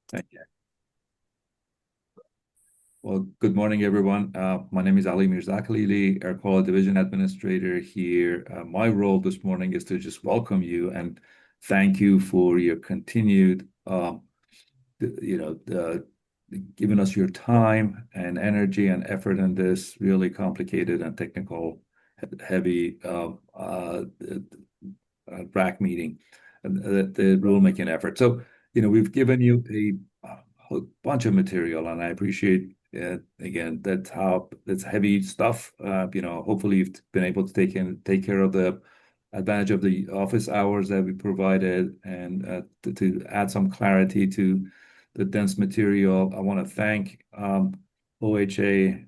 Thank you. Well, good morning, everyone. My name is Ali Mirzakhalili, Air Quality Division Administrator here. My role this morning is to just welcome you and thank you for your continued, giving us your time and energy and effort in this really complicated and technical, heavy RAC meeting, the rulemaking effort. So, we've given you a bunch of material, and I appreciate it. Again, that's heavy stuff. Hopefully you've been able to take care of the advantage of the office hours that we provided, and to add some clarity to the dense material. I want to thank OHA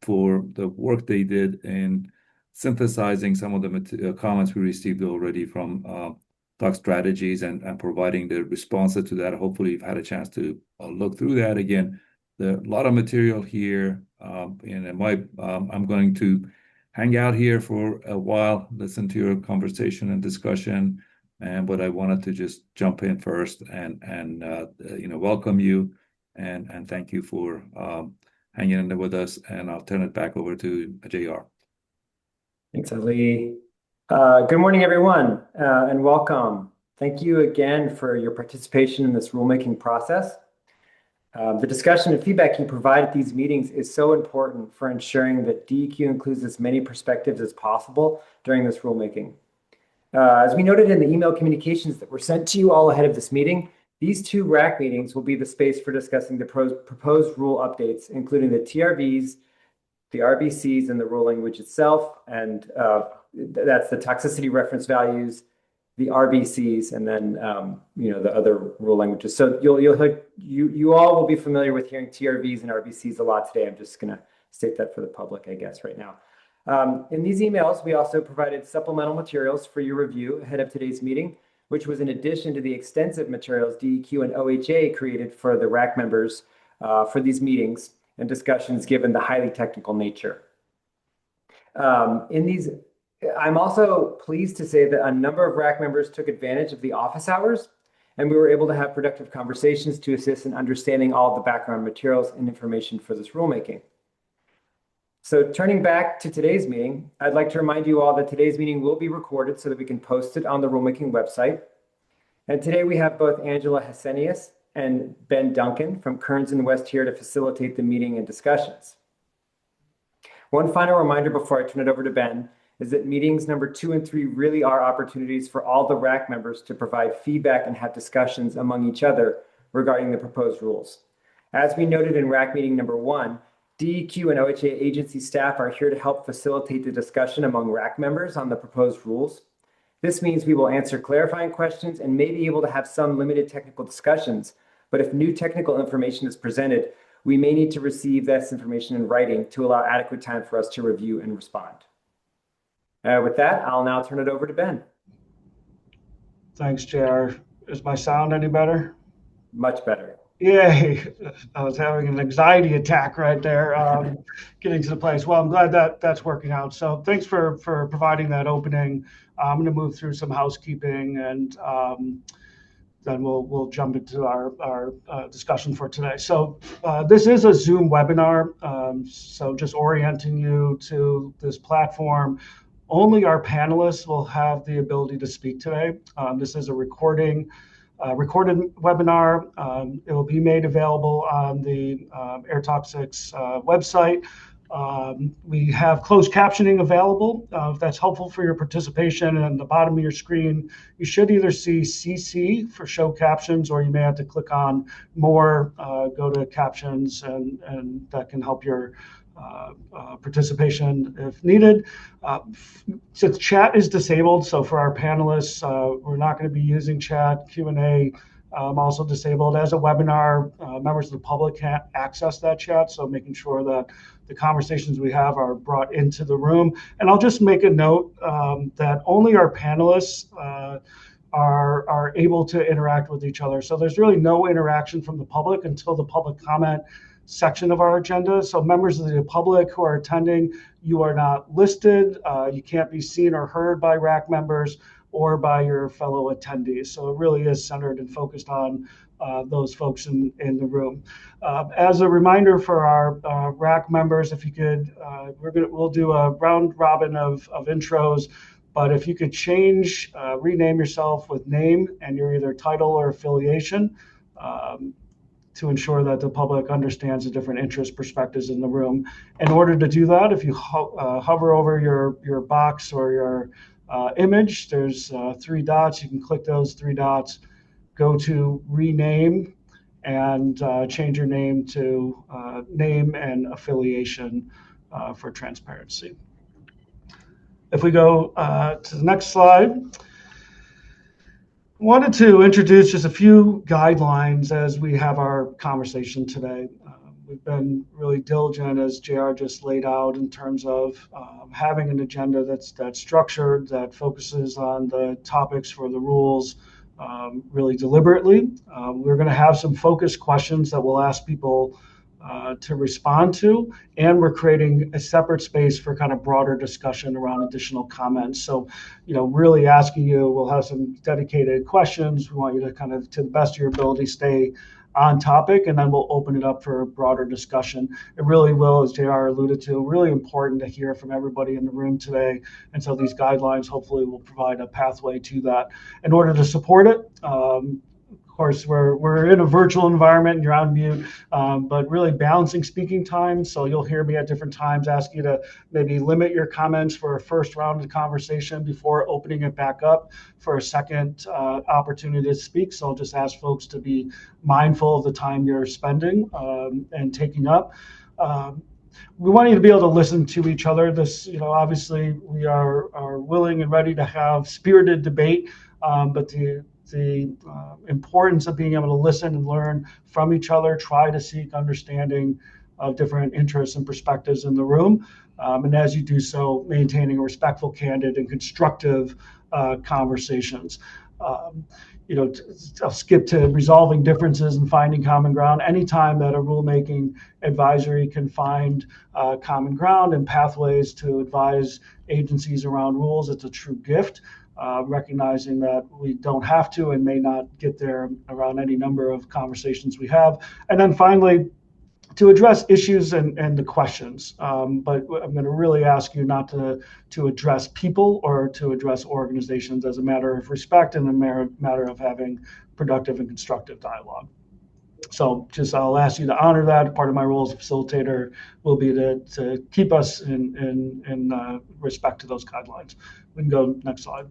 for the work they did in synthesizing some of the comments we received already from Talk Strategies and providing the responses to that. Hopefully, you've had a chance to look through that again. There's a lot of material here, and I'm going to hang out here for a while, listen to your conversation and discussion. But I wanted to just jump in first and welcome you and thank you for hanging in there with us. And I'll turn it back over to JR. Thanks, Ali. Good morning, everyone, and welcome. Thank you again for your participation in this rulemaking process. The discussion and feedback you provide at these meetings is so important for ensuring that DEQ includes as many perspectives as possible during this rulemaking. As we noted in the email communications that were sent to you all ahead of this meeting, these two RAC meetings will be the space for discussing the proposed rule updates, including the TRVs, the RBCs, and the rule language itself, and that's the toxicity reference values, the RBCs, and then the other rule languages. So you all will be familiar with hearing TRVs and RBCs a lot today. I'm just going to state that for the public, I guess, right now. In these emails, we also provided supplemental materials for your review ahead of today's meeting, which was in addition to the extensive materials DEQ and OHA created for the RAC members for these meetings and discussions given the highly technical nature. I'm also pleased to say that a number of RAC members took advantage of the office hours, and we were able to have productive conversations to assist in understanding all of the background materials and information for this rulemaking. So turning back to today's meeting, I'd like to remind you all that today's meeting will be recorded so that we can post it on the rulemaking website. And today we have both Angela Hessenius and Ben Duncan from Kearns and West here to facilitate the meeting and discussions. One final reminder before I turn it over to Ben is that meetings number 2 and 3 really are opportunities for all the RAC members to provide feedback and have discussions among each other regarding the proposed rules. As we noted in RAC meeting number 1, DEQ and OHA agency staff are here to help facilitate the discussion among RAC members on the proposed rules. This means we will answer clarifying questions and may be able to have some limited technical discussions, but if new technical information is presented, we may need to receive this information in writing to allow adequate time for us to review and respond. With that, I'll now turn it over to Ben. Thanks, JR. Is my sound any better? Much better. Yay. I was having an anxiety attack right there, getting to the place. Well, I'm glad that's working out. So thanks for providing that opening. I'm going to move through some housekeeping, and then we'll jump into our discussion for today. So this is a Zoom webinar, so just orienting you to this platform. Only our panelists will have the ability to speak today. This is a recorded webinar. It will be made available on the Air Toxics website. We have closed captioning available. If that's helpful for your participation, and at the bottom of your screen, you should either see CC for show captions, or you may have to click on more, go to captions, and that can help your participation if needed. Since chat is disabled, so for our panelists, we're not going to be using chat. Q&A also disabled. As a webinar, members of the public can't access that chat, so making sure that the conversations we have are brought into the room. And I'll just make a note that only our panelists are able to interact with each other. So there's really no interaction from the public until the public comment section of our agenda. So members of the public who are attending, you are not listed. You can't be seen or heard by RAC members or by your fellow attendees. So it really is centered and focused on those folks in the room. As a reminder for our RAC members, if you could, we'll do a round robin of intros, but if you could rename yourself with name and your either title or affiliation, to ensure that the public understands the different interest perspectives in the room. In order to do that, if you hover over your box or your image, there's 3 dots. You can click those 3 dots, go to rename, and change your name to name and affiliation for transparency. If we go to the next slide, wanted to introduce just a few guidelines as we have our conversation today. We've been really diligent, as JR just laid out, in terms of having an agenda that's structured, that focuses on the topics for the rules really deliberately. We're going to have some focused questions that we'll ask people to respond to, and we're creating a separate space for kind of broader discussion around additional comments. So, really asking you, we'll have some dedicated questions. We want you to kind of, to the best of your ability, stay on topic, and then we'll open it up for a broader discussion. It really will, as JR alluded to, really important to hear from everybody in the room today. And so these guidelines hopefully will provide a pathway to that. In order to support it, of course, we're in a virtual environment and you're on mute, but really balancing speaking time. So you'll hear me at different times ask you to maybe limit your comments for a first round of conversation before opening it back up for a second opportunity to speak. So I'll just ask folks to be mindful of the time you're spending and taking up. We want you to be able to listen to each other. This, obviously we are willing and ready to have spirited debate, but the importance of being able to listen and learn from each other, try to seek understanding of different interests and perspectives in the room. And as you do so, maintaining respectful, candid, and constructive conversations. I'll skip to resolving differences and finding common ground. Anytime that a rulemaking advisory can find common ground and pathways to advise agencies around rules, it's a true gift. Recognizing that we don't have to and may not get there around any number of conversations we have. And then finally, to address issues and the questions. But I'm going to really ask you not to address people or to address organizations as a matter of respect and a matter of having productive and constructive dialogue. So I'll ask you to honor that. Part of my role as a facilitator will be to keep us in respect to those guidelines. We can go next slide.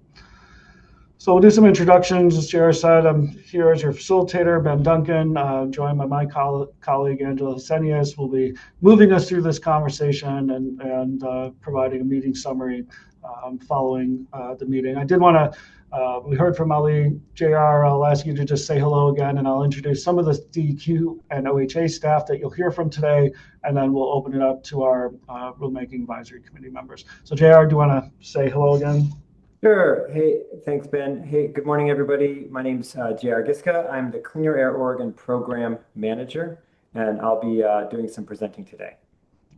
So we'll do some introductions. As Jared said, I'm here as your facilitator, Ben Duncan, joined by my colleague, Angela Senius. We'll be moving us through this conversation and providing a meeting summary following the meeting. I did want to, we heard from Ali. JR, I'll ask you to just say hello again, and I'll introduce some of the DEQ and OHA staff that you'll hear from today, and then we'll open it up to our Rulemaking Advisory Committee members. So JR, do you want to say hello again? Sure. Hey, thanks, Ben. Hey, good morning, everybody. My name's J.R. Giska. I'm the Cleaner Air Oregon Program Manager, and I'll be doing some presenting today.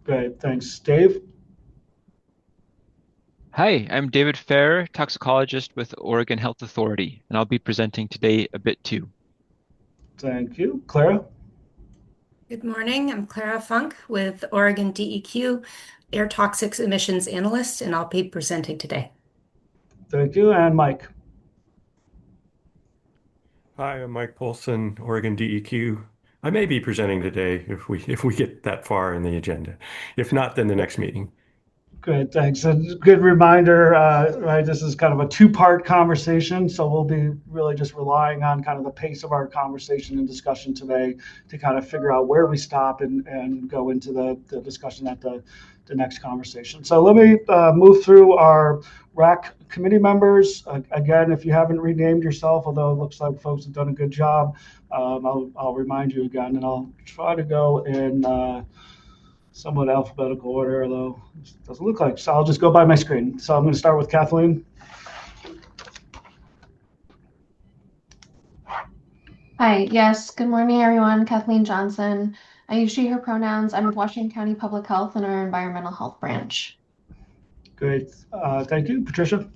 Great. Thanks. Dave? Hi, I'm David Fair, toxicologist with Oregon Health Authority, and I'll be presenting today a bit too. Thank you. Clara? Good morning. I'm Clara Funk with Oregon DEQ, Air Toxics Emissions Analyst, and I'll be presenting today. Thank you. And Mike? Hi, I'm Mike Polson, Oregon DEQ. I may be presenting today if we get that far in the agenda. If not, then the next meeting. Great, thanks. And good reminder, right? This is kind of a two-part conversation, so we'll be really just relying on kind of the pace of our conversation and discussion today to kind of figure out where we stop and go into the discussion at the next conversation. So let me move through our RAC committee members. Again, if you haven't renamed yourself, although it looks like folks have done a good job, I'll remind you again, and I'll try to go in somewhat alphabetical order, although it doesn't look like. So I'll just go by my screen. So I'm going to start with Kathleen. Hi, yes, good morning, everyone. Kathleen Johnson. I use she, her pronouns. I'm with Washington County Public Health in our Environmental Health Branch. Great, thank you. Patricia?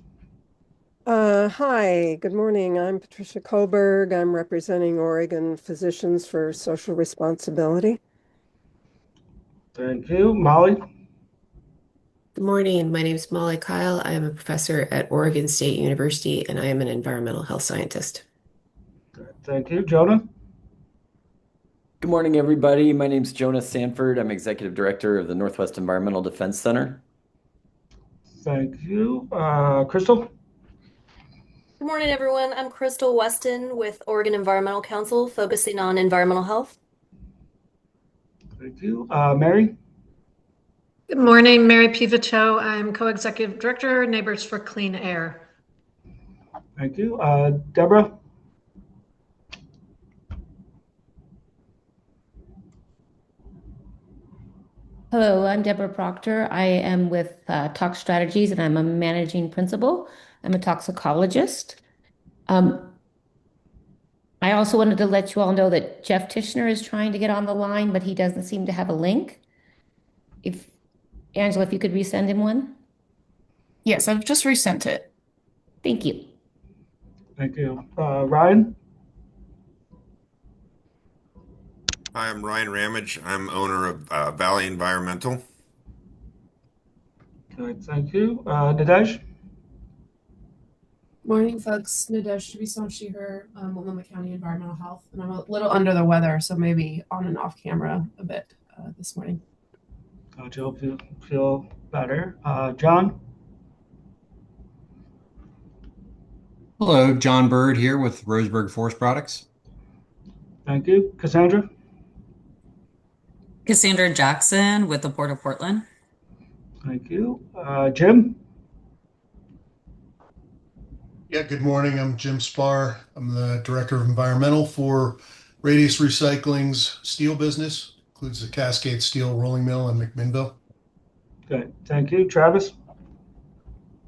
Hi, good morning. I'm Patricia Koberg. I'm representing Oregon Physicians for Social Responsibility. Thank you. Molly? Good morning. My name is Molly Kyle. I am a professor at Oregon State University, and I am an environmental health scientist. Thank you. Jonah? Good morning, everybody. My name's Jonas Sanford. I'm Executive Director of the Northwest Environmental Defense Center. Thank you. Crystal? Good morning, everyone. I'm Crystal Weston with Oregon Environmental Council, focusing on environmental health. Thank you. Mary? Good morning, Mary Pivoto. I'm co-executive director, Neighbors for Clean Air. Thank you. Deborah? Hello, I'm Deborah Proctor. I am with Tox Strategies and I'm a managing principal. I'm a toxicologist. I also wanted to let you all know that Jeff Tishner is trying to get on the line, but he doesn't seem to have a link. Angela, if you could resend him one. Yes, I've just resent it. Thank you. Thank you. Ryan? Hi, I'm Ryan Ramage. I'm owner of Valley Environmental. Okay, thank you. Nadesh? Morning, folks. Nadesh Viswanshi here, Multnomah County Environmental Health, and I'm a little under the weather, so maybe on and off camera a bit this morning. Gotcha. Hope you feel better. John? Hello, John Bird here with Roseburg Forest Products. Thank you. Cassandra? Cassandra Jackson with the Port of Portland. Thank you. Jim? Yeah, good morning. I'm Jim Spar. I'm the Director of Environmental for Radius Recycling's steel business. Includes the Cascade Steel Rolling Mill in McMinnville. Good. Thank you. Travis?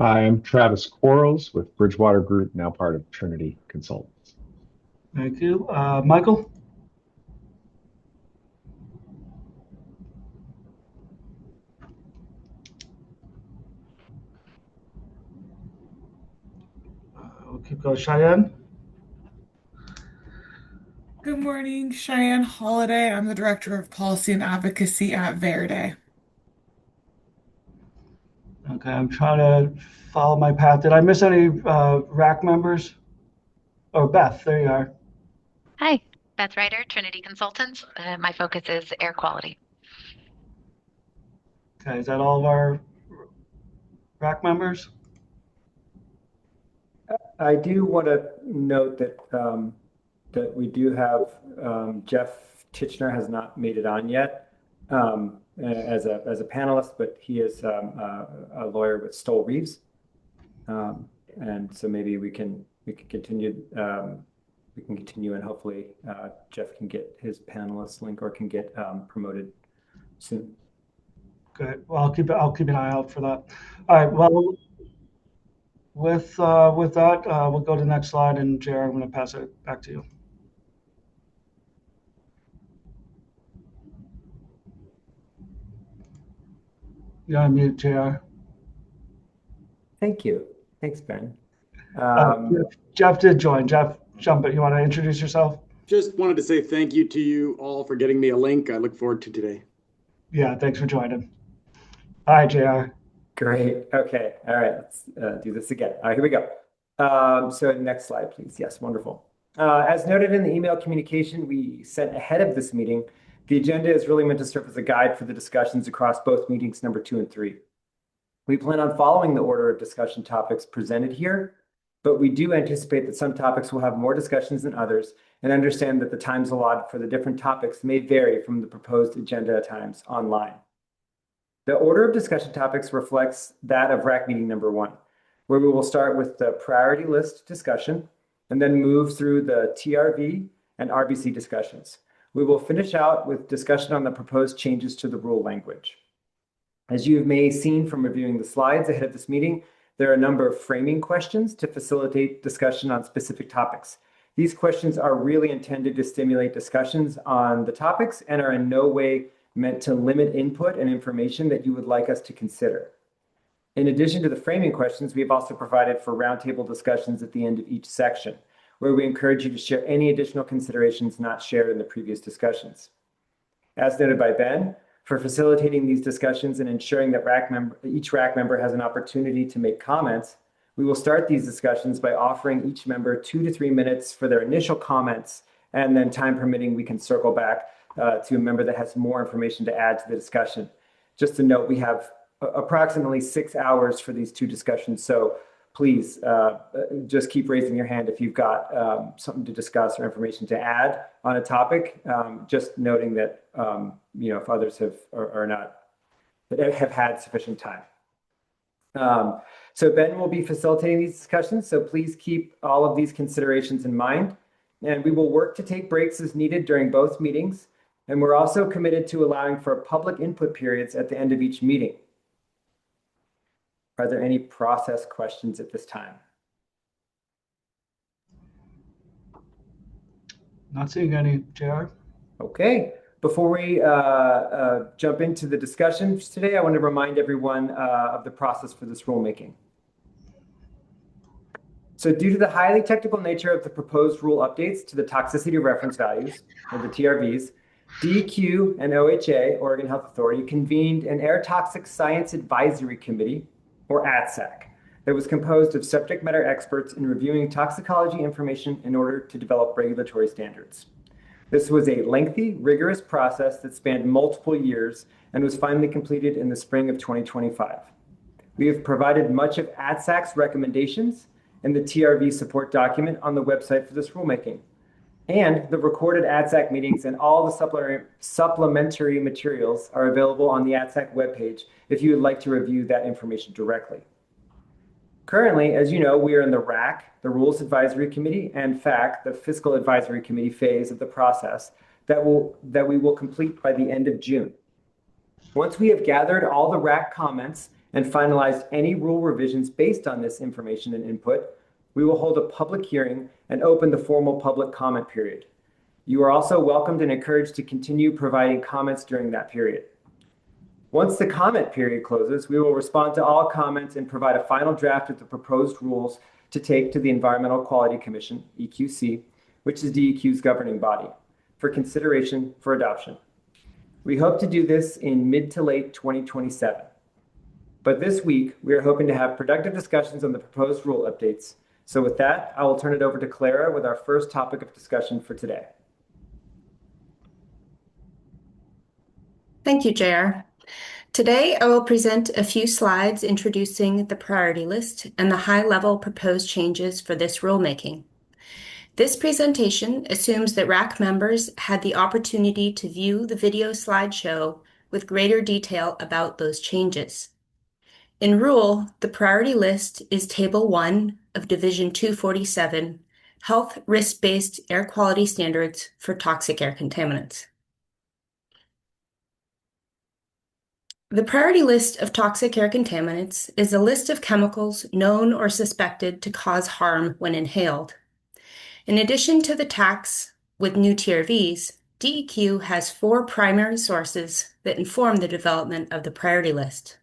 Hi, I'm Travis Quarles with Bridgewater Group, now part of Trinity Consultants. Thank you. Michael? We'll keep going. Cheyenne? Good morning, Cheyenne Holiday. I'm the Director of Policy and Advocacy at Verde. Okay, I'm trying to follow my path. Did I miss any RAC members? Oh, Beth, there you are. Hi, Beth Ryder, Trinity Consultants. My focus is air quality. Okay, is that all of our RAC members? I do want to note that that we do have Jeff Titchener has not made it on yet as a panelist, but he is a lawyer with Stoll Reeves, and so maybe we can continue. We can continue, and hopefully Jeff can get his panelist link or can get promoted soon. Good. Well, I'll keep an eye out for that. All right. Well, with that, we'll go to the next slide, and JR, I'm going to pass it back to you. You're on mute, JR. Thank you. Thanks, Ben. Jeff did join. Jeff, jump it. You want to introduce yourself? Just wanted to say thank you to you all for getting me a link. I look forward to today. Yeah, thanks for joining. All right, JR. Great. Okay. All right. Let's do this again. All right, here we go. So next slide, please. Yes, wonderful. As noted in the email communication we sent ahead of this meeting, the agenda is really meant to serve as a guide for the discussions across both meetings number 2 and 3. We plan on following the order of discussion topics presented here, but we do anticipate that some topics will have more discussions than others and understand that the times allotted for the different topics may vary from the proposed agenda times online. The order of discussion topics reflects that of RAC meeting number 1, where we will start with the priority list discussion and then move through the TRV and RBC discussions. We will finish out with discussion on the proposed changes to the rule language. As you may have seen from reviewing the slides ahead of this meeting, there are a number of framing questions to facilitate discussion on specific topics. These questions are really intended to stimulate discussions on the topics and are in no way meant to limit input and information that you would like us to consider. In addition to the framing questions, we have also provided for roundtable discussions at the end of each section, where we encourage you to share any additional considerations not shared in the previous discussions. As noted by Ben, for facilitating these discussions and ensuring that each RAC member has an opportunity to make comments, we will start these discussions by offering each member 2 to 3 minutes for their initial comments, and then time permitting, we can circle back to a member that has more information to add to the discussion. Just to note, we have approximately 6 hours for these 2 discussions, so please just keep raising your hand if you've got something to discuss or information to add on a topic. Just noting that if others have had sufficient time. So Ben will be facilitating these discussions, so please keep all of these considerations in mind. And we will work to take breaks as needed during both meetings. And we're also committed to allowing for public input periods at the end of each meeting. Are there any process questions at this time? Not seeing any, JR. Okay. Before we jump into the discussions today, I want to remind everyone of the process for this rulemaking. So due to the highly technical nature of the proposed rule updates to the toxicity reference values, or the TRVs, DEQ and OHA, Oregon Health Authority, convened an Air Toxic Science Advisory Committee, or ATSAC, that was composed of subject matter experts in reviewing toxicology information in order to develop regulatory standards. This was a lengthy, rigorous process that spanned multiple years and was finally completed in the spring of 2025. We have provided much of ATSAC's recommendations in the TRV support document on the website for this rulemaking. And the recorded ATSAC meetings and all the supplementary materials are available on the ATSAC webpage if you would like to review that information directly. Currently, as you know, we are in the RAC, the Rules Advisory Committee, and FAC, the Fiscal Advisory Committee phase of the process that we will complete by the end of June. Once we have gathered all the RAC comments and finalized any rule revisions based on this information and input, we will hold a public hearing and open the formal public comment period. You are also welcomed and encouraged to continue providing comments during that period. Once the comment period closes, we will respond to all comments and provide a final draft of the proposed rules to take to the Environmental Quality Commission, EQC, which is DEQ's governing body, for consideration for adoption. We hope to do this in mid to late 2027. But this week, we are hoping to have productive discussions on the proposed rule updates. So with that, I will turn it over to Clara with our first topic of discussion for today. Thank you, JR. Today, I will present a few slides introducing the priority list and the high-level proposed changes for this rulemaking. This presentation assumes that RAC members had the opportunity to view the video slideshow with greater detail about those changes. In rule, the priority list is Table 1 of Division 247, Health Risk-Based Air Quality Standards for Toxic Air Contaminants. The priority list of toxic air contaminants is a list of chemicals known or suspected to cause harm when inhaled. In addition to the tax with new TRVs, DEQ has 4 primary sources that inform the development of the priority list.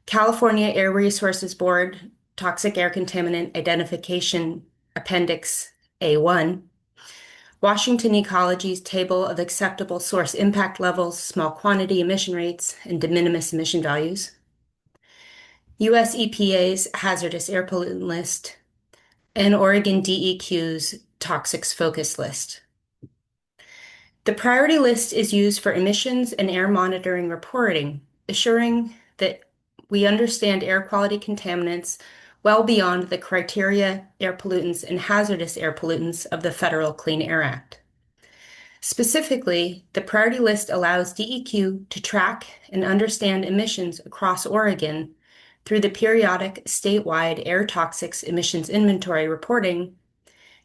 California Air Resources Board Toxic Air Contaminant Identification Appendix A1, Washington Ecology's Table of Acceptable Source Impact Levels, Small Quantity Emission Rates, and De Minimis Emission Values, US EPA's Hazardous Air Pollutant List, and Oregon DEQ's Toxics Focus List. The priority list is used for emissions and air monitoring reporting, assuring that we understand air quality contaminants well beyond the criteria, air pollutants, and hazardous air pollutants of the Federal Clean Air Act. Specifically, the priority list allows DEQ to track and understand emissions across Oregon through the periodic statewide air toxics emissions inventory reporting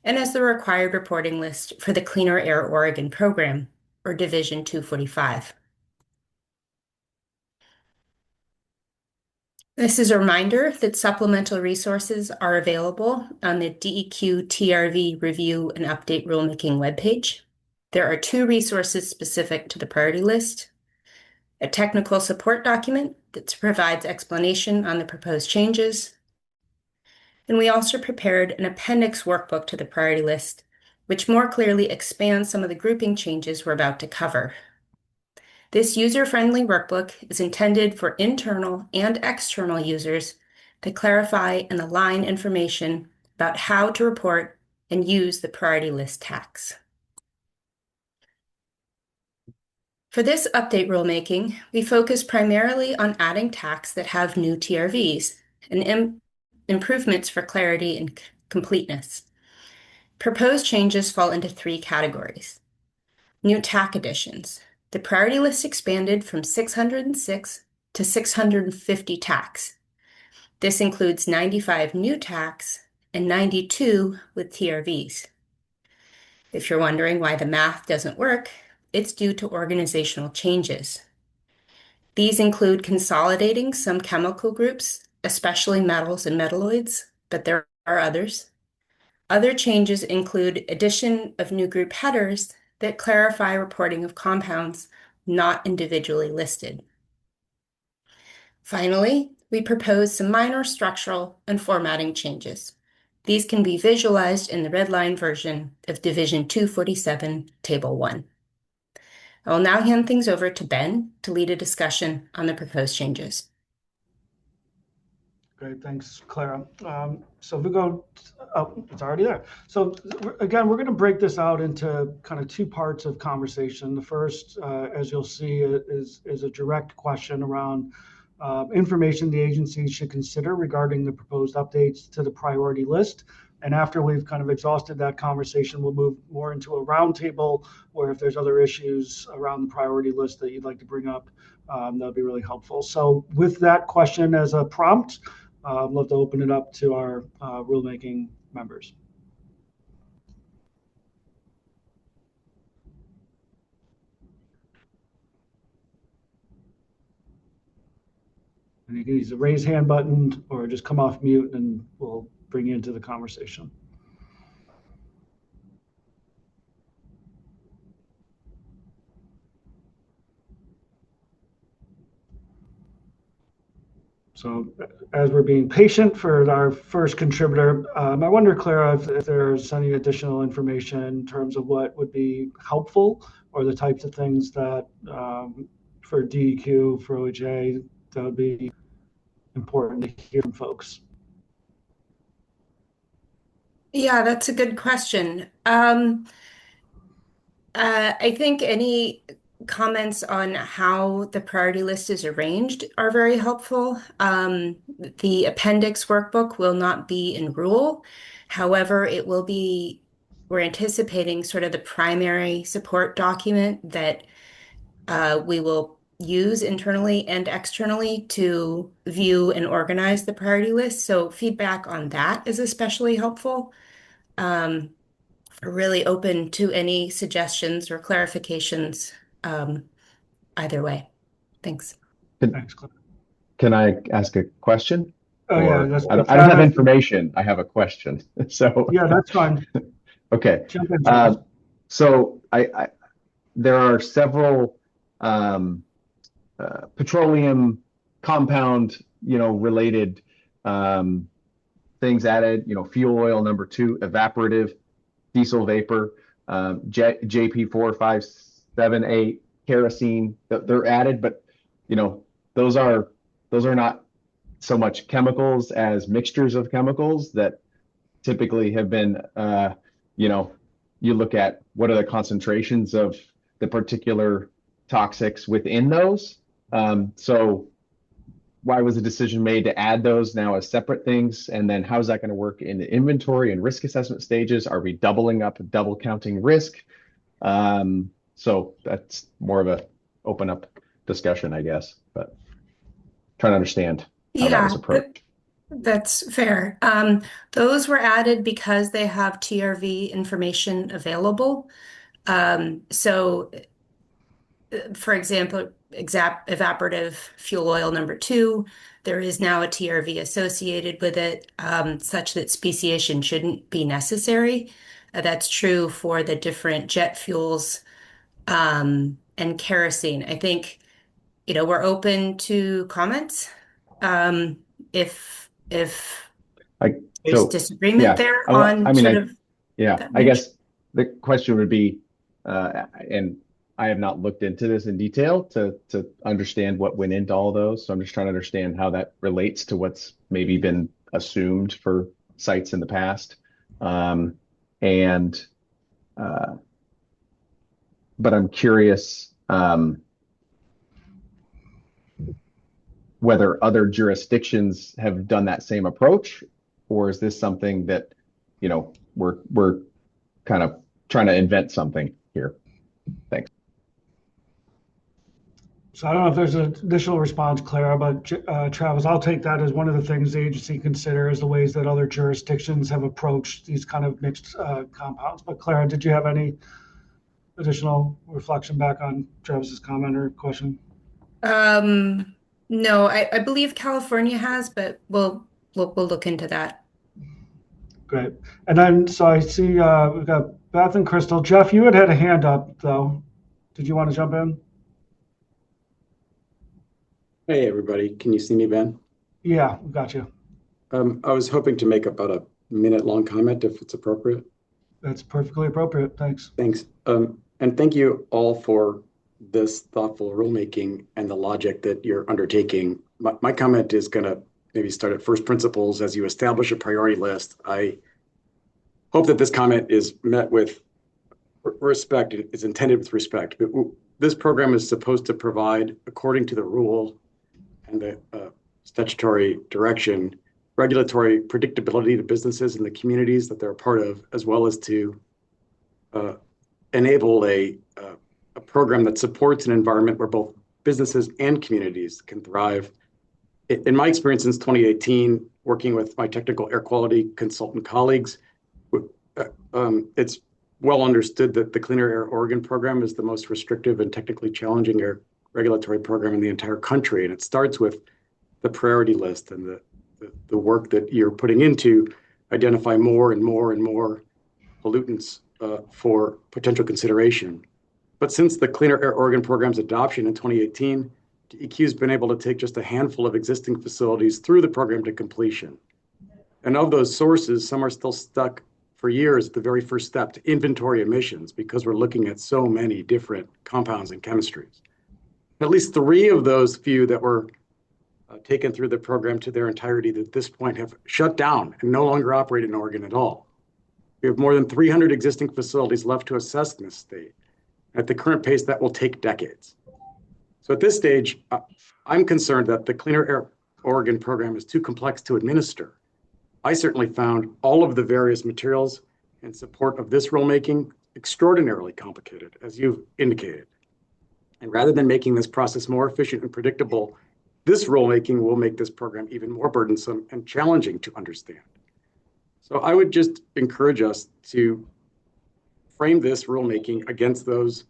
and as the required reporting list for the Cleaner Air Oregon program, or Division 245. This is a reminder that supplemental resources are available on the DEQ TRV Review and Update Rulemaking webpage. There are 2 resources specific to the priority list: a technical support document that provides explanation on the proposed changes. And we also prepared an appendix workbook to the priority list, which more clearly expands some of the grouping changes we're about to cover. This user-friendly workbook is intended for internal and external users to clarify and align information about how to report and use the priority list tax. For this update rulemaking, we focus primarily on adding tax that have new TRVs and improvements for clarity and completeness. Proposed changes fall into 3 categories. New TAC additions. The priority list expanded from 606 to 650 tax. This includes 95 new tax and 92 with TRVs. If you're wondering why the math doesn't work, it's due to organizational changes. These include consolidating some chemical groups, especially metals and metalloids, but there are others. Other changes include addition of new group headers that clarify reporting of compounds not individually listed. Finally, we propose some minor structural and formatting changes. These can be visualized in the red line version of Division 247, Table 1. I will now hand things over to Ben to lead a discussion on the proposed changes. Great, thanks, Clara. So if we go, oh, it's already there. So again, we're going to break this out into kind of 2 parts of conversation. The first, as you'll see, is a direct question around information the agency should consider regarding the proposed updates to the priority list. And after we've kind of exhausted that conversation, we'll move more into a roundtable where if there's other issues around the priority list that you'd like to bring up, that'd be really helpful. So with that question as a prompt, I'd love to open it up to our rulemaking members. And you can use the raise hand button or just come off mute and we'll bring you into the conversation. So as we're being patient for our first contributor, I wonder, Clara, if there's any additional information in terms of what would be helpful or the types of things that for DEQ, for OJ, that would be important to hear from folks. Yeah, that's a good question. I think any comments on how the priority list is arranged are very helpful. The appendix workbook will not be in rule. However, it will be, we're anticipating sort of the primary support document that we will use internally and externally to view and organize the priority list. So feedback on that is especially helpful. Really open to any suggestions or clarifications either way. Thanks. Can I ask a question? Oh, yeah. I don't have information. I have a question. So yeah, that's fine. Okay. Jump in, so there are several petroleum compound, related things added. Fuel oil number 2, evaporative, diesel vapor, JP4578, kerosene. They're added, but those are not so much chemicals as mixtures of chemicals that typically have been, you look at what are the concentrations of the particular toxics within those. So why was the decision made to add those now as separate things? And then how is that going to work in the inventory and risk assessment stages? Are we doubling up, double counting risk? So that's more of a open up discussion, I guess, but trying to understand how that was approached. That's fair. Those were added because they have TRV information available. So, for example, evaporative fuel oil number 2, there is now a TRV associated with it, such that speciation shouldn't be necessary. That's true for the different jet fuels and kerosene. I think we're open to comments. If Like, there's so, disagreement yeah, there I on mean, sort of yeah, that I nature. guess the question would be, and I have not looked into this in detail to understand what went into all those. So I'm just trying to understand how that relates to what's maybe been assumed for sites in the past. And but I'm curious whether other jurisdictions have done that same approach, or is this something that, we're kind of trying to invent something here? Thanks. So I don't know if there's an additional response, Clara, but Travis, I'll take that as one of the things the agency considers the ways that other jurisdictions have approached these kind of mixed compounds. But Clara, did you have any additional reflection back on Travis's comment or question? No, I believe California has, but we'll look into that. Great. And then, so I see we've got Beth and Crystal. Jeff, you had a hand up, though. Did you want to jump in? Hey, everybody. Can you see me, Ben? Yeah, we got you. I was hoping to make about a minute-long comment, if it's appropriate. That's perfectly appropriate. Thanks. Thanks. And thank you all for this thoughtful rulemaking and the logic that you're undertaking. My comment is going to maybe start at first principles. As you establish a priority list, I hope that this comment is met with respect, is intended with respect. But this program is supposed to provide, according to the rule and the statutory direction, regulatory predictability to businesses and the communities that they're a part of, as well as to enable a program that supports an environment where both businesses and communities can thrive. In my experience since 2018, working with my technical air quality consultant colleagues, it's well understood that the Cleaner Air Oregon program is the most restrictive and technically challenging air regulatory program in the entire country. And it starts with the priority list and the work that you're putting into identify more and more and more pollutants for potential consideration. But since the Cleaner Air Oregon program's adoption in 2018, DEQ has been able to take just a handful of existing facilities through the program to completion. And of those sources, some are still stuck for years at the very first step to inventory emissions because we're looking at so many different compounds and chemistries. At least 3 of those few that were taken through the program to their entirety at this point have shut down and no longer operate in Oregon at all. We have more than 300 existing facilities left to assess in this state. At the current pace, that will take decades. So at this stage, I'm concerned that the Cleaner Air Oregon program is too complex to administer. I certainly found all of the various materials in support of this rulemaking extraordinarily complicated, as you've indicated. And rather than making this process more efficient and predictable, this rulemaking will make this program even more burdensome and challenging to understand. So I would just encourage us to frame this rulemaking against those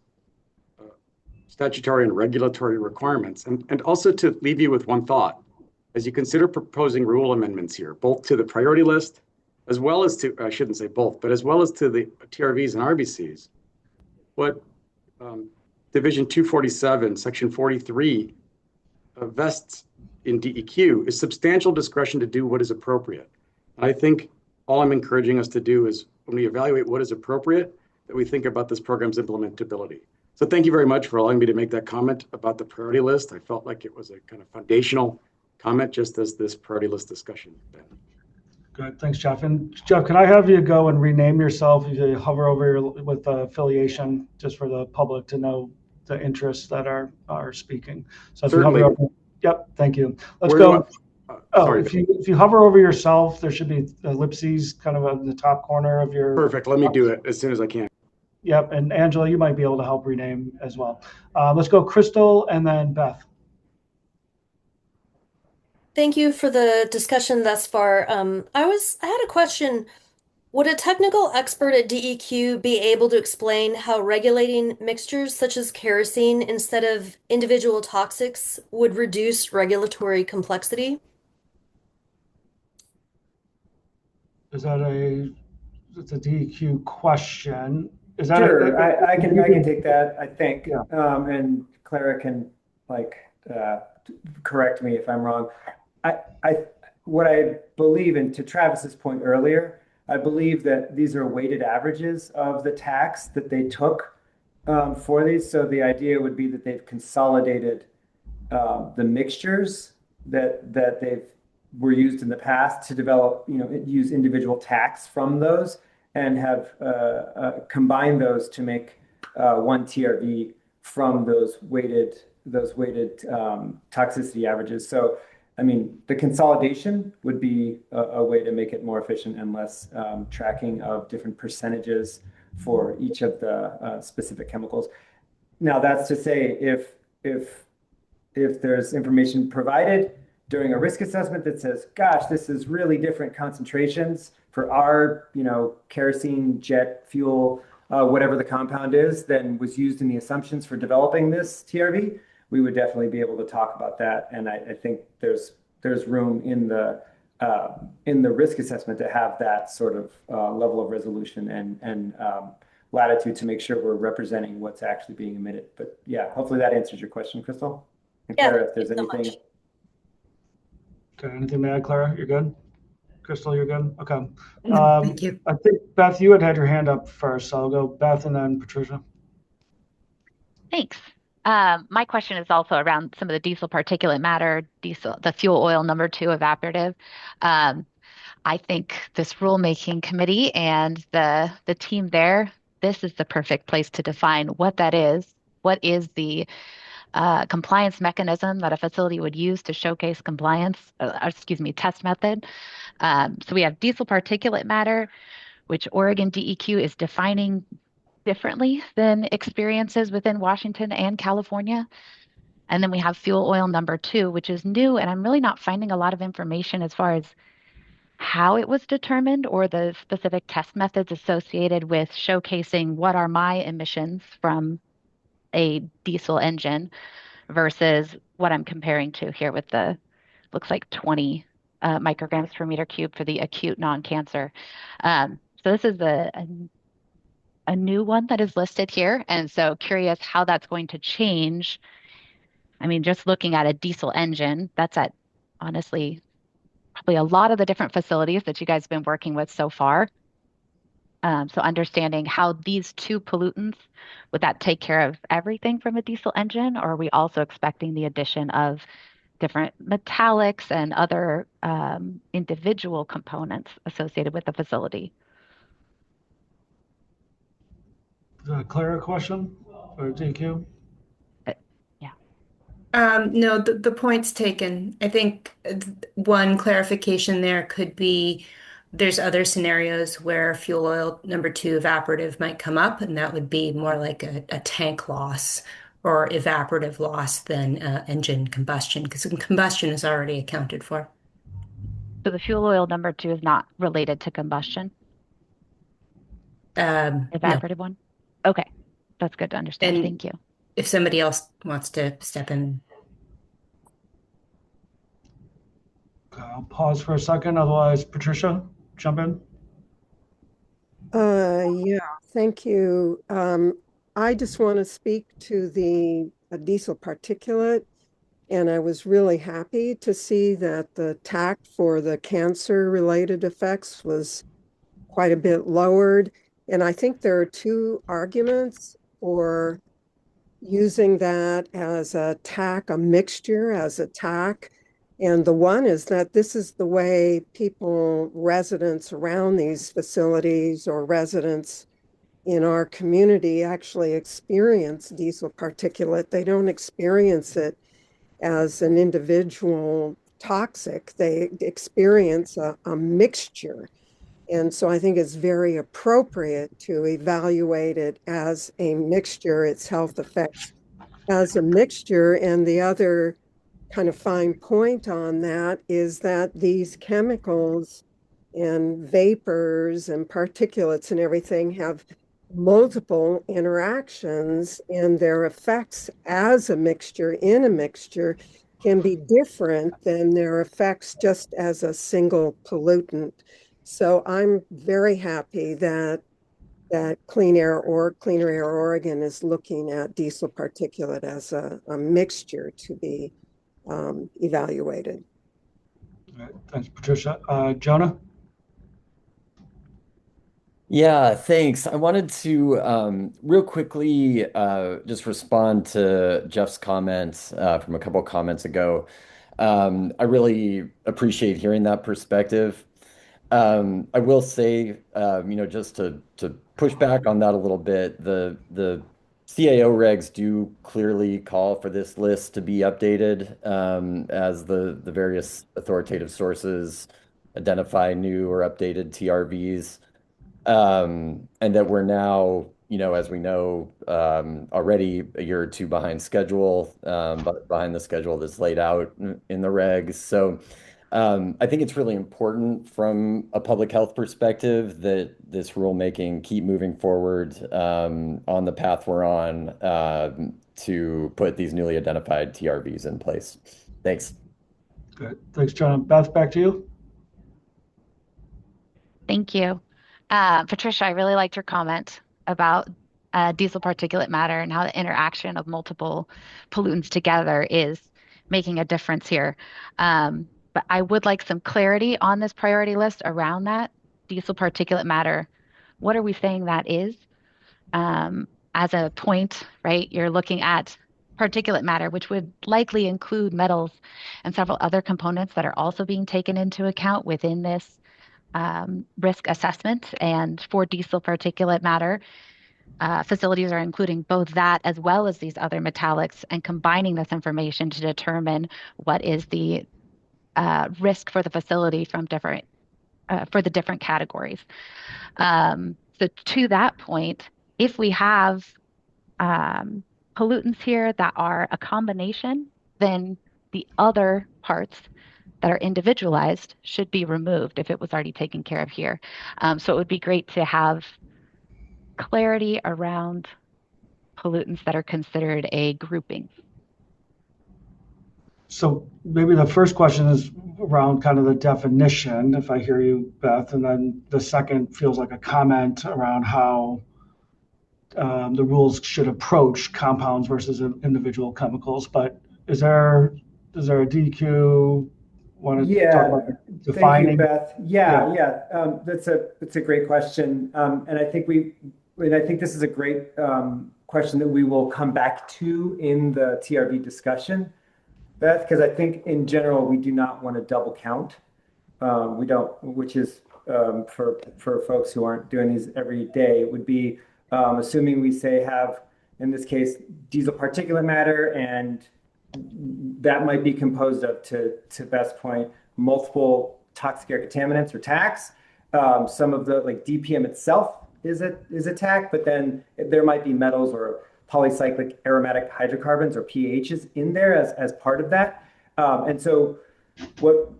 statutory and regulatory requirements, and also to leave you with one thought. As you consider proposing rule amendments here, both to the priority list, as well as to, I shouldn't say both, but as well as to the TRVs and RBCs, what Division 247, Section 43 vests in DEQ is substantial discretion to do what is appropriate. And I think all I'm encouraging us to do is when we evaluate what is appropriate, that we think about this program's implementability. So thank you very much for allowing me to make that comment about the priority list. I felt like it was a kind of foundational comment just as this priority list discussion. Good, thanks, Jeff. And Jeff, can I have you go and rename yourself? You hover over with the affiliation, just for the public to know the interests that are speaking. So if Certainly. you hover over, yep, thank you. Let's Where go. Sorry. If you hover over yourself, there should be ellipses kind of in the top corner of your. Perfect. Let me do it as soon as I can. Yep, and Angela, you might be able to help rename as well. Let's go Crystal and then Beth. Thank you for the discussion thus far. I had a question. Would a technical expert at DEQ be able to explain how regulating mixtures such as kerosene instead of individual toxics would reduce regulatory complexity? Is that it's a DEQ question? Is that Sure, I can take that, I think. And Clara can correct me if I'm wrong. What I believe, and to Travis's point earlier, I believe that these are weighted averages of the tax that they took for these. So the idea would be that they've consolidated the mixtures that they've were used in the past to develop, use individual tax from those and have combined those to make one TRV from those weighted toxicity averages. So, I mean, the consolidation would be a way to make it more efficient and less tracking of different percentages for each of the specific chemicals. Now, that's to say, if there's information provided during a risk assessment that says, gosh, this is really different concentrations for our, kerosene, jet fuel, whatever the compound is, than was used in the assumptions for developing this TRV, we would definitely be able to talk about that. And I think there's room in the risk assessment to have that sort of level of resolution and latitude to make sure we're representing what's actually being emitted. But yeah, hopefully that answers your question, Crystal. And Yeah, Clara, if there's thanks so anything. much. Okay, anything to add, Clara? You're good? Crystal, you're good? Okay. Thank you. I think, Beth, you had your hand up first, so I'll go Beth and then Patricia. Thanks. My question is also around some of the diesel particulate matter, the fuel oil number 2 evaporative. I think this rulemaking committee and the team there, this is the perfect place to define what that is. What is the compliance mechanism that a facility would use to showcase compliance, test method. So we have diesel particulate matter, which Oregon DEQ is defining differently than experiences within Washington and California. And then we have fuel oil number 2, which is new, and I'm really not finding a lot of information as far as how it was determined or the specific test methods associated with showcasing what are my emissions from a diesel engine versus what I'm comparing to here with looks like 20 micrograms per meter cube for the acute non-cancer. So this is a new one that is listed here. And so curious how that's going to change. I mean, just looking at a diesel engine, that's at honestly probably a lot of the different facilities that you guys have been working with so far. So understanding how these 2 pollutants, would that take care of everything from a diesel engine, or are we also expecting the addition of different metallics and other individual components associated with the facility? Is that a Clara question for DQ? No, the point's taken. I think one clarification there could be there's other scenarios where fuel oil number 2 evaporative might come up, and that would be more like a tank loss or evaporative loss than engine combustion, because combustion is already accounted for. So the fuel oil number 2 is not related to combustion? Evaporative one? Okay, that's good to understand. And thank you. If somebody else wants to step in. I'll pause for a second. Otherwise, Patricia, jump in. Yeah, thank you. I just want to speak to the diesel particulate, and I was really happy to see that the TAC for the cancer-related effects was quite a bit lowered. And I think there are 2 arguments for using that as a TAC, a mixture as a TAC. And the one is that this is the way residents around these facilities or residents in our community actually experience diesel particulate. They don't experience it as an individual toxic. They experience a mixture. And so I think it's very appropriate to evaluate it as a mixture, its health effects as a mixture. And the other kind of fine point on that is that these chemicals and vapors and particulates and everything have multiple interactions, and their effects as a mixture in a mixture can be different than their effects just as a single pollutant. So I'm very happy that that Cleaner Air Oregon is looking at diesel particulate as a mixture to be evaluated. All right, thanks, Patricia. Jonah? Yeah, thanks. I wanted to real quickly just respond to Jeff's comments from a couple of comments ago. I really appreciate hearing that perspective. I will say, just to push back on that a little bit, the CAO regs do clearly call for this list to be updated as the various authoritative sources identify new or updated TRVs. And that we're now, as we know, already a year or two behind schedule, but behind the schedule that's laid out in the regs. So I think it's really important from a public health perspective that this rulemaking keep moving forward on the path we're on to put these newly identified TRVs in place. Thanks. Good. Thanks, John. Beth, back to you. Thank you. Patricia, I really liked your comment about diesel particulate matter and how the interaction of multiple pollutants together is making a difference here. But I would like some clarity on this priority list around that diesel particulate matter. What are we saying that is? As a point, right? You're looking at particulate matter, which would likely include metals and several other components that are also being taken into account within this risk assessment. And for diesel particulate matter, facilities are including both that as well as these other metallics and combining this information to determine what is the risk for the facility from for the different categories. So to that point, if we have pollutants here that are a combination, then the other parts that are individualized should be removed if it was already taken care of here. So it would be great to have clarity around pollutants that are considered a grouping. So maybe the first question is around kind of the definition, if I hear you, Beth, and then the second feels like a comment around how the rules should approach compounds versus individual chemicals. But is there a DQ want to talk about defining? Thank you, Beth. Yeah. That's a great question, and I think this is a great question that we will come back to in the TRV discussion, Beth, because I think in general we do not want to double count. We don't, which is for folks who aren't doing these every day, would be assuming we say have, in this case, diesel particulate matter, and that might be composed of, to Beth's point, multiple toxic air contaminants or TACs. Some of the, like DPM itself is a TAC, but then there might be metals or polycyclic aromatic hydrocarbons or PAHs in there as part of that. And so what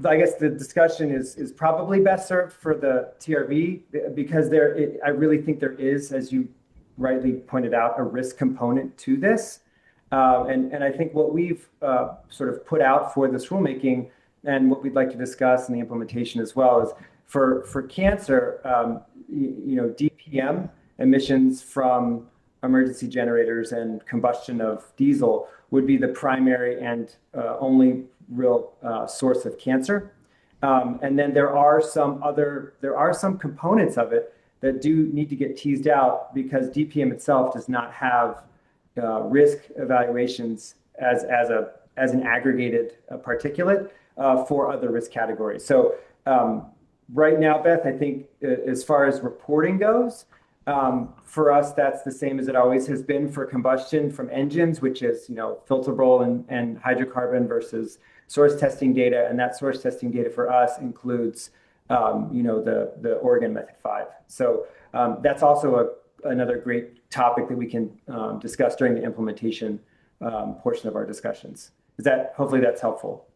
I guess the discussion is probably best served for the TRV, because I really think there is, as you rightly pointed out, a risk component to this. And I think what we've sort of put out for this rulemaking and what we'd like to discuss in the implementation as well is for cancer, DPM emissions from emergency generators and combustion of diesel would be the primary and only real source of cancer. And then there are some components of it that do need to get teased out, because DPM itself does not have risk evaluations as an aggregated particulate for other risk categories. So right now, Beth, I think as far as reporting goes, for us, that's the same as it always has been for combustion from engines, which is, filterable and hydrocarbon versus source testing data. And that source testing data for us includes, the Oregon Method 5. So that's also another great topic that we can discuss during the implementation portion of our discussions. Hopefully that's helpful.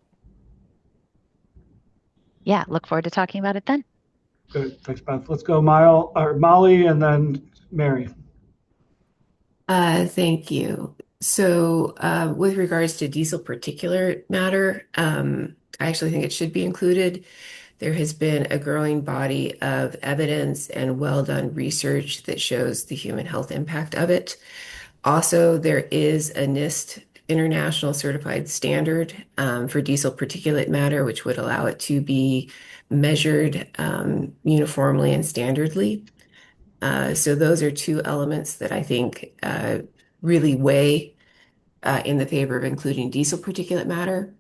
Yeah, look forward to talking about it then. Good. Thanks, Beth. Let's go Molly and then Mary. Thank you. So with regards to diesel particulate matter, I actually think it should be included. there has been a growing body of evidence and well done research that shows the human health impact of it. Also, there is a NIST international certified standard for diesel particulate matter, which would allow it to be measured uniformly and standardly. So those are two elements that I think really weigh in the favor of including diesel particulate matter.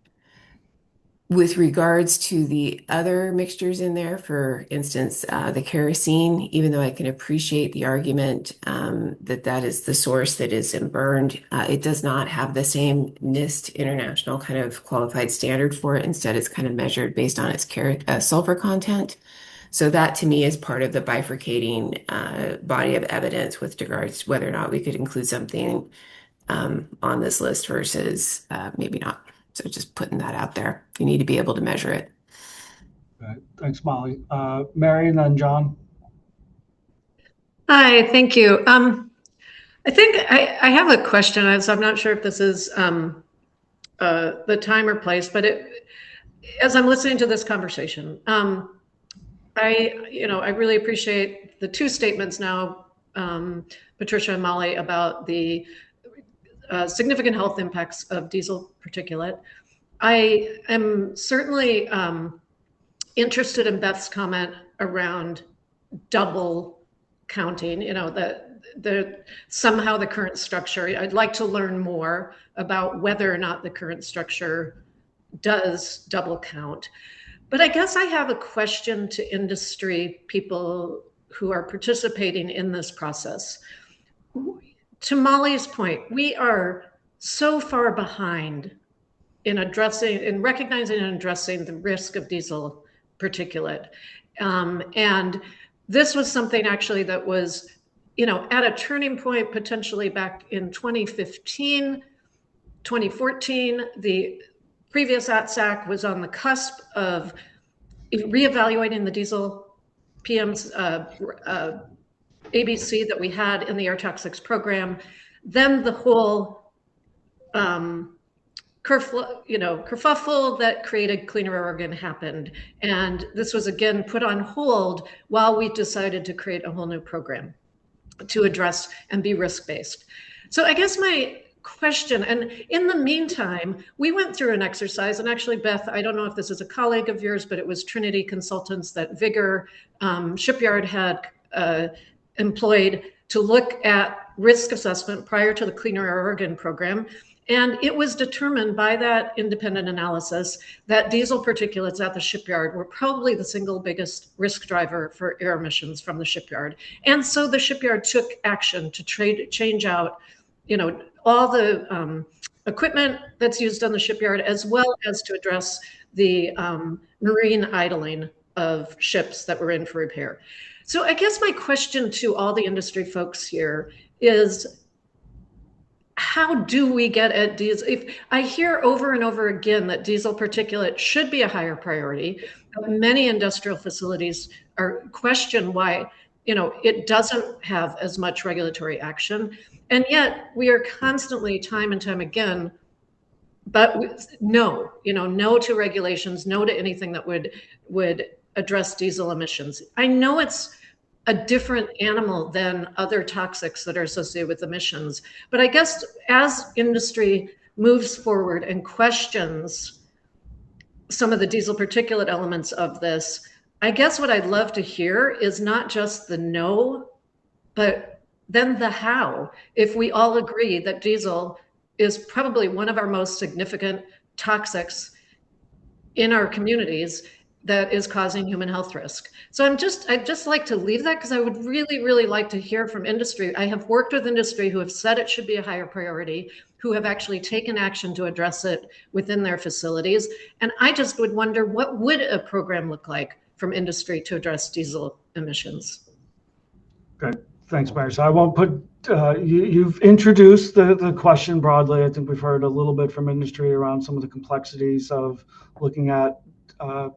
With regards to the other mixtures in there, for instance, the kerosene, even though I can appreciate the argument that that is the source that is burned, it does not have the same NIST international kind of qualified standard for it. Instead, it's kind of measured based on its sulfur content. So that to me is part of the bifurcating body of evidence with regards to whether or not we could include something on this list versus maybe not. So just putting that out there. You need to be able to measure it. Okay. Thanks, Molly. Mary and then John. Hi, thank you. I think I have a question, so I'm not sure if this is the time or place, but as I'm listening to this conversation, I really appreciate the two statements now, Patricia and Molly, about the significant health impacts of diesel particulate. I am certainly interested in Beth's comment around double counting, that somehow the current structure, I'd like to learn more about whether or not the current structure does double count. But I guess I have a question to industry people who are participating in this process. To Molly's point, we are so far behind in recognizing and addressing the risk of diesel particulate. And this was something actually that was, at a turning point potentially back in 2015, 2014. The previous ATSAC was on the cusp of reevaluating the diesel PM's ABC that we had in the air toxics program. Then the whole kerfuffle that created Cleaner Oregon happened. And this was again put on hold while we decided to create a whole new program to address and be risk-based. So I guess my question, and in the meantime, we went through an exercise, and actually, Beth, I don't know if this is a colleague of yours, but it was Trinity Consultants that Vigor Shipyard had employed to look at risk assessment prior to the Cleaner Oregon program. And it was determined by that independent analysis that diesel particulates at the shipyard were probably the single biggest risk driver for air emissions from the shipyard. And so the shipyard took action to change out, all the equipment that's used on the shipyard, as well as to address the marine idling of ships that were in for repair. So I guess my question to all the industry folks here is, how do we get at diesel? If I hear over and over again that diesel particulate should be a higher priority, many industrial facilities are question why it doesn't have as much regulatory action, and yet we are constantly, time and time again, but no to regulations, no to anything that would address diesel emissions. I know it's a different animal than other toxics that are associated with emissions. But I guess as industry moves forward and questions some of the diesel particulate elements of this, I guess what I'd love to hear is not just the no, but then the how. If we all agree that diesel is probably one of our most significant toxics in our communities that is causing human health risk. So I'd just like to leave that, because I would really, really like to hear from industry. I have worked with industry who have said it should be a higher priority, who have actually taken action to address it within their facilities. And I just would wonder, what would a program look like from industry to address diesel emissions? Good. Thanks, Mary. So I won't put, you've introduced the question broadly. I think we've heard a little bit from industry around some of the complexities of looking at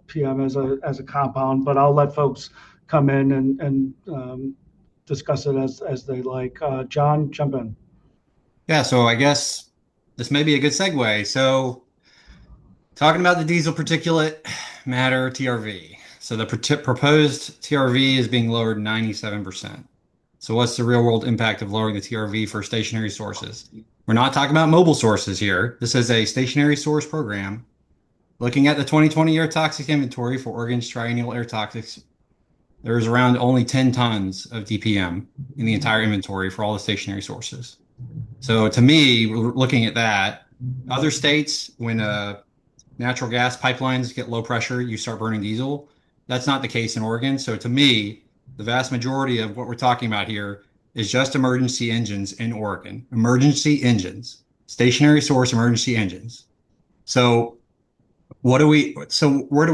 PM as a compound, but I'll let folks come in and discuss it as they like. John, jump in. Yeah, so I guess this may be a good segue. So talking about the diesel particulate matter, TRV. So the proposed TRV is being lowered 97%. So what's the real world impact of lowering the TRV for stationary sources? We're not talking about mobile sources here. This is a stationary source program. Looking at the 2020 air toxic inventory for Oregon's triennial air toxics, there's around only 10 tons of DPM in the entire inventory for all the stationary sources. So to me, looking at that, other states, when natural gas pipelines get low pressure, you start burning diesel. That's not the case in Oregon. So to me, the vast majority of what we're talking about here is just emergency engines in Oregon. Emergency engines, stationary source emergency engines. So where do we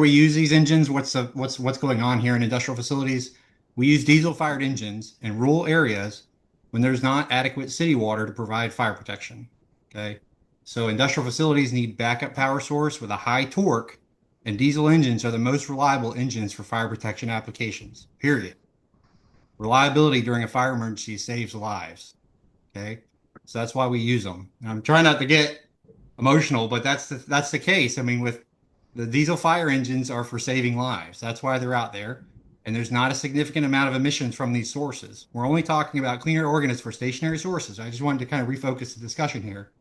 use these engines? What's going on here in industrial facilities? We use diesel fired engines in rural areas when there's not adequate city water to provide fire protection. Okay. So industrial facilities need backup power source with a high torque, and diesel engines are the most reliable engines for fire protection applications. Period. Reliability during a fire emergency saves lives. Okay. So that's why we use them. And I'm trying not to get emotional, but that's the case. I mean, with the diesel fire engines are for saving lives. That's why they're out there. And there's not a significant amount of emissions from these sources. We're only talking about cleaner organisms for stationary sources. I just wanted to kind of refocus the discussion here.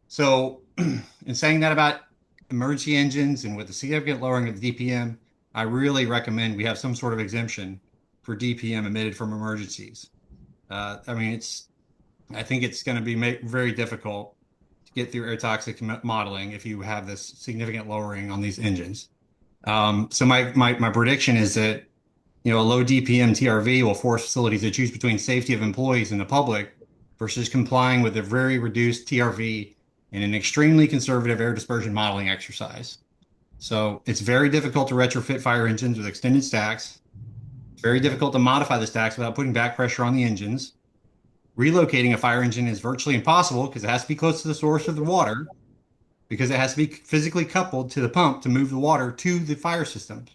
So in saying that about emergency engines and with the significant lowering of the DPM, I really recommend we have some sort of exemption for DPM emitted from emergencies. I think it's going to be very difficult to get through air toxic modeling if you have this significant lowering on these engines. So my prediction is that a low DPM TRV will force facilities to choose between safety of employees and the public versus complying with a very reduced TRV in an extremely conservative air dispersion modeling exercise. So it's very difficult to retrofit fire engines with extended stacks. It's very difficult to modify the stacks without putting back pressure on the engines. Relocating a fire engine is virtually impossible because it has to be close to the source of the water, because it has to be physically coupled to the pump to move the water to the fire system.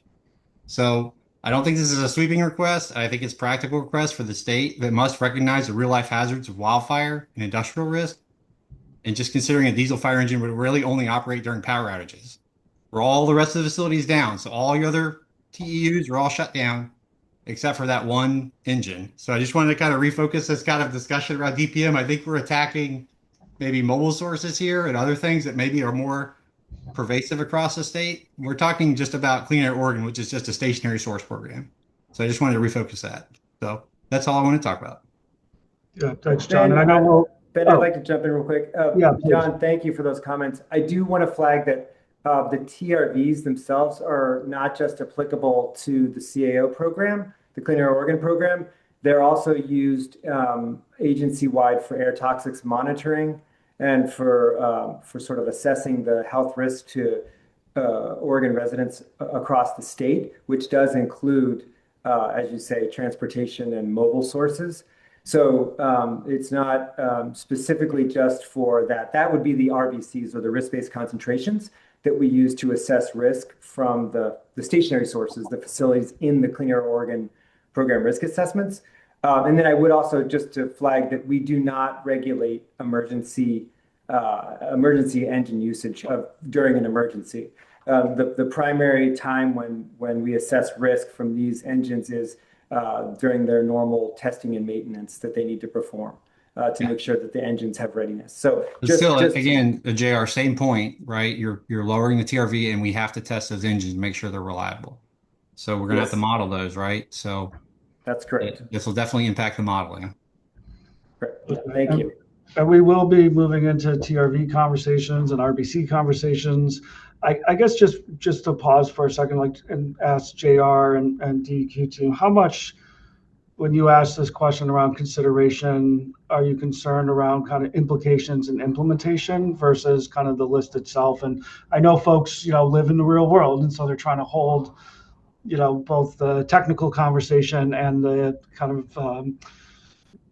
So I don't think this is a sweeping request. I think it's a practical request for the state that must recognize the real life hazards of wildfire and industrial risk. And just considering a diesel fire engine would really only operate during power outages, where all the rest of the facility is down. So all your other TEUs are all shut down except for that one engine. So I just wanted to kind of refocus this kind of discussion around DPM. I think we're attacking maybe mobile sources here and other things that maybe are more pervasive across the state. We're talking just about Clean Air Oregon, which is just a stationary source program. So I just wanted to refocus that. So that's all I want to talk about. Yeah, thanks, John. And I know Ben, I'd like to jump in real quick. Yeah, please. John, thank you for those comments. I do want to flag that the TRVs themselves are not just applicable to the CAO program, the Clean Air Oregon program. They're also used agency-wide for air toxics monitoring and for sort of assessing the health risk to Oregon residents across the state, which does include, as you say, transportation and mobile sources. So it's not specifically just for that. That would be the RBCs, or the risk-based concentrations, that we use to assess risk from the stationary sources, the facilities in the Clean Air Oregon program risk assessments. And then I would also just to flag that we do not regulate emergency engine usage during an emergency. The primary time when we assess risk from these engines is during their normal testing and maintenance that they need to perform to make sure that the engines have readiness. So again, JR, same point, right? You're lowering the TRV, and we have to test those engines to make sure they're reliable. So we're going to have to model those, right? So that's correct. This will definitely impact the modeling. Correct. Yeah, thank you. And we will be moving into TRV conversations and RBC conversations. I guess just to pause for a second, and ask JR and DEQ team, how much, when you ask this question around consideration, are you concerned around kind of implications and implementation versus kind of the list itself? And I know folks, live in the real world, and so they're trying to hold, both the technical conversation and the kind of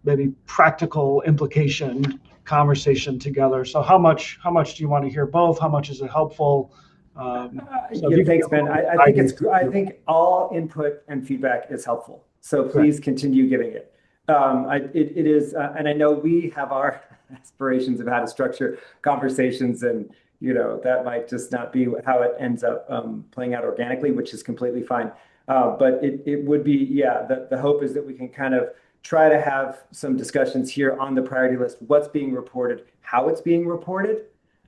maybe practical implication conversation together. So how much do you want to hear both? How much is it helpit? Thanks, Ben. I think all input and feedback is helpful. So please continue giving it. It is, and I know we have our aspirations of how to structure conversations and that might just not be how it ends up playing out organically, which is completely fine. But it would be, yeah, the hope is that we can kind of try to have some discussions here on the priority list, what's being reported, how it's being reported.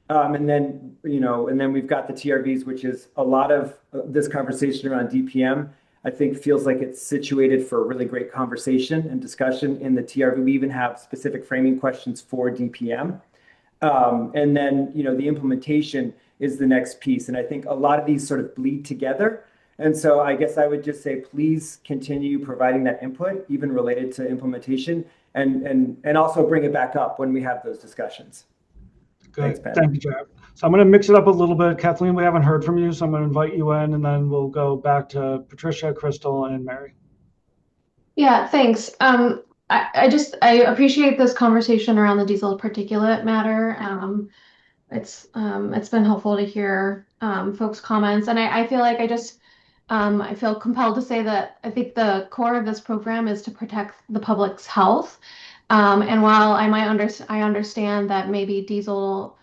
And then, we've got the TRVs, which is a lot of this conversation around DPM, I think feels like it's situated for a really great conversation and discussion in the TRV. We even have specific framing questions for DPM. And then, the implementation is the next piece. And I think a lot of these sort of bleed together. And so I guess I would just say, please continue providing that input, even related to implementation, and also bring it back up when we have those discussions. Good. Thanks, Ben. Thank you, Jack. So I'm going to mix it up a little bit. Kathleen, we haven't heard from you, so I'm going to invite you in, and then we'll go back to Patricia, Crystal, and Mary. Yeah, thanks. I appreciate this conversation around the diesel particulate matter. It's been helpful to hear folks' comments, and I feel like I feel compelled to say that I think the core of this program is to protect the public's health. And while I understand that maybe diesel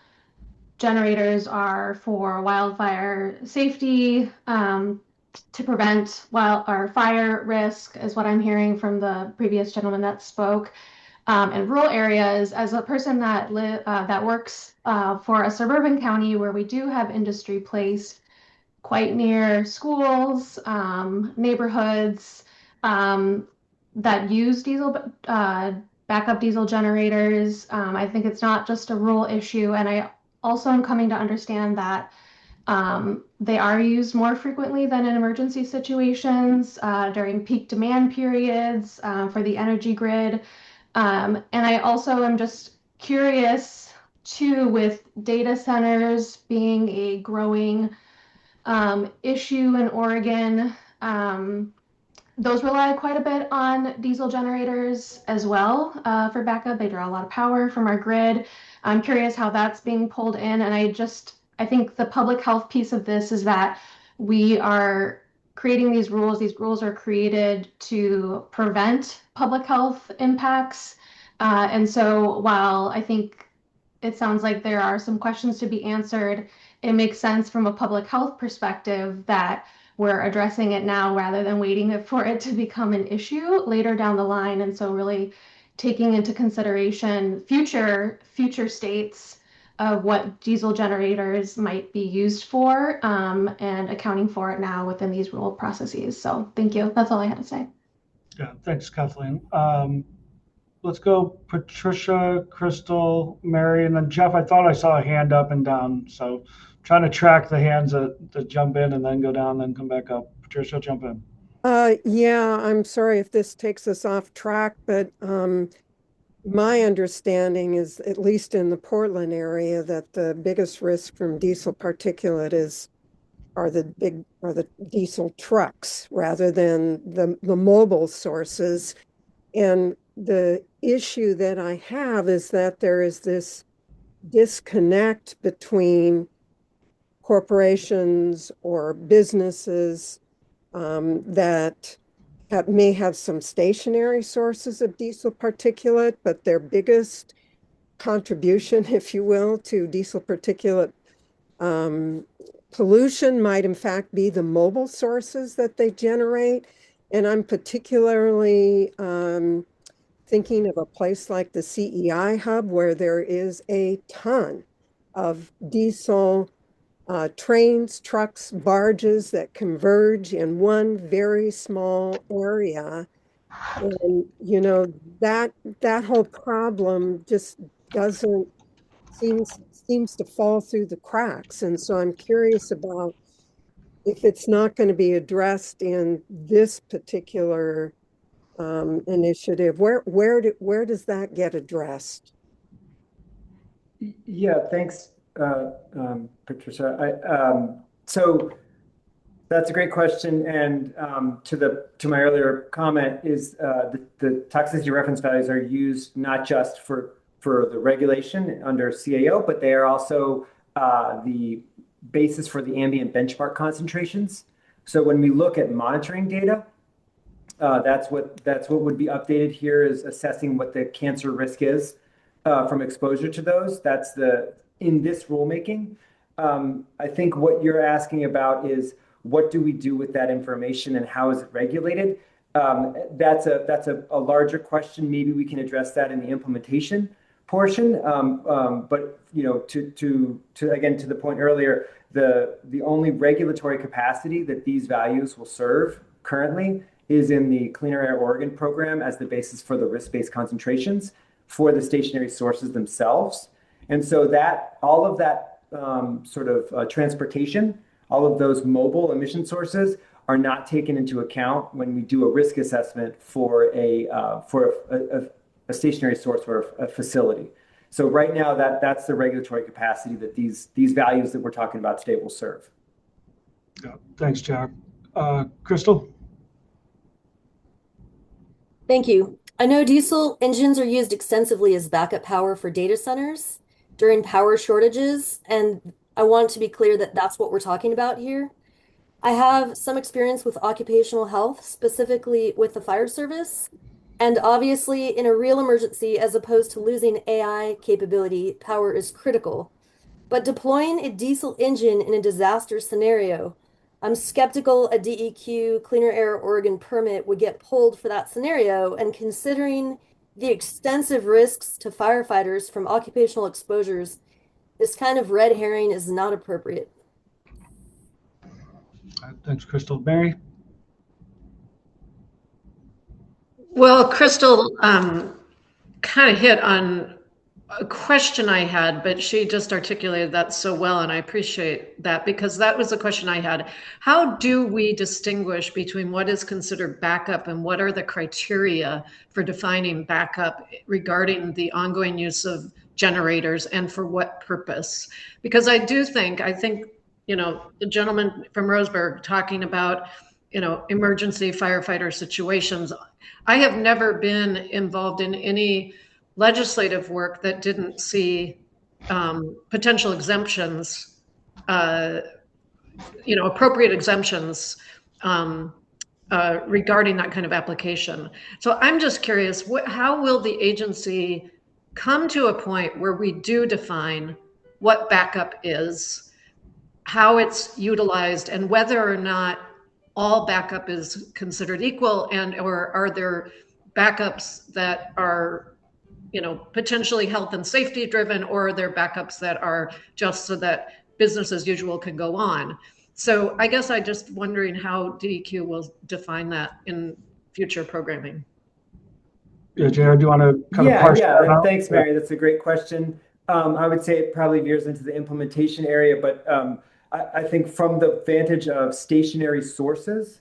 generators are for wildfire safety, to prevent fire risk, is what I'm hearing from the previous gentleman that spoke. In rural areas, as a person that works for a suburban county where we do have industry placed quite near schools, neighborhoods that use backup diesel generators. I think it's not just a rural issue, and I also am coming to understand that they are used more frequently than in emergency situations during peak demand periods for the energy grid. And I also am just curious too, with data centers being a growing issue in Oregon. Those rely quite a bit on diesel generators as well for backup. They draw a lot of power from our grid. I'm curious how that's being pulled in. And I think the public health piece of this is that we are creating these rules. These rules are created to prevent public health impacts. And so while I think it sounds like there are some questions to be answered, it makes sense from a public health perspective that we're addressing it now rather than waiting for it to become an issue later down the line. And so really taking into consideration future states of what diesel generators might be used for and accounting for it now within these rule processes. So thank you. That's all I had to say. Yeah, thanks, Kathleen. Let's go Patricia, Crystal, Mary, and then Jeff. I thought I saw a hand up and down. So trying to track the hands that jump in and then go down, then come back up. Patricia, jump in. Yeah, I'm sorry if this takes us off track, but my understanding is, at least in the Portland area, that the biggest risk from diesel particulate are the diesel trucks rather than the mobile sources. And the issue that I have is that there is this disconnect between corporations or businesses that may have some stationary sources of diesel particulate, but their biggest contribution, if you will, to diesel particulate pollution might in fact be the mobile sources that they generate. And I'm particularly thinking of a place like the CEI hub, where there is a ton of diesel trains, trucks, barges that converge in one very small area. And, that whole problem just doesn't seems to fall through the cracks. And so I'm curious about, if it's not going to be addressed in this particular initiative, where does that get addressed? Yeah, thanks, Patricia. So that's a great question. And to my earlier comment is the toxicity reference values are used not just for the regulation under CAO, but they are also the basis for the ambient benchmark concentrations. So when we look at monitoring data, that's what would be updated here, is assessing what the cancer risk is from exposure to those. That's in this rulemaking. I think what you're asking about is what do we do with that information and how is it regulated? That's a larger question. Maybe we can address that in the implementation portion. But again, to the point earlier, the only regulatory capacity that these values will serve currently is in the Cleaner Air Oregon program as the basis for the risk-based concentrations for the stationary sources themselves. And so that all of that transportation, all of those mobile emission sources are not taken into account when we do a risk assessment for a stationary source or a facility. So right now, that's the regulatory capacity that these values that we're talking about today will serve. Yeah, thanks, Jack. Crystal? Thank you. I know diesel engines are used extensively as backup power for data centers during power shortages, and I want to be clear that that's what we're talking about here. I have some experience with occupational health, specifically with the fire service, and obviously in a real emergency, as opposed to losing AI capability, power is critical. But deploying a diesel engine in a disaster scenario, I'm skeptical a DEQ Cleaner Air Oregon permit would get pulled for that scenario, and considering the extensive risks to firefighters from occupational exposures, this kind of red herring is not appropriate. Thanks, Crystal. Mary? Well, Crystal kind of hit on a question I had, but she just articulated that so well, and I appreciate that because that was the question I had. How do we distinguish between what is considered backup and what are the criteria for defining backup regarding the ongoing use of generators and for what purpose? Because I think, the gentleman from Roseburg talking about, emergency firefighter situations. I have never been involved in any legislative work that didn't see potential exemptions, appropriate exemptions regarding that kind of application. So I'm just curious, how will the agency come to a point where we do define what backup is, how it's utilized, and whether or not all backup is considered equal, or are there backups that are potentially health and safety driven, or are there backups that are just so that business as usual can go on? So I guess I'm just wondering how DEQ will define that in future programming. Yeah, Jared, do you want to kind of parse that out? Thanks, Mary. That's a great question. I would say it probably veers into the implementation area, but I think from the vantage of stationary sources,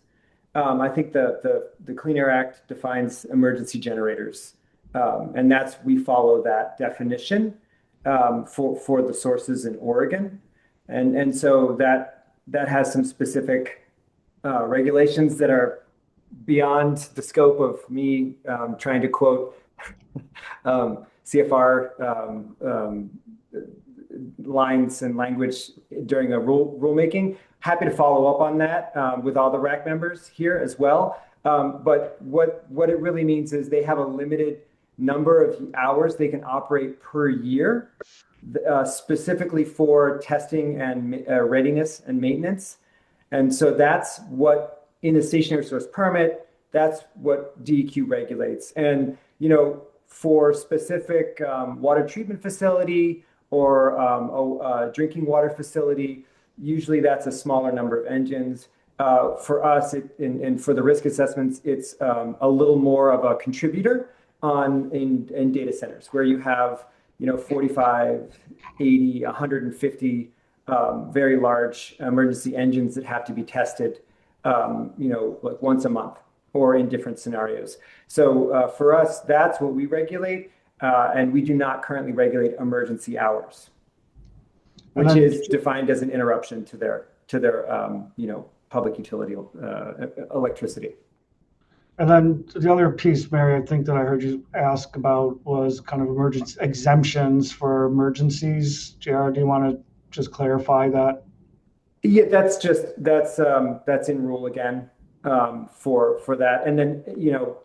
I think the Clean Air Act defines emergency generators. And we follow that definition for the sources in Oregon. And so that has some specific regulations that are beyond the scope of me trying to quote CFR lines and language during a rulemaking. Happy to follow up on that with all the RAC members here as well. But what it really means is they have a limited number of hours they can operate per year, specifically for testing and readiness and maintenance. And so that's what, in a stationary source permit, that's what DEQ regulates. And, for specific water treatment facility or a drinking water facility, usually that's a smaller number of engines. For us, and for the risk assessments, it's a little more of a contributor in data centers where you have 45, 80, 150 very large emergency engines that have to be tested like once a month or in different scenarios. So for us, that's what we regulate, and we do not currently regulate emergency hours, which is defined as an interruption to their public utility electricity. And then the other piece, Mary, I think that I heard you ask about was kind of emergency exemptions for emergencies. JR, do you want to just clarify that? Yeah, that's in rule again for that. And then,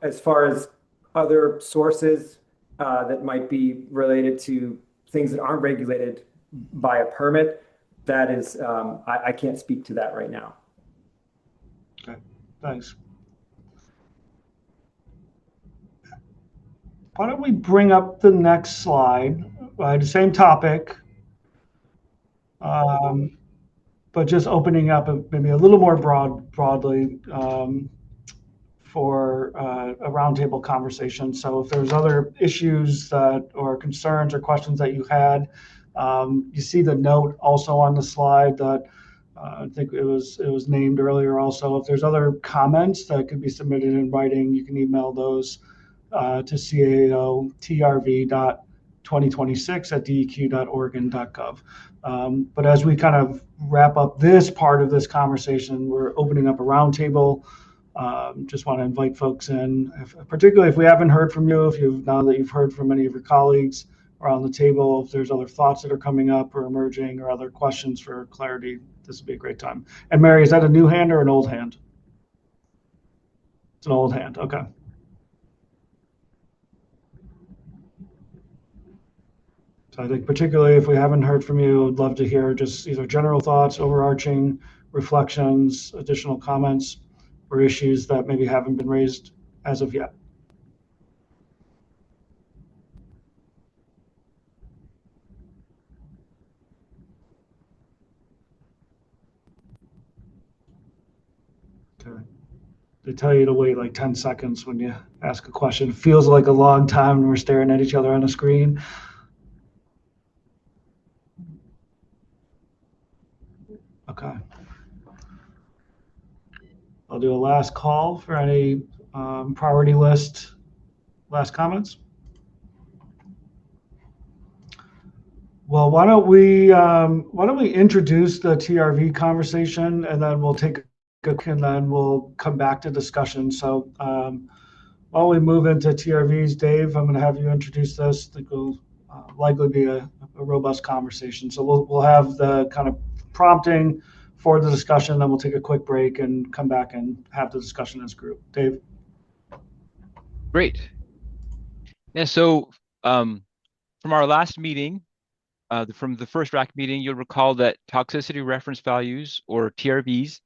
as far as other sources that might be related to things that aren't regulated by a permit, that is, I can't speak to that right now. Okay, thanks. Why don't we bring up the next slide? The same topic, but just opening up maybe a little more broadly for a roundtable conversation. So if there's other issues or concerns or questions that you had, you see the note also on the slide that I think it was named earlier also. If there's other comments that could be submitted in writing, you can email those to cao.2026@deq.oregon.gov. But as we kind of wrap up this part of this conversation, we're opening up a roundtable. Just want to invite folks in, particularly if we haven't heard from you, now that you've heard from many of your colleagues around the table, if there's other thoughts that are coming up or emerging or other questions for clarity, this would be a great time. And Mary, is that a new hand or an old hand? It's an old hand. Okay. So I think particularly if we haven't heard from you, I'd love to hear just either general thoughts, overarching reflections, additional comments, or issues that maybe haven't been raised as of yet. Okay. They tell you to wait like 10 seconds when you ask a question. It feels like a long time when we're staring at each other on a screen. Okay. I'll do a last call for any priority list last comments. Well, why don't we introduce the TRV conversation, and then we'll take and then we'll come back to discussion. So while we move into TRVs, Dave, I'm going to have you introduce this. I think will likely be a robust conversation. So we'll have the kind of prompting for the discussion, then we'll take a quick break and come back and have the discussion as a group. Dave? Great. Yeah, so from our last meeting, from the first RAC meeting, you'll recall that toxicity reference values, or TRVs,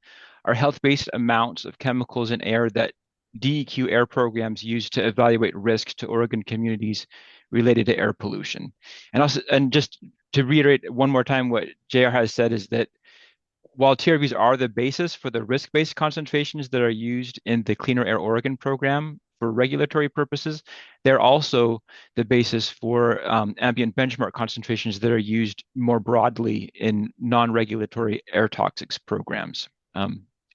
are health-based amounts of chemicals in air that DEQ air programs use to evaluate risks to Oregon communities related to air pollution. And just to reiterate one more time what JR has said is that while TRVs are the basis for the risk-based concentrations that are used in the Cleaner Air Oregon program for regulatory purposes, they're also the basis for ambient benchmark concentrations that are used more broadly in non-regulatory air toxics programs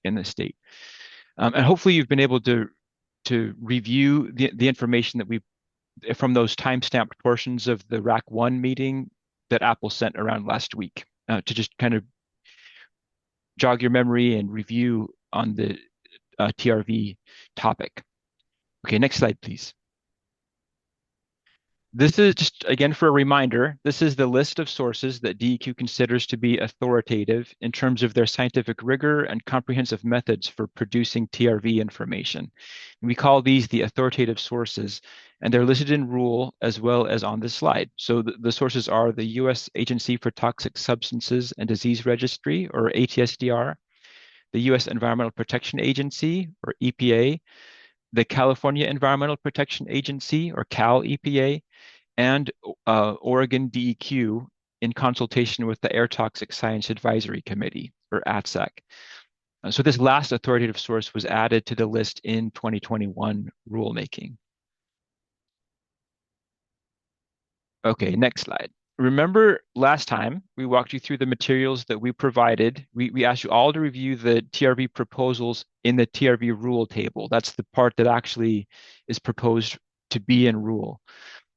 in the state. And hopefully you've been able to review the information that we from those time-stamped portions of the RAC 1 meeting that Apple sent around last week to just kind of jog your memory and review on the TRV topic. Okay, next slide, please. This is just, again, for a reminder, this is the list of sources that DEQ considers to be authoritative in terms of their scientific rigor and comprehensive methods for producing TRV information. We call these the authoritative sources, and they're listed in rule as well as on this slide. So the sources are the U.S. Agency for Toxic Substances and Disease Registry, or ATSDR, the U.S. Environmental Protection Agency, or EPA, the California Environmental Protection Agency, or Cal EPA, and Oregon DEQ in consultation with the Air Toxic Science Advisory Committee, or ATSAC. So this last authoritative source was added to the list in 2021 rulemaking. Okay, next slide. Remember last time we walked you through the materials that we provided. We asked you all to review the TRV proposals in the TRV rule table. That's the part that actually is proposed to be in rule.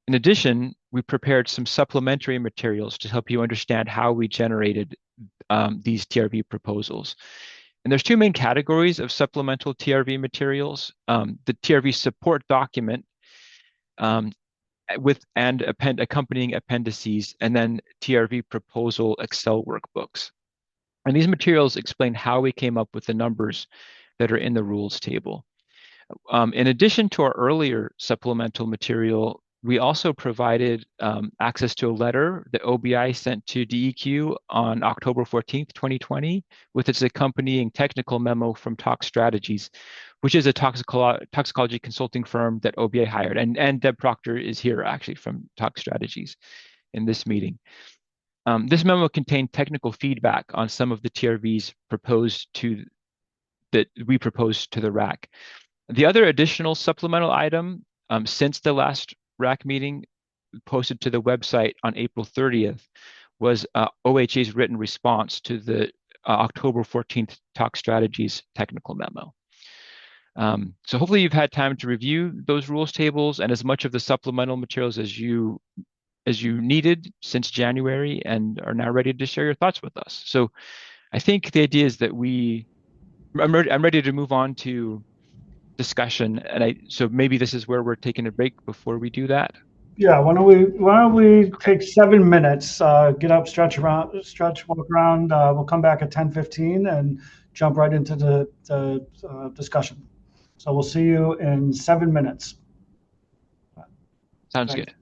In addition, we prepared some supplementary materials to help you understand how we generated these TRV proposals. And there's two main categories of supplemental TRV materials. The TRV support document with accompanying appendices, and then TRV proposal Excel workbooks. And these materials explain how we came up with the numbers that are in the rules table. In addition to our earlier supplemental material, We also provided access to a letter that OBI sent to DEQ on October 14th, 2020, with its accompanying technical memo from Tox Strategies, which is a toxicology consulting firm that OBI hired. And Deb Proctor is here actually from Tox Strategies in this meeting. This memo contained technical feedback on some of the TRVs that we proposed to the RAC. The other additional supplemental item since the last RAC meeting posted to the website on April 30th was OHA's written response to the October 14th Tox Strategies technical memo. So hopefully you've had time to review those rules tables and as much of the supplemental materials as you needed since January and are now ready to share your thoughts with us. So I think the idea is that I'm ready to move on to discussion, and so maybe this is where we're taking a break before we do that. Yeah, why don't we take 7 minutes, get up, stretch, walk around. We'll come back at 10:15 and jump right into the discussion. So we'll see you in 7 minutes. Sounds Thanks. good.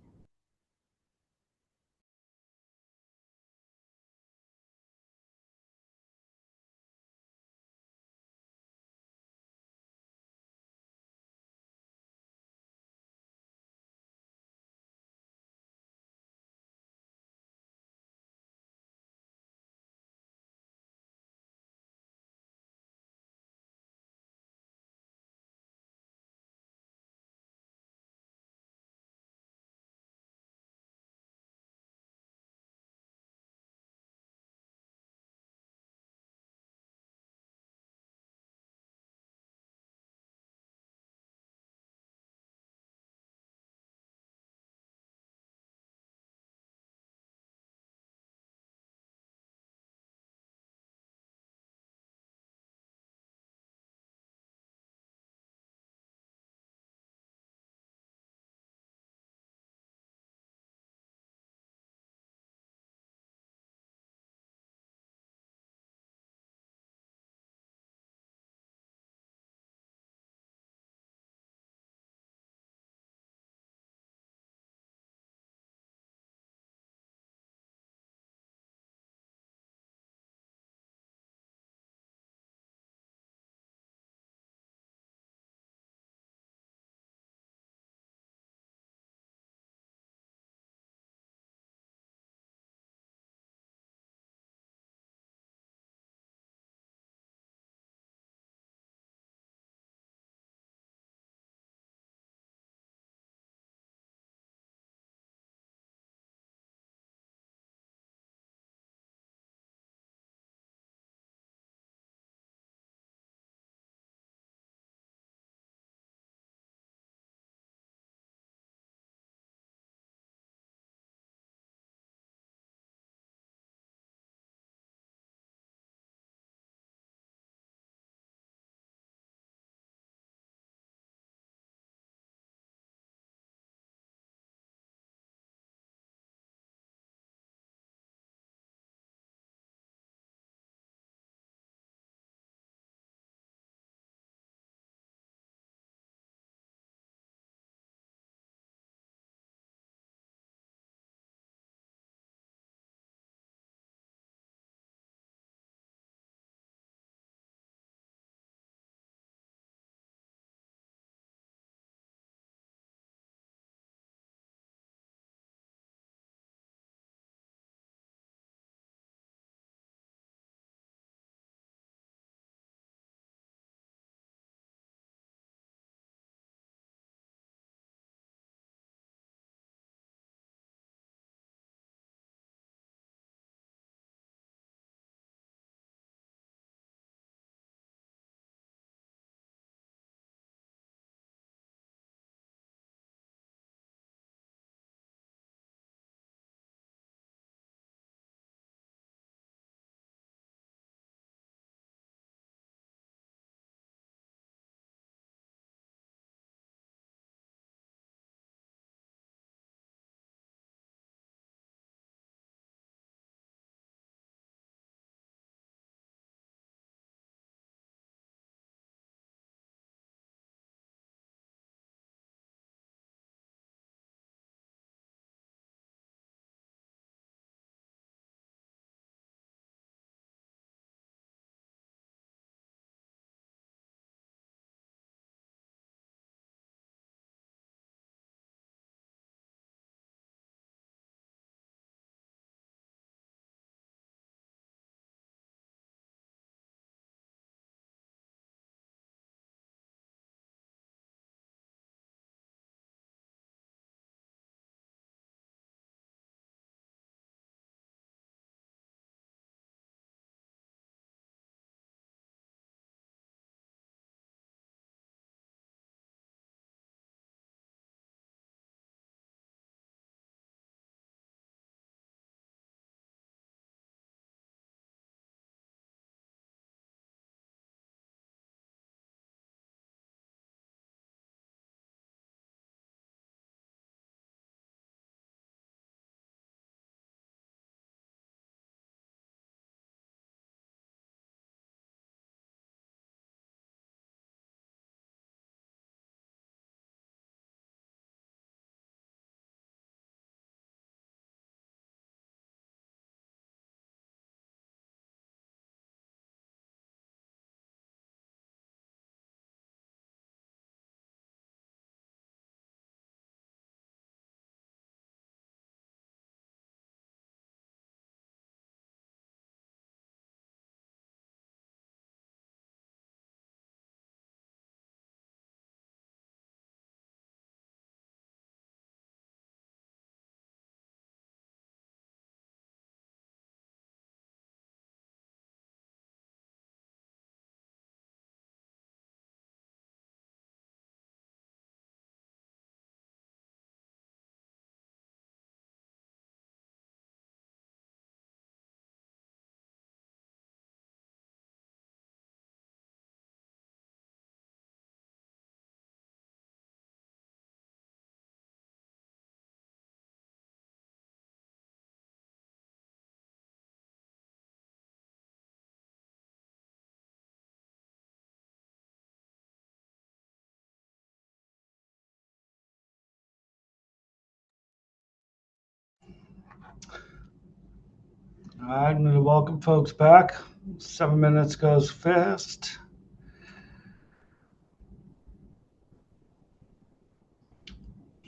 All right, I'm going to welcome folks back. 7 minutes goes fast.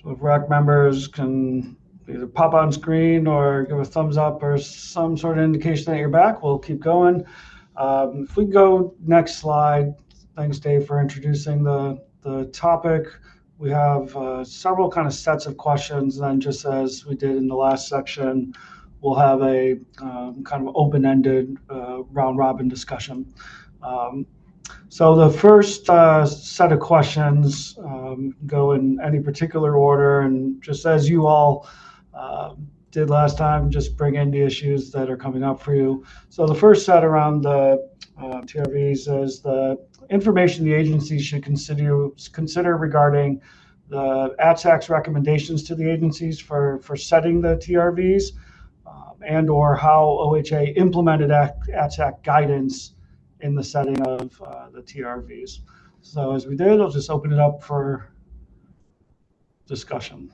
So if RAC members can either pop on screen or give a thumbs up or some sort of indication that you're back, we'll keep going. If we go next slide, thanks Dave for introducing the topic. We have several kind of sets of questions, and then just as we did in the last section, we'll have a kind of open-ended round robin discussion. So the first set of questions go in any particular order, and just as you all did last time, just bring in the issues that are coming up for you. So the first set around the TRVs is the information the agency should consider regarding the ATSAC's recommendations to the agencies for setting the TRVs, and or how OHA implemented ATSAC guidance in the setting of the TRVs. So as we did, I'll just open it up for discussion.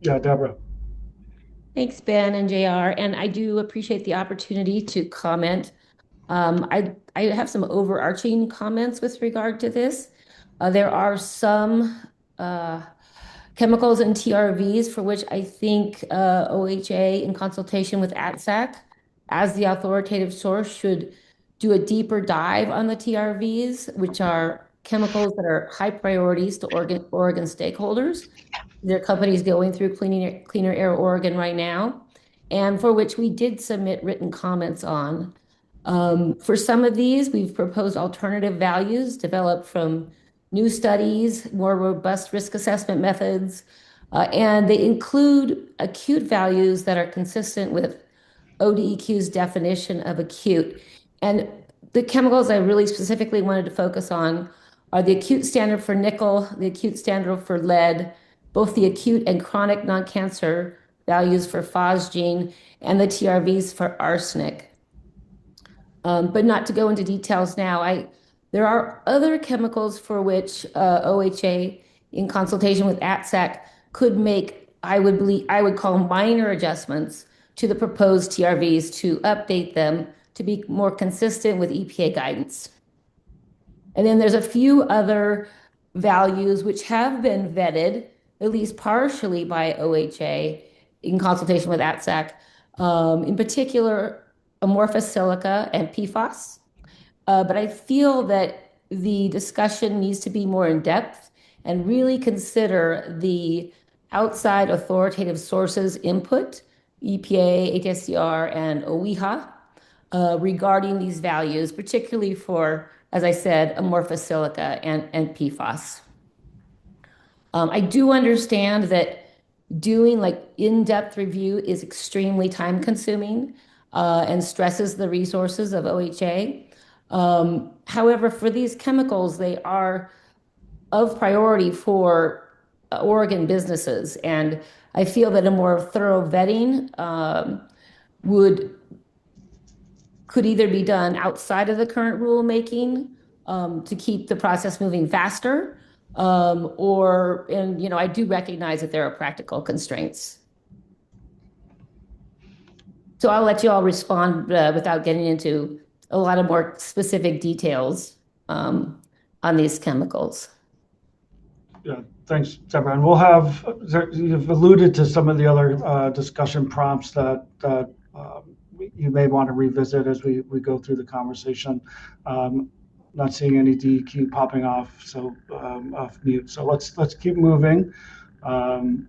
Yeah, Deborah. Thanks, Ben and JR. And I do appreciate the opportunity to comment. I have some overarching comments with regard to this. There are some chemicals in TRVs for which I think OHA, in consultation with ATSAC, as the authoritative source, should do a deeper dive on the TRVs, which are chemicals that are high priorities to Oregon stakeholders. There are companies going through Cleaner Air Oregon right now, and for which we did submit written comments on. For some of these, we've proposed alternative values developed from new studies, more robust risk assessment methods, and they include acute values that are consistent with ODEQ's definition of acute. And the chemicals I really specifically wanted to focus on are the acute standard for nickel, the acute standard for lead, both the acute and chronic non-cancer values for phosgene, and the TRVs for arsenic. But not to go into details now, there are other chemicals for which OHA, in consultation with ATSAC, could make, I would call minor adjustments to the proposed TRVs to update them to be more consistent with EPA guidance. And then there's a few other values which have been vetted, at least partially by OHA in consultation with ATSAC, in particular, amorphous silica and PFAS. But I feel that the discussion needs to be more in depth and really consider the outside authoritative sources input, EPA, HSCR, and OEHA, regarding these values, particularly for, as I said, amorphous silica and PFAS. I do understand that doing like in-depth review is extremely time consuming and stresses the resources of OHA. However, for these chemicals, they are of priority for Oregon businesses. And I feel that a more thorough vetting could either be done outside of the current rulemaking to keep the process moving faster, and I do recognize that there are practical constraints. So I'll let you all respond without getting into a lot of more specific details on these chemicals. Yeah, thanks, Deborah. And we'll have, you've alluded to some of the other discussion prompts that you may want to revisit as we go through the conversation. Not seeing any DEQ popping off, so off mute. So let's keep moving. And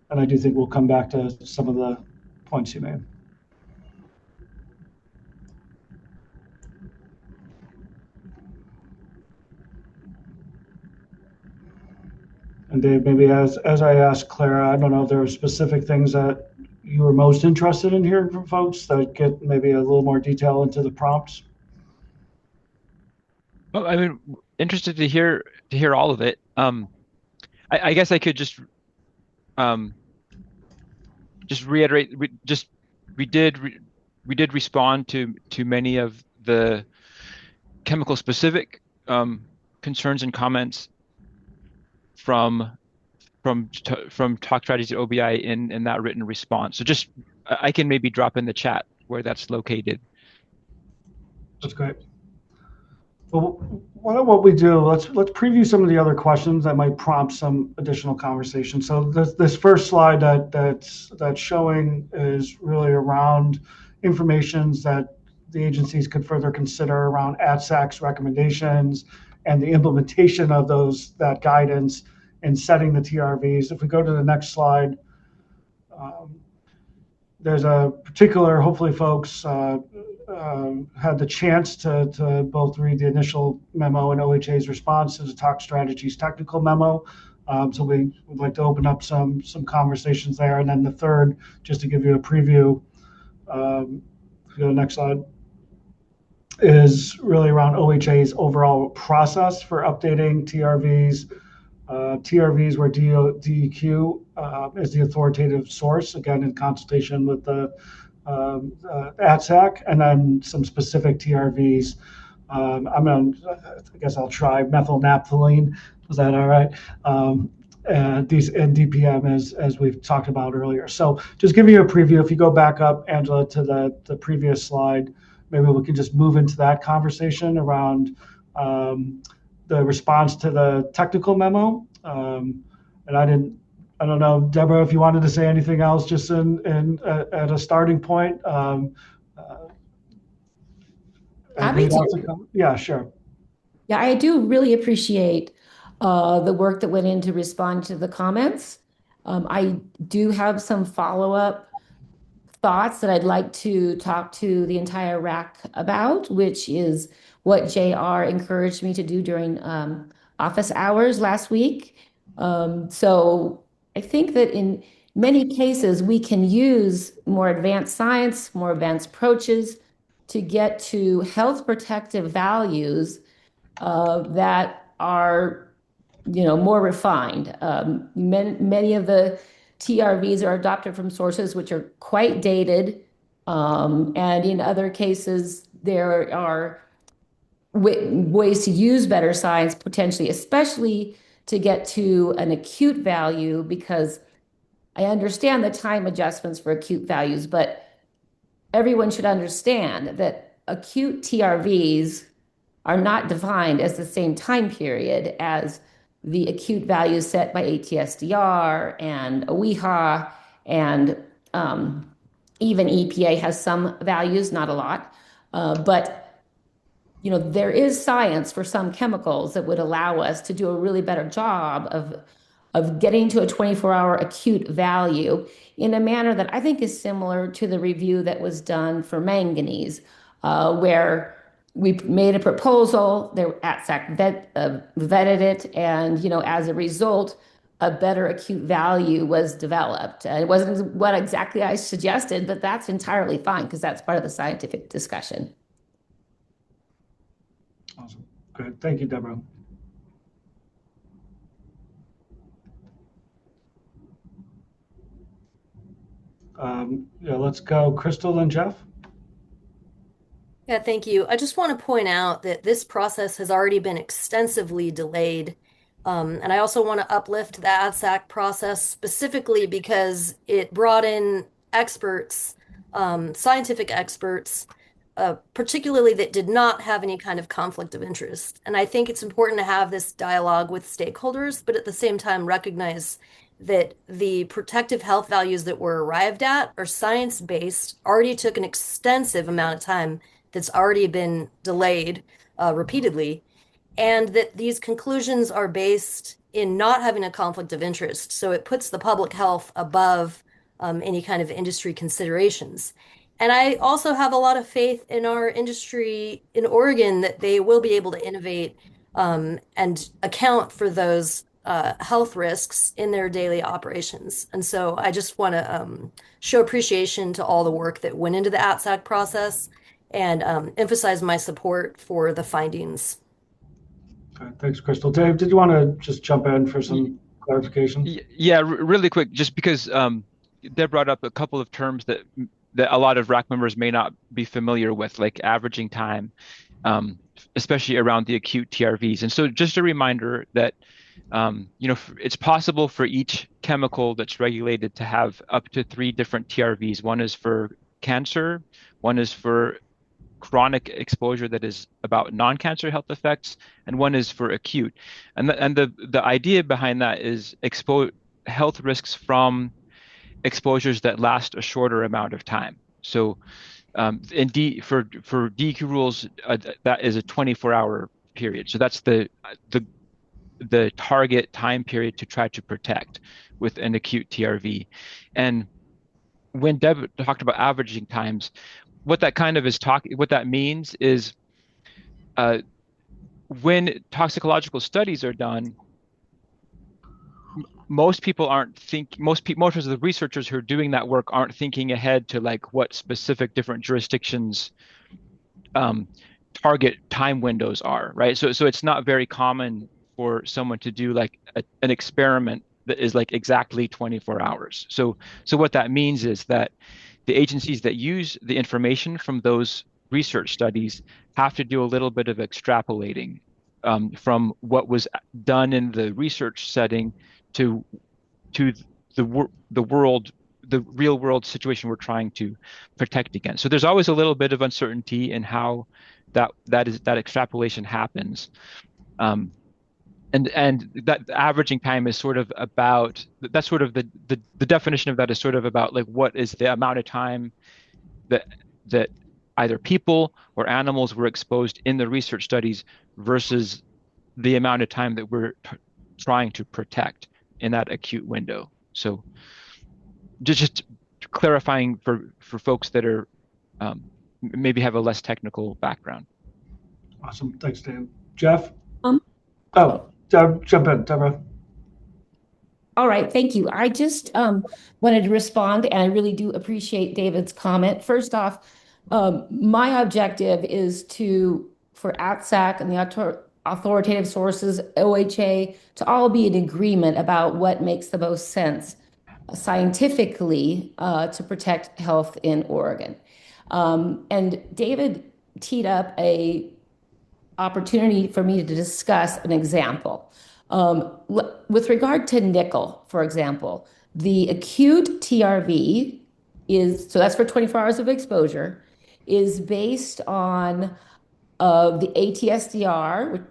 I do think we'll come back to some of the points you made. And Dave, maybe as I asked Clara, I don't know if there are specific things that you were most interested in hearing from folks that get maybe a little more detail into the prompts. Well, I mean, interested to hear all of it. I guess I could just reiterate. We did respond to many of the chemical specific concerns and comments from from talk strategies at OBI in that written response. So just I can maybe drop in the chat where that's located. That's great. Well, what we do, let's preview some of the other questions that might prompt some additional conversation. So this first slide that's showing is really around informations that the agencies could further consider around ATSAC's recommendations and the implementation of that guidance in setting the TRVs. If we go to the next slide, there's a particular, hopefully folks had the chance to both read the initial memo and OHA's response to the Talk Strategies technical memo. So we would like to open up some conversations there. And then the third, just to give you a preview, if you go to the next slide, is really around OHA's overall process for updating TRVs. TRVs where DEQ is the authoritative source, again, in consultation with the ATSAC, and then some specific TRVs. I guess I'll try methylnaphthalene. Is that all right? And DPM as we've talked about earlier. So just giving you a preview, if you go back up, Angela, to the previous slide, maybe we can just move into that conversation around the response to the technical memo. And I don't know, Deborah, if you wanted to say anything else just at a starting point. Happy to. Yeah, sure. Yeah, I do really appreciate the work that went into responding to the comments. I do have some follow-up thoughts that I'd like to talk to the entire RAC about, which is what JR encouraged me to do during office hours last week. So I think that in many cases, we can use more advanced science, more advanced approaches to get to health protective values that are, more refined. Many of the TRVs are adopted from sources which are quite dated, and in other cases, there are ways to use better science potentially, especially to get to an acute value, because I understand the time adjustments for acute values, but everyone should understand that acute TRVs are not defined as the same time period as the acute values set by ATSDR and OEHA, and even EPA has some values, not a lot, but there is science for some chemicals that would allow us to do a really better job of getting to a 24-hour acute value in a manner that I think is similar to the review that was done for manganese, where we made a proposal, the ATSAC vetted it, and as a result, a better acute value was developed. It wasn't what exactly I suggested, but that's entirely fine because that's part of the scientific discussion. Awesome. Good. Thank you, Deborah. Yeah, let's go Crystal and Jeff. Yeah, thank you. I just want to point out that this process has already been extensively delayed. And I also want to uplift the ADSAC process specifically because it brought in experts, scientific experts, particularly that did not have any kind of conflict of interest. And I think it's important to have this dialogue with stakeholders, but at the same time recognize that the protective health values that were arrived at are science-based, already took an extensive amount of time that's already been delayed repeatedly, and that these conclusions are based in not having a conflict of interest. So it puts the public health above any kind of industry considerations. And I also have a lot of faith in our industry in Oregon that they will be able to innovate and account for those health risks in their daily operations. And so I just want to show appreciation to all the work that went into the ATSAC process and emphasize my support for the findings. Okay, thanks, Crystal. Dave, did you want to just jump in for some clarification? Yeah, really quick, just because Deb brought up a couple of terms that a lot of RAC members may not be familiar with, like averaging time, especially around the acute TRVs. And so just a reminder that It's possible for each chemical that's regulated to have up to three different TRVs. One is for cancer, one is for chronic exposure that is about non-cancer health effects, and one is for acute. And the idea behind that is health risks from exposures that last a shorter amount of time. So for DEQ rules, that is a 24-hour period. So that's the target time period to try to protect with an acute TRV. And when Deb talked about averaging times, what that means is when toxicological studies are done, most of the researchers who are doing that work aren't thinking ahead to like what specific different jurisdictions target time windows are, right? So it's not very common for someone to do like an experiment that is like exactly 24 hours. So what that means is that the agencies that use the information from those research studies have to do a little bit of extrapolating from what was done in the research setting to the real world situation we're trying to protect against. So there's always a little bit of uncertainty in how that extrapolation happens. And that averaging time is sort of about that's sort of the definition of that is sort of about like what is the amount of time that either people or animals were exposed in the research studies versus the amount of time that we're trying to protect in that acute window. So just clarifying for folks that are maybe have a less technical background. Awesome. Thanks, Dan. Jeff? Jump in, Deborah. All right, thank you. I just wanted to respond, and I really do appreciate David's comment. First off, my objective is for ATSAC and the authoritative sources, OHA, to all be in agreement about what makes the most sense scientifically to protect health in Oregon. And David teed up a opportunity for me to discuss an example. With regard to nickel, for example, the acute TRV so that's for 24 hours of exposure, is based on the ATSDR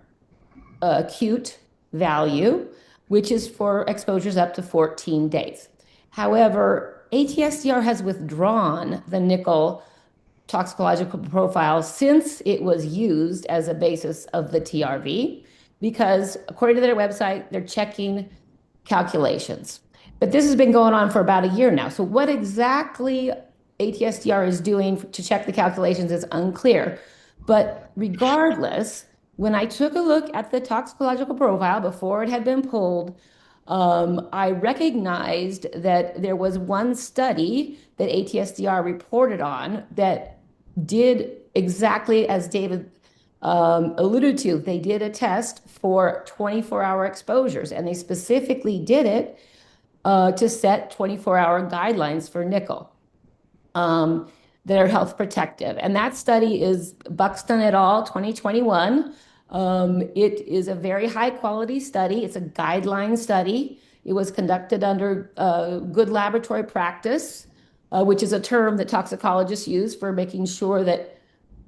acute value, which is for exposures up to 14 days. However, ATSDR has withdrawn the nickel toxicological profile since it was used as a basis of the TRV, because according to their website, they're checking calculations. But this has been going on for about a year now. So what exactly ATSDR is doing to check the calculations is unclear. But regardless, when I took a look at the toxicological profile before it had been pulled, I recognized that there was one study that ATSDR reported on that did exactly as David alluded to. They did a test for 24-hour exposures, and they specifically did it to set 24-hour guidelines for nickel that are health protective. And that study is Buxton et al. 2021. It is a very high quality study. It's a guideline study. It was conducted under good laboratory practice, which is a term that toxicologists use for making sure that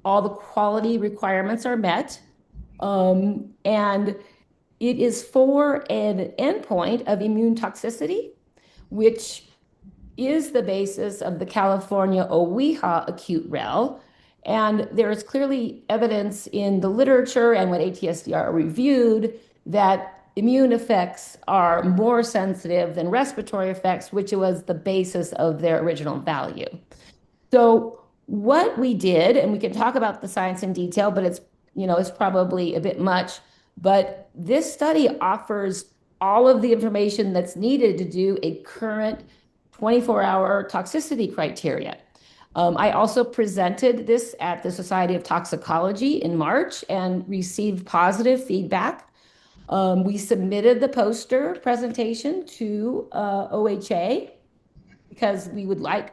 all the quality requirements are met. And it is for an endpoint of immune toxicity, which is the basis of the California OWIHA acute REL. And there is clearly evidence in the literature and when ATSDR reviewed that immune effects are more sensitive than respiratory effects, which was the basis of their original value. So what we did, and we can talk about the science in detail, but it's probably a bit much, but this study offers all of the information that's needed to do a current 24-hour toxicity criteria. I also presented this at the Society of Toxicology in March and received positive feedback. We submitted the poster presentation to OHA because we would like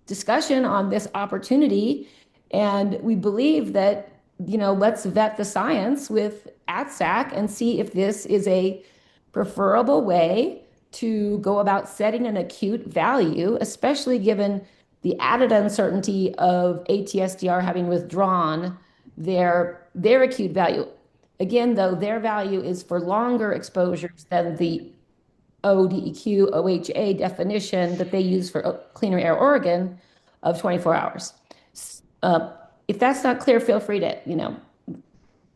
discussion on this opportunity. And we believe that, let's vet the science with ATSAC and see if this is a preferable way to go about setting an acute value, especially given the added uncertainty of ATSDR having withdrawn their acute value. Again, though, their value is for longer exposures than the ODEQ, OHA definition that they use for Cleaner Air Oregon of 24 hours. If that's not clear, feel free to,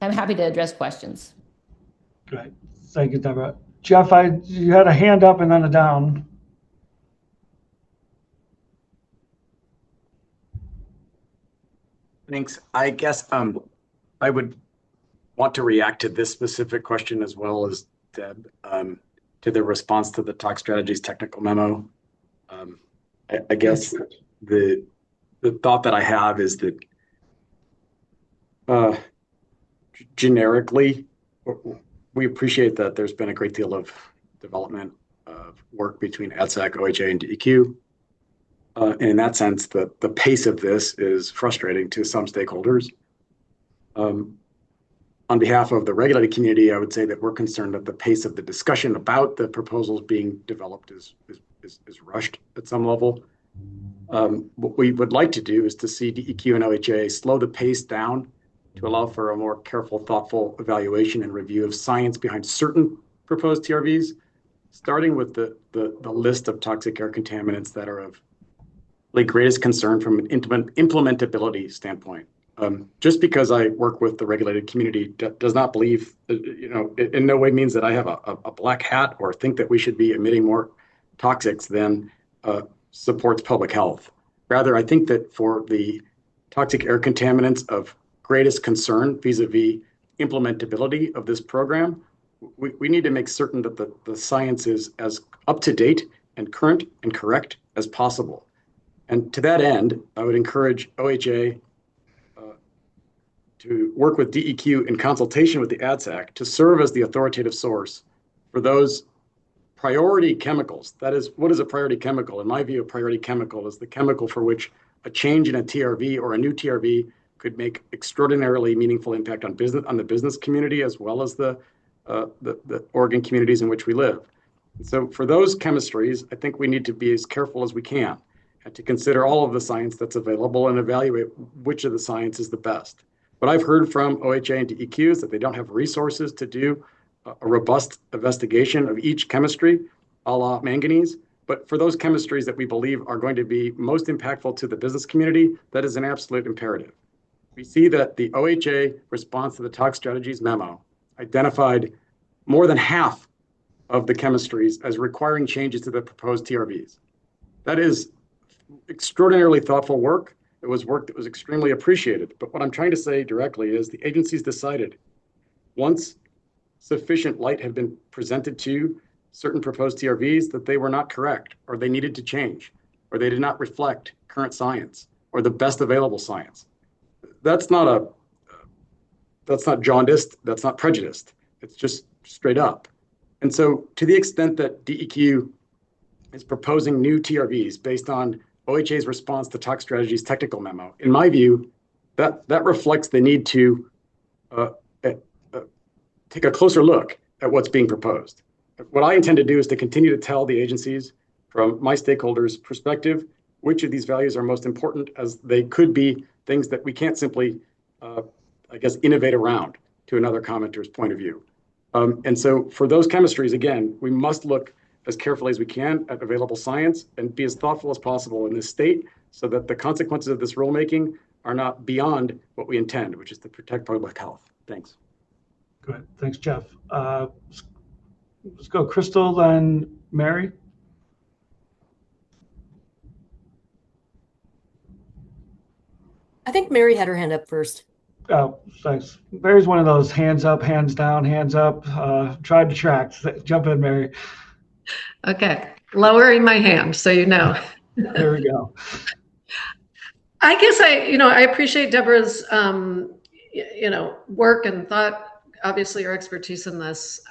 I'm happy to address questions. Great. Thank you, Deborah. Jeff, you had a hand up and then a down. Thanks. I guess I would want to react to this specific question as well as Deb, to the response to the Talk Strategies technical memo. I guess the thought that I have is that generically, we appreciate that there's been a great deal of development of work between ADSAC, OHA, and DEQ. And in that sense, the pace of this is frustrating to some stakeholders. On behalf of the regulated community, I would say that we're concerned that the pace of the discussion about the proposals being developed is rushed at some level. What we would like to do is to see DEQ and OHA slow the pace down to allow for a more careful, thoughtful evaluation and review of science behind certain proposed TRVs, starting with the list of toxic air contaminants that are of the greatest concern from an implementability standpoint. Just because I work with the regulated community does not believe, in no way means that I have a black hat or think that we should be emitting more toxics than supports public health. Rather, I think that for the toxic air contaminants of greatest concern vis-a-vis implementability of this program, we need to make certain that the science is as up to date and current and correct as possible. And to that end, I would encourage OHA to work with DEQ in consultation with the ADSAC to serve as the authoritative source for those priority chemicals. That is, what is a priority chemical? In my view, a priority chemical is the chemical for which a change in a TRV or a new TRV could make extraordinarily meaningful impact on the business community as well as the Oregon communities in which we live. So for those chemistries, I think we need to be as careful as we can and to consider all of the science that's available and evaluate which of the science is the best. What I've heard from OHA and DEQ is that they don't have resources to do a robust investigation of each chemistry, a la manganese. But for those chemistries that we believe are going to be most impactful to the business community, that is an absolute imperative. We see that the OHA response to the Talk Strategies memo identified more than half of the chemistries as requiring changes to the proposed TRVs. That is extraordinarily thoughtful work. It was work that was extremely appreciated. But what I'm trying to say directly is the agencies decided once sufficient light had been presented to certain proposed TRVs that they were not correct, or they needed to change, or they did not reflect current science or the best available science. That's not jaundiced, that's not prejudiced. It's just straight up. And so to the extent that DEQ is proposing new TRVs based on OHA's response to Talk Strategies technical memo, in my view, that reflects the need to take a closer look at what's being proposed. What I intend to do is to continue to tell the agencies from my stakeholders' perspective which of these values are most important, as they could be things that we can't simply, innovate around to another commenter's point of view. And so for those chemistries, again, we must look as carefully as we can at available science and be as thoughtful as possible in this state so that the consequences of this rulemaking are not beyond what we intend, which is to protect public health. Thanks. Good. Thanks, Jeff. Let's go Crystal, then Mary. I think Mary had her hand up first. Oh, thanks. Mary's one of those hands up, hands down, hands up, tried to track. Jump in, Mary. Okay, lowering my hand so you know. There we go. I guess I appreciate Deborah's work and thought, obviously your expertise in this.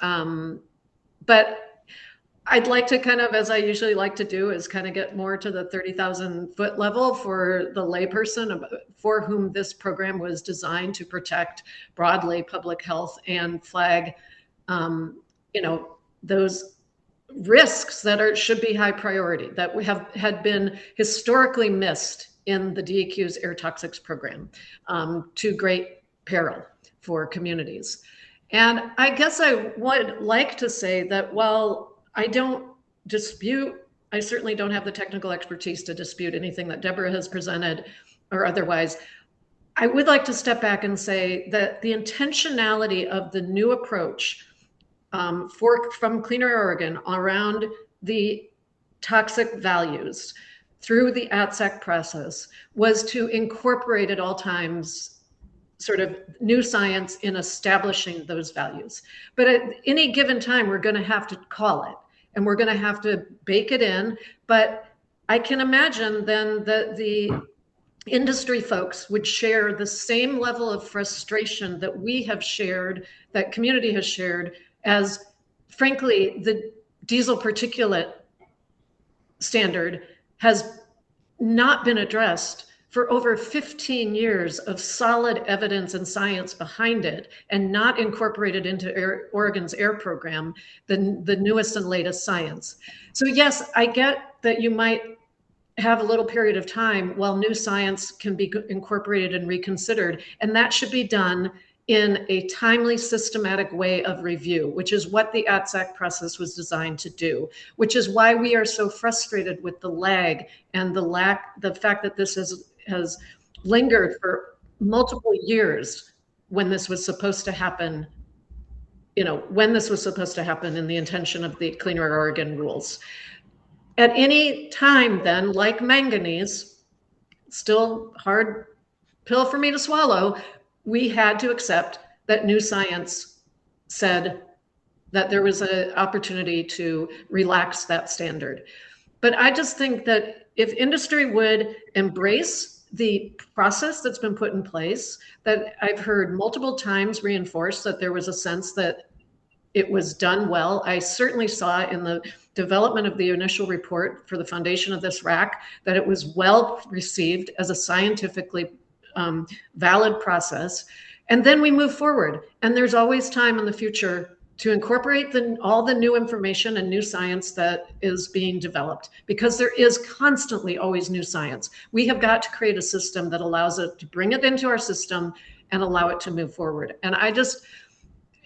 But I'd like to kind of, as I usually like to do, is kind of get more to the 30,000 foot level for the layperson for whom this program was designed to protect broadly public health and flag, those risks that should be high priority, that had been historically missed in the DEQ's air toxics program, to great peril for communities. And I guess I would like to say that while I don't dispute, I certainly don't have the technical expertise to dispute anything that Deborah has presented or otherwise, I would like to step back and say that the intentionality of the new approach from Cleaner Oregon around the toxic values through the ATSAC process was to incorporate at all times sort of new science in establishing those values. But at any given time, we're going to have to call it and we're going to have to bake it in. But I can imagine then that the industry folks would share the same level of frustration that we have shared, that community has shared, as frankly, the diesel particulate standard has not been addressed for over 15 years of solid evidence and science behind it, and not incorporated into Oregon's air program, the newest and latest science. So yes, I get that you might have a little period of time while new science can be incorporated and reconsidered, and that should be done in a timely, systematic way of review, which is what the ATSAC process was designed to do, which is why we are so frustrated with the lag and the fact that this has lingered for multiple years when this was supposed to happen, when this was supposed to happen in the intention of the Cleaner Oregon rules. At any time then, like manganese, still hard pill for me to swallow, we had to accept that new science said that there was an opportunity to relax that standard. But I just think that if industry would embrace the process that's been put in place, that I've heard multiple times reinforced that there was a sense that it was done well. I certainly saw in the development of the initial report for the foundation of this RAC that it was well received as a scientifically valid process. And then we move forward. And there's always time in the future to incorporate all the new information and new science that is being developed, because there is constantly always new science. We have got to create a system that allows it to bring it into our system and allow it to move forward. And I just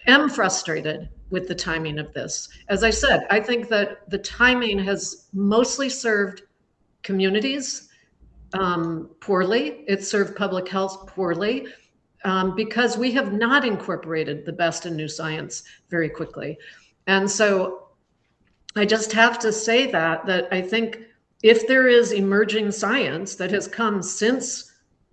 am frustrated with the timing of this. As I said, I think that the timing has mostly served communities poorly. It served public health poorly because we have not incorporated the best in new science very quickly. And so I just have to say that I think if there is emerging science that has come since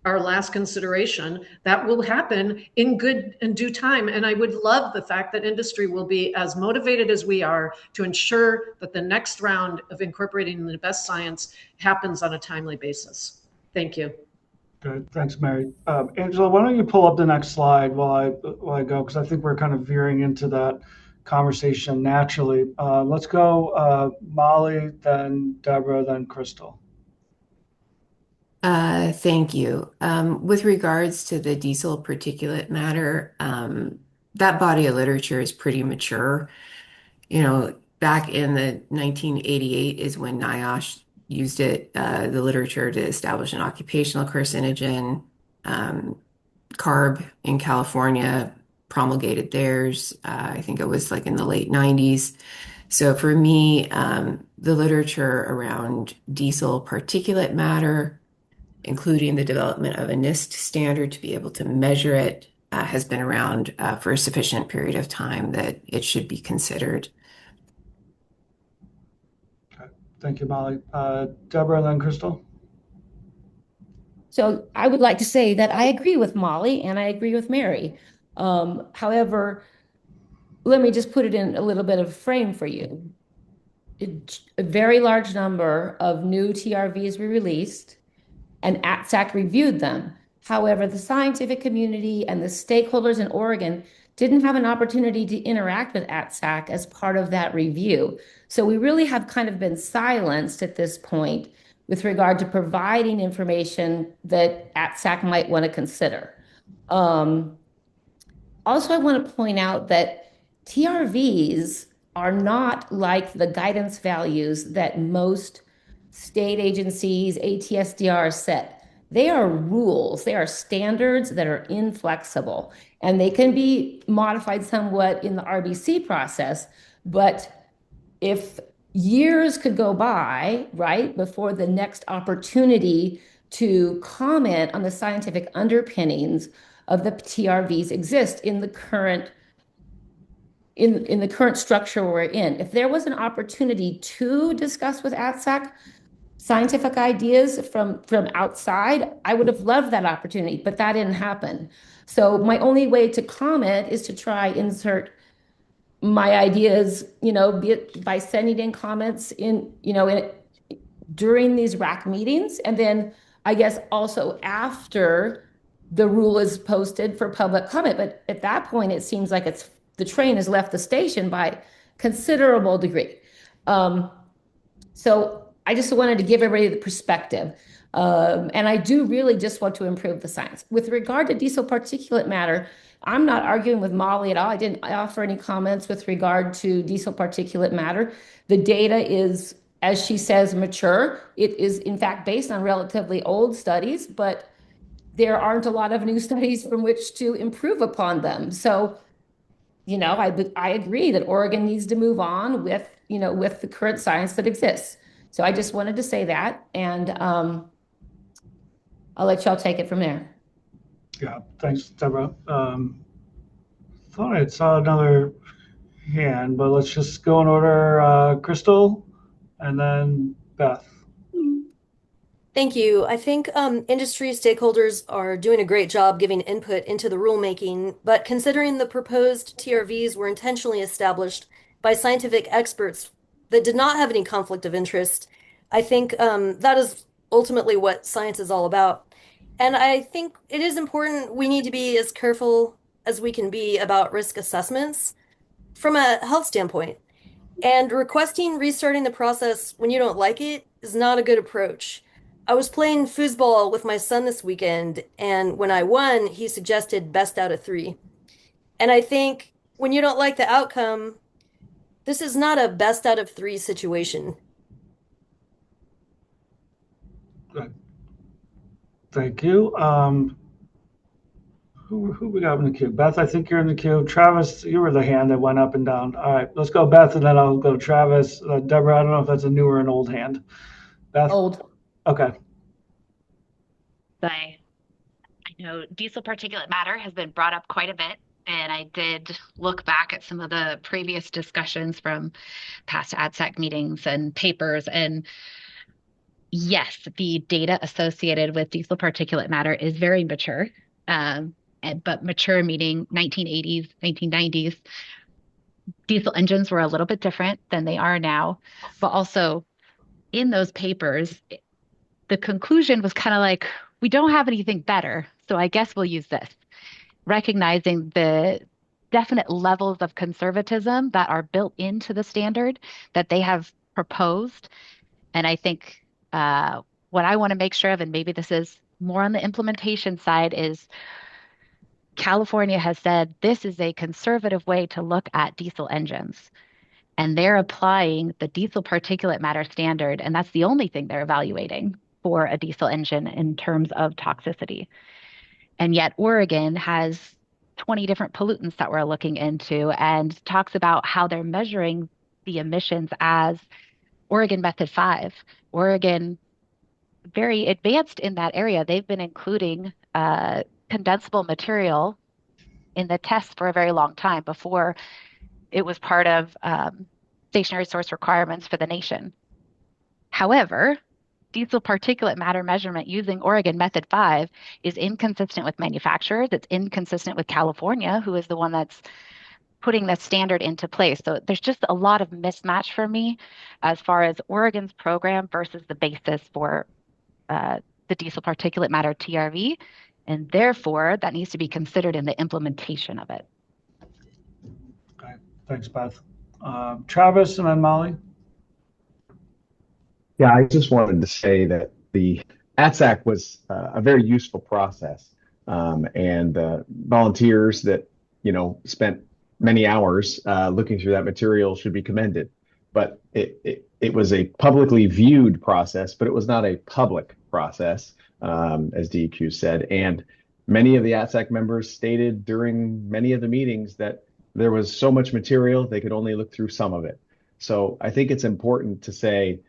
our last consideration, that will happen in good and due time. And I would love the fact that industry will be as motivated as we are to ensure that the next round of incorporating the best science happens on a timely basis. Thank you. Good, thanks, Mary. Angela, why don't you pull up the next slide while I go, because I think we're kind of veering into that conversation naturally. Let's go Molly, then Deborah, then Crystal. Thank you. With regards to the diesel particulate matter, that body of literature is pretty mature. Back in the 1988 is when NIOSH used it, the literature to establish an occupational carcinogen. CARB in California promulgated theirs. I think it was like in the late 90s. So for me, the literature around diesel particulate matter, including the development of a NIST standard to be able to measure it, has been around for a sufficient period of time that it should be considered. Okay. Thank you, Molly. Deborah, then Crystal. So I would like to say that I agree with Molly and I agree with Mary. However, let me just put it in a little bit of frame for you. A very large number of new TRVs were released, and ATSAC reviewed them. However, the scientific community and the stakeholders in Oregon didn't have an opportunity to interact with ATSAC as part of that review. So we really have kind of been silenced at this point with regard to providing information that ATSAC might want to consider. Also, I want to point out that TRVs are not like the guidance values that most state agencies, ATSDR set. They are rules, they are standards that are inflexible, and they can be modified somewhat in the RBC process. But if years could go by, right, before the next opportunity to comment on the scientific underpinnings of the TRVs exist in the current structure we're in. If there was an opportunity to discuss with ATSAC scientific ideas from outside, I would have loved that opportunity, but that didn't happen. So my only way to comment is to try insert my ideas, be it by sending in comments during these RAC meetings, and then I guess also after the rule is posted for public comment. But at that point, it seems like the train has left the station by considerable degree. So I just wanted to give everybody the perspective. And I do really just want to improve the science. With regard to diesel particulate matter, I'm not arguing with Molly at all. I didn't offer any comments with regard to diesel particulate matter. The data is, as she says, mature. It is, in fact, based on relatively old studies, but there aren't a lot of new studies from which to improve upon them. So, I agree that Oregon needs to move on with the current science that exists. So I just wanted to say that, and I'll let y'all take it from there. Yeah, thanks, Deborah. Thought I saw another hand, but let's just go in order. Crystal, and then Beth. Thank you. I think industry stakeholders are doing a great job giving input into the rulemaking, but considering the proposed TRVs were intentionally established by scientific experts that did not have any conflict of interest, I think that is ultimately what science is all about. And I think it is important we need to be as careful as we can be about risk assessments from a health standpoint. And requesting restarting the process when you don't like it is not a good approach. I was playing foosball with my son this weekend, and when I won, he suggested best out of three. And I think when you don't like the outcome, this is not a best out of three situation. Good. Thank you. Who we got in the queue? Beth, I think you're in the queue. Travis, you were the hand that went up and down. All right, let's go Beth, and then I'll go Travis. Deborah, I don't know if that's a new or an old hand. Beth? Old. Okay. I know diesel particulate matter has been brought up quite a bit, and I did look back at some of the previous discussions from past ADSAC meetings and papers, and yes, the data associated with diesel particulate matter is very mature, but mature meaning 1980s, 1990s. Diesel engines were a little bit different than they are now, but also in those papers, the conclusion was kind of like, we don't have anything better, so I guess we'll use this, recognizing the definite levels of conservatism that are built into the standard that they have proposed. And I think what I want to make sure of, and maybe this is more on the implementation side, is California has said this is a conservative way to look at diesel engines. And they're applying the diesel particulate matter standard, and that's the only thing they're evaluating for a diesel engine in terms of toxicity. And yet Oregon has 20 different pollutants that we're looking into and talks about how they're measuring the emissions as Oregon Method 5. Oregon, very advanced in that area. They've been including condensable material in the tests for a very long time before it was part of stationary source requirements for the nation. However, diesel particulate matter measurement using Oregon Method 5 is inconsistent with manufacturers. It's inconsistent with California, who is the one that's putting the standard into place. So there's just a lot of mismatch for me as far as Oregon's program versus the basis for the diesel particulate matter TRV. And therefore, that needs to be considered in the implementation of it. Okay, thanks, Beth. Travis and then Molly. Yeah, I just wanted to say that the ATSAC was a very useful process, and volunteers that spent many hours looking through that material should be commended. But it was a publicly viewed process, but it was not a public process, as DEQ said. And many of the ATSAC members stated during many of the meetings that there was so much material they could only look through some of it. So I think it's important to say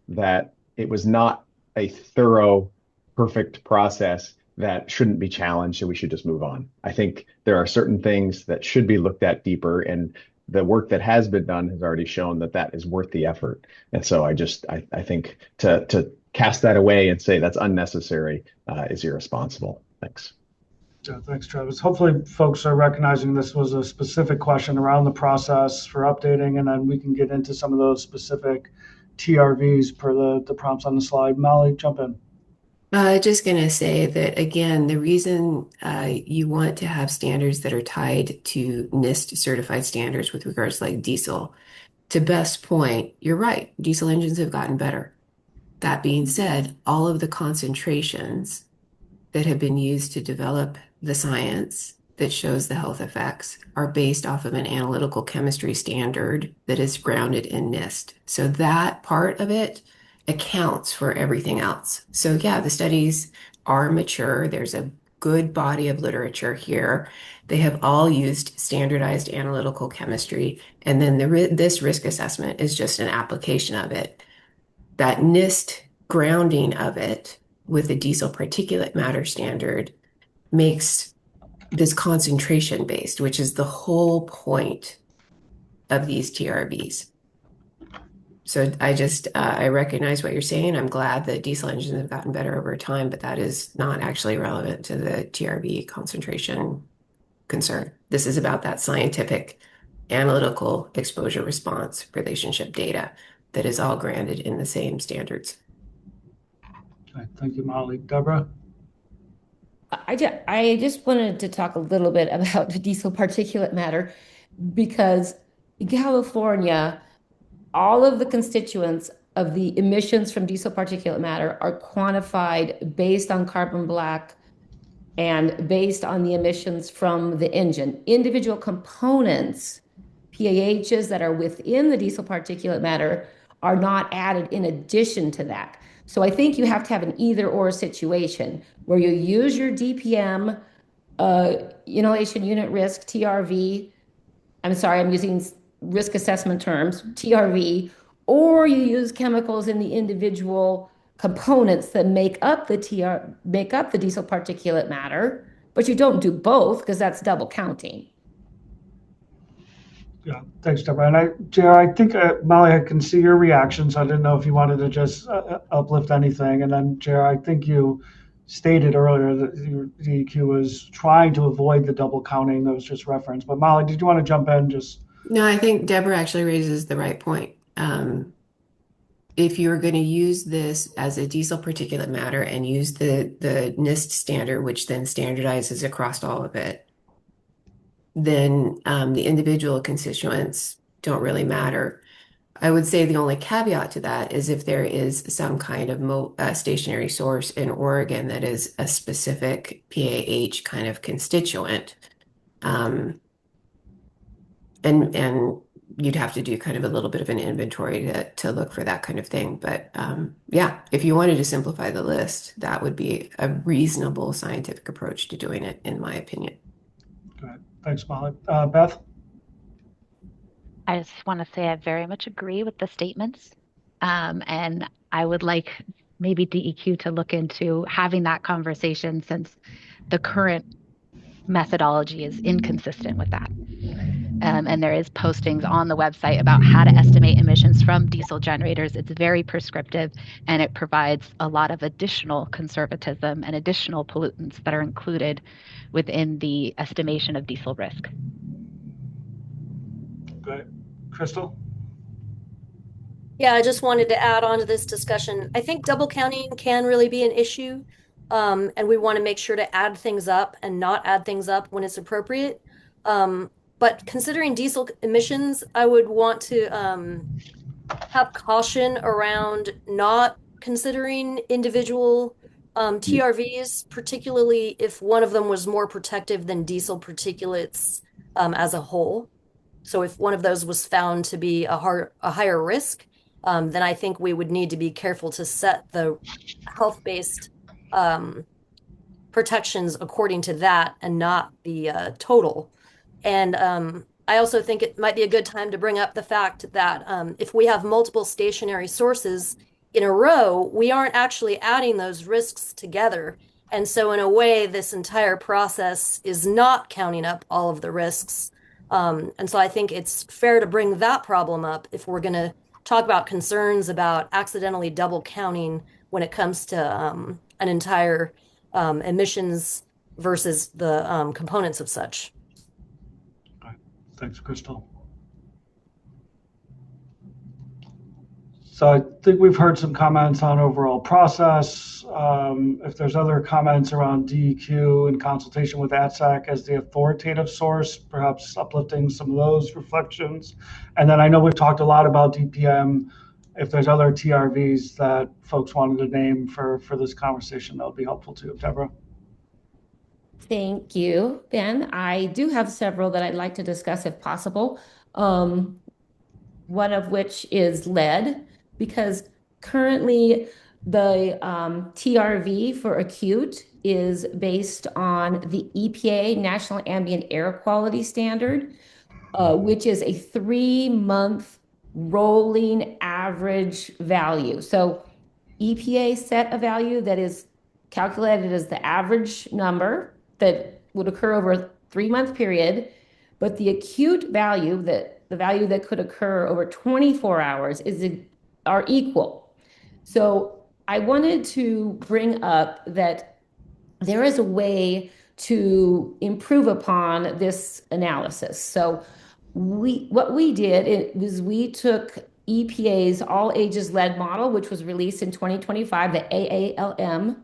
that it was not a thorough, perfect process that shouldn't be challenged and we should just move on. I think there are certain things that should be looked at deeper, and the work that has been done has already shown that that is worth the effort. And so I think to cast that away and say that's unnecessary is irresponsible. Thanks. Yeah, thanks, Travis. Hopefully folks are recognizing this was a specific question around the process for updating, and then we can get into some of those specific TRVs per the prompts on the slide. Molly, jump in. Just going to say that again, the reason you want to have standards that are tied to NIST certified standards with regards to like diesel, to Beth's point, you're right, diesel engines have gotten better. That being said, all of the concentrations that have been used to develop the science that shows the health effects are based off of an analytical chemistry standard that is grounded in NIST. So that part of it accounts for everything else. So yeah, the studies are mature. There's a good body of literature here. They have all used standardized analytical chemistry. And then this risk assessment is just an application of it. That NIST grounding of it with a diesel particulate matter standard makes this concentration based, which is the whole point of these TRVs. So I recognize what you're saying. I'm glad that diesel engines have gotten better over time, but that is not actually relevant to the TRV concentration concern. This is about that scientific analytical exposure response relationship data that is all grounded in the same standards. Okay, thank you, Molly. Deborah? I just wanted to talk a little bit about the diesel particulate matter because in California, all of the constituents of the emissions from diesel particulate matter are quantified based on carbon black and based on the emissions from the engine. Individual components, PAHs that are within the diesel particulate matter, are not added in addition to that. So I think you have to have an either or situation where you use your DPM, inhalation unit risk, TRV. I'm sorry, I'm using risk assessment terms, TRV, or you use chemicals in the individual components that make up the diesel particulate matter, but you don't do both because that's double counting. Yeah, thanks, Deborah. And JR, I think Molly, I can see your reactions. I didn't know if you wanted to just uplift anything. And then JR, I think you stated earlier that DEQ was trying to avoid the double counting that was just referenced. But Molly, did you want to jump in? No, I think Deborah actually raises the right point. If you're going to use this as a diesel particulate matter and use the NIST standard, which then standardizes across all of it, then the individual constituents don't really matter. I would say the only caveat to that is if there is some kind of stationary source in Oregon that is a specific PAH kind of constituent, and you'd have to do kind of a little bit of an inventory to look for that kind of thing. But yeah, if you wanted to simplify the list, that would be a reasonable scientific approach to doing it, in my opinion. Okay. Thanks, Molly. Beth? I just want to say I very much agree with the statements. And I would like maybe DEQ to look into having that conversation since the current methodology is inconsistent with that. And there is postings on the website about how to estimate emissions from diesel generators. It's very prescriptive and it provides a lot of additional conservatism and additional pollutants that are included within the estimation of diesel risk. Okay. Crystal? Yeah, I just wanted to add on to this discussion. I think double counting can really be an issue. And we want to make sure to add things up and not add things up when it's appropriate. But considering diesel emissions, I would want to have caution around not considering individual TRVs, particularly if one of them was more protective than diesel particulates as a whole. So if one of those was found to be a higher risk, then I think we would need to be careful to set the health-based protections according to that and not the total. And I also think it might be a good time to bring up the fact that if we have multiple stationary sources in a row, we aren't actually adding those risks together. And so, in a way, this entire process is not counting up all of the risks. And so, I think it's fair to bring that problem up if we're going to talk about concerns about accidentally double counting when it comes to an entire emissions versus the components of such. Thanks, Crystal. So I think we've heard some comments on overall process. If there's other comments around DEQ in consultation with ATSAC as the authoritative source, perhaps uplifting some of those reflections. And then I know we've talked a lot about DPM. If there's other TRVs that folks wanted to name for this conversation, that would be helpful too. Deborah. Thank you, Ben. I do have several that I'd like to discuss if possible. One of which is lead, because currently the TRV for acute is based on the EPA National Ambient Air Quality Standard, which is a 3-month rolling average value. So EPA set a value that is calculated as the average number that would occur over a 3-month period, but the acute value, that the value that could occur over 24 hours are equal. So I wanted to bring up that there is a way to improve upon this analysis. So what we did was we took EPA's all ages lead model, which was released in 2025, the AALM,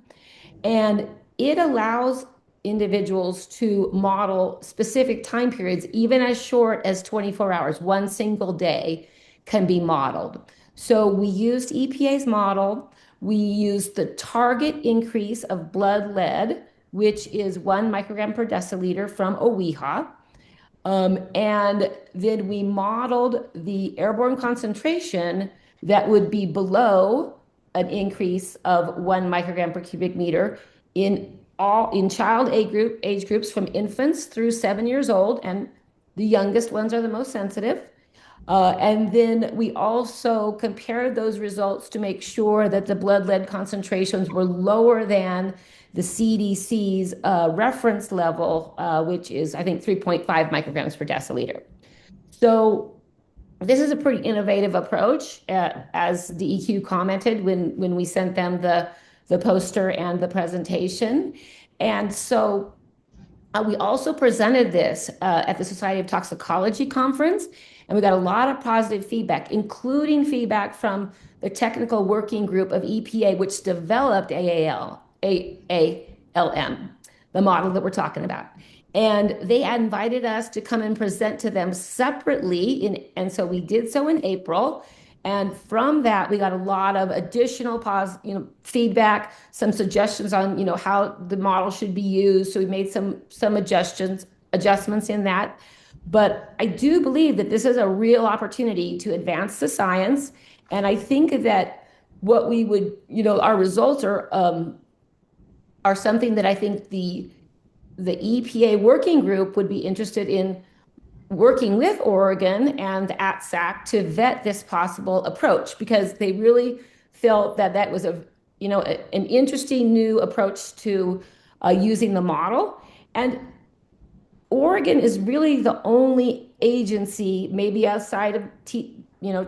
and it allows individuals to model specific time periods, even as short as 24 hours. One single day can be modeled. So we used EPA's model. We used the target increase of blood lead, which is 1 microgram per deciliter from OWIHA. And then we modeled the airborne concentration that would be below an increase of 1 microgram per cubic meter in child age groups from infants through 7 years old, and the youngest ones are the most sensitive. And then we also compared those results to make sure that the blood lead concentrations were lower than the CDC's reference level, which is, I think, 3.5 micrograms per deciliter. So this is a pretty innovative approach, as DEQ commented when we sent them the poster and the presentation. And so we also presented this at the Society of Toxicology conference, and we got a lot of positive feedback, including feedback from the technical working group of EPA, which developed AALM, the model that we're talking about. And they invited us to come and present to them separately, and so we did so in April. And from that, we got a lot of additional feedback, some suggestions on how the model should be used. So we made some adjustments in that. But I do believe that this is a real opportunity to advance the science. And I think that what we would, our results are something that I think the EPA working group would be interested in working with Oregon and ATSAC to vet this possible approach, because they really felt that that was an interesting new approach to using the model. And Oregon is really the only agency, maybe outside of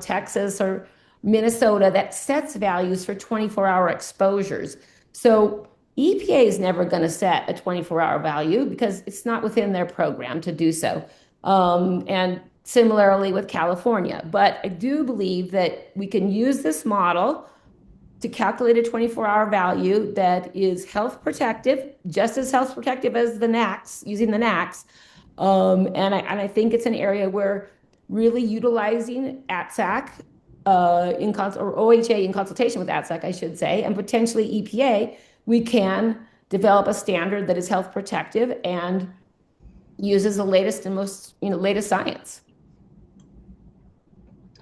Texas or Minnesota, that sets values for 24-hour exposures. So EPA is never going to set a 24-hour value because it's not within their program to do so. And similarly with California. But I do believe that we can use this model to calculate a 24-hour value that is health protective, just as health protective as the NACs, using the NACs. And I think it's an area where really utilizing ATSAC or OHA in consultation with ATSAC, I should say, and potentially EPA, we can develop a standard that is health protective and uses the latest and most latest science.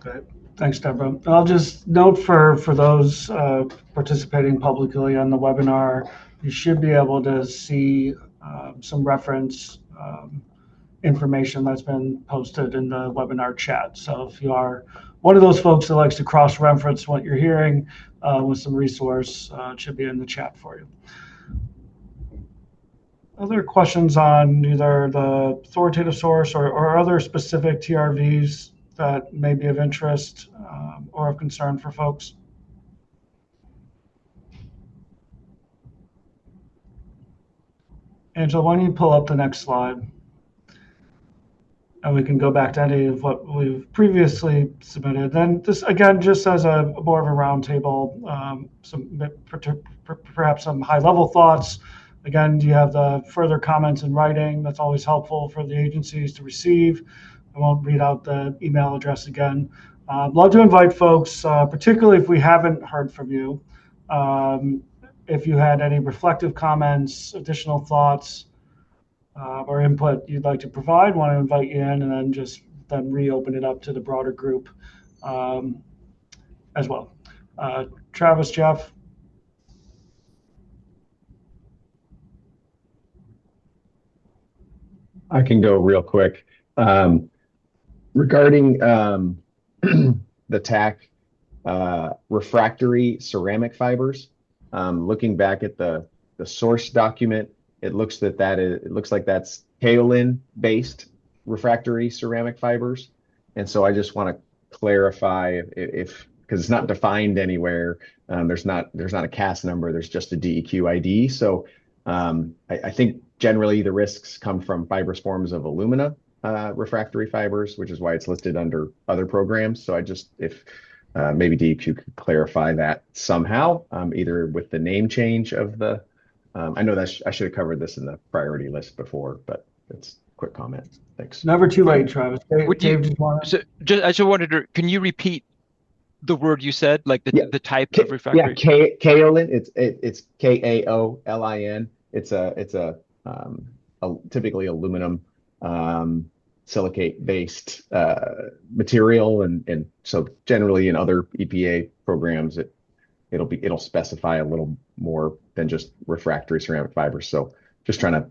Great. Thanks, Deborah. I'll just note for those participating publicly on the webinar, you should be able to see some reference information that's been posted in the webinar chat. So if you are one of those folks that likes to cross-reference what you're hearing with some resource, it should be in the chat for you. Other questions on either the authoritative source or other specific TRVs that may be of interest or of concern for folks? Angela, why don't you pull up the next slide? And we can go back to any of what we've previously submitted. Then this, again, just as a more of a roundtable, perhaps some high-level thoughts. Again, do you have the further comments in writing? That's always helpful for the agencies to receive. I won't read out the email address again. I'd love to invite folks, particularly if we haven't heard from you, if you had any reflective comments, additional thoughts, or input you'd like to provide, want to invite you in, and then reopen it up to the broader group as well. Travis, Jeff. I can go real quick. Regarding the TAC refractory ceramic fibers, looking back at the source document, it looks like that's kaolin based refractory ceramic fibers. And so I just want to clarify if because it's not defined anywhere, there's not a CAS number, there's just a DEQ ID. So I think generally the risks come from fibrous forms of alumina refractory fibers, which is why it's listed under other programs. So if maybe DEQ could clarify that somehow, either with the name change of the, I know that I should have covered this in the priority list before, but it's a quick comment. Thanks. Never too late, Travis. Dave, I just wanted to, can you repeat the word you said, like the type of refractory? Yeah, kaolin. It's KAOLIN. It's a typically aluminum silicate based material, and so generally in other EPA programs it'll specify a little more than just refractory ceramic fibers. So just trying to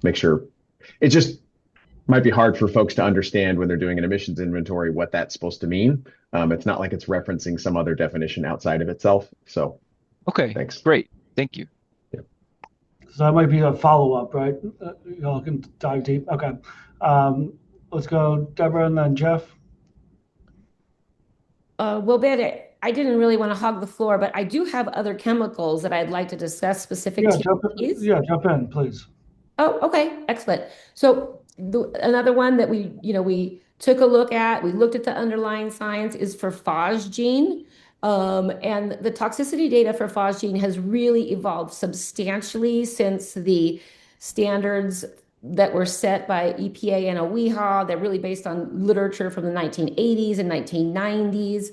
make sure. It just might be hard for folks to understand when they're doing an emissions inventory what that's supposed to mean. It's not like it's referencing some other definition outside of itself. So okay, thanks. Great, thank you. So that might be a follow-up, right? Y'all can dive deep. Okay. Let's go Deborah and then Jeff. Well, Ben, I didn't really want to hog the floor, but I do have other chemicals that I'd like to discuss specific Yeah, TVs. jump in, please. Oh, okay, excellent. So another one that we took a look at, we looked at the underlying science, is for phosgene. And the toxicity data for phosgene has really evolved substantially since the standards that were set by EPA and OEHA. They're really based on literature from the 1980s and 1990s.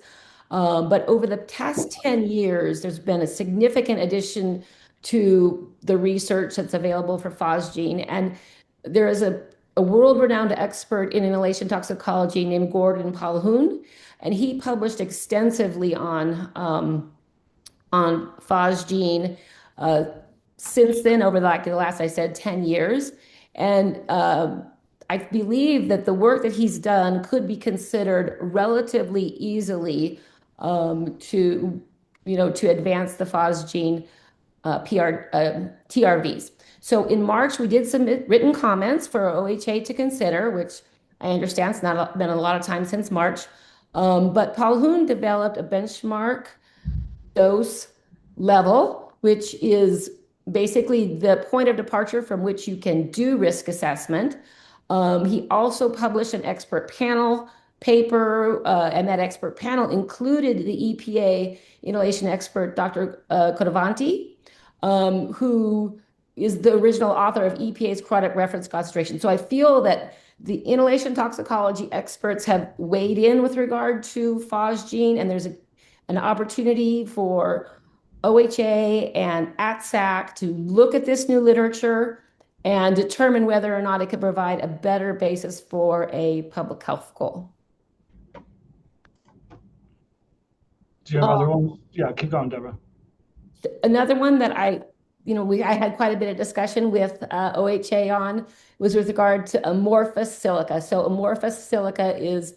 But over the past 10 years, there's been a significant addition to the research that's available for phosgene. And there is a world-renowned expert in inhalation toxicology named Gordon Palhoun, and he published extensively on phosgene since then, over the last, I said, 10 years. And I believe that the work that he's done could be considered relatively easily to advance the phosgene TRVs. So in March, we did submit written comments for OHA to consider, which I understand it's not been a lot of time since March. But Palhoun developed a benchmark dose level, which is basically the point of departure from which you can do risk assessment. He also published an expert panel paper, and that expert panel included the EPA inhalation expert, Dr. Codavanti, who is the original author of EPA's product reference concentration. So I feel that the inhalation toxicology experts have weighed in with regard to phosgene, and there's an opportunity for OHA and ATSAC to look at this new literature and determine whether or not it could provide a better basis for a public health goal. Do you have other ones? Yeah, keep going, Deborah. Another one that I had quite a bit of discussion with OHA on was with regard to amorphous silica. So amorphous silica is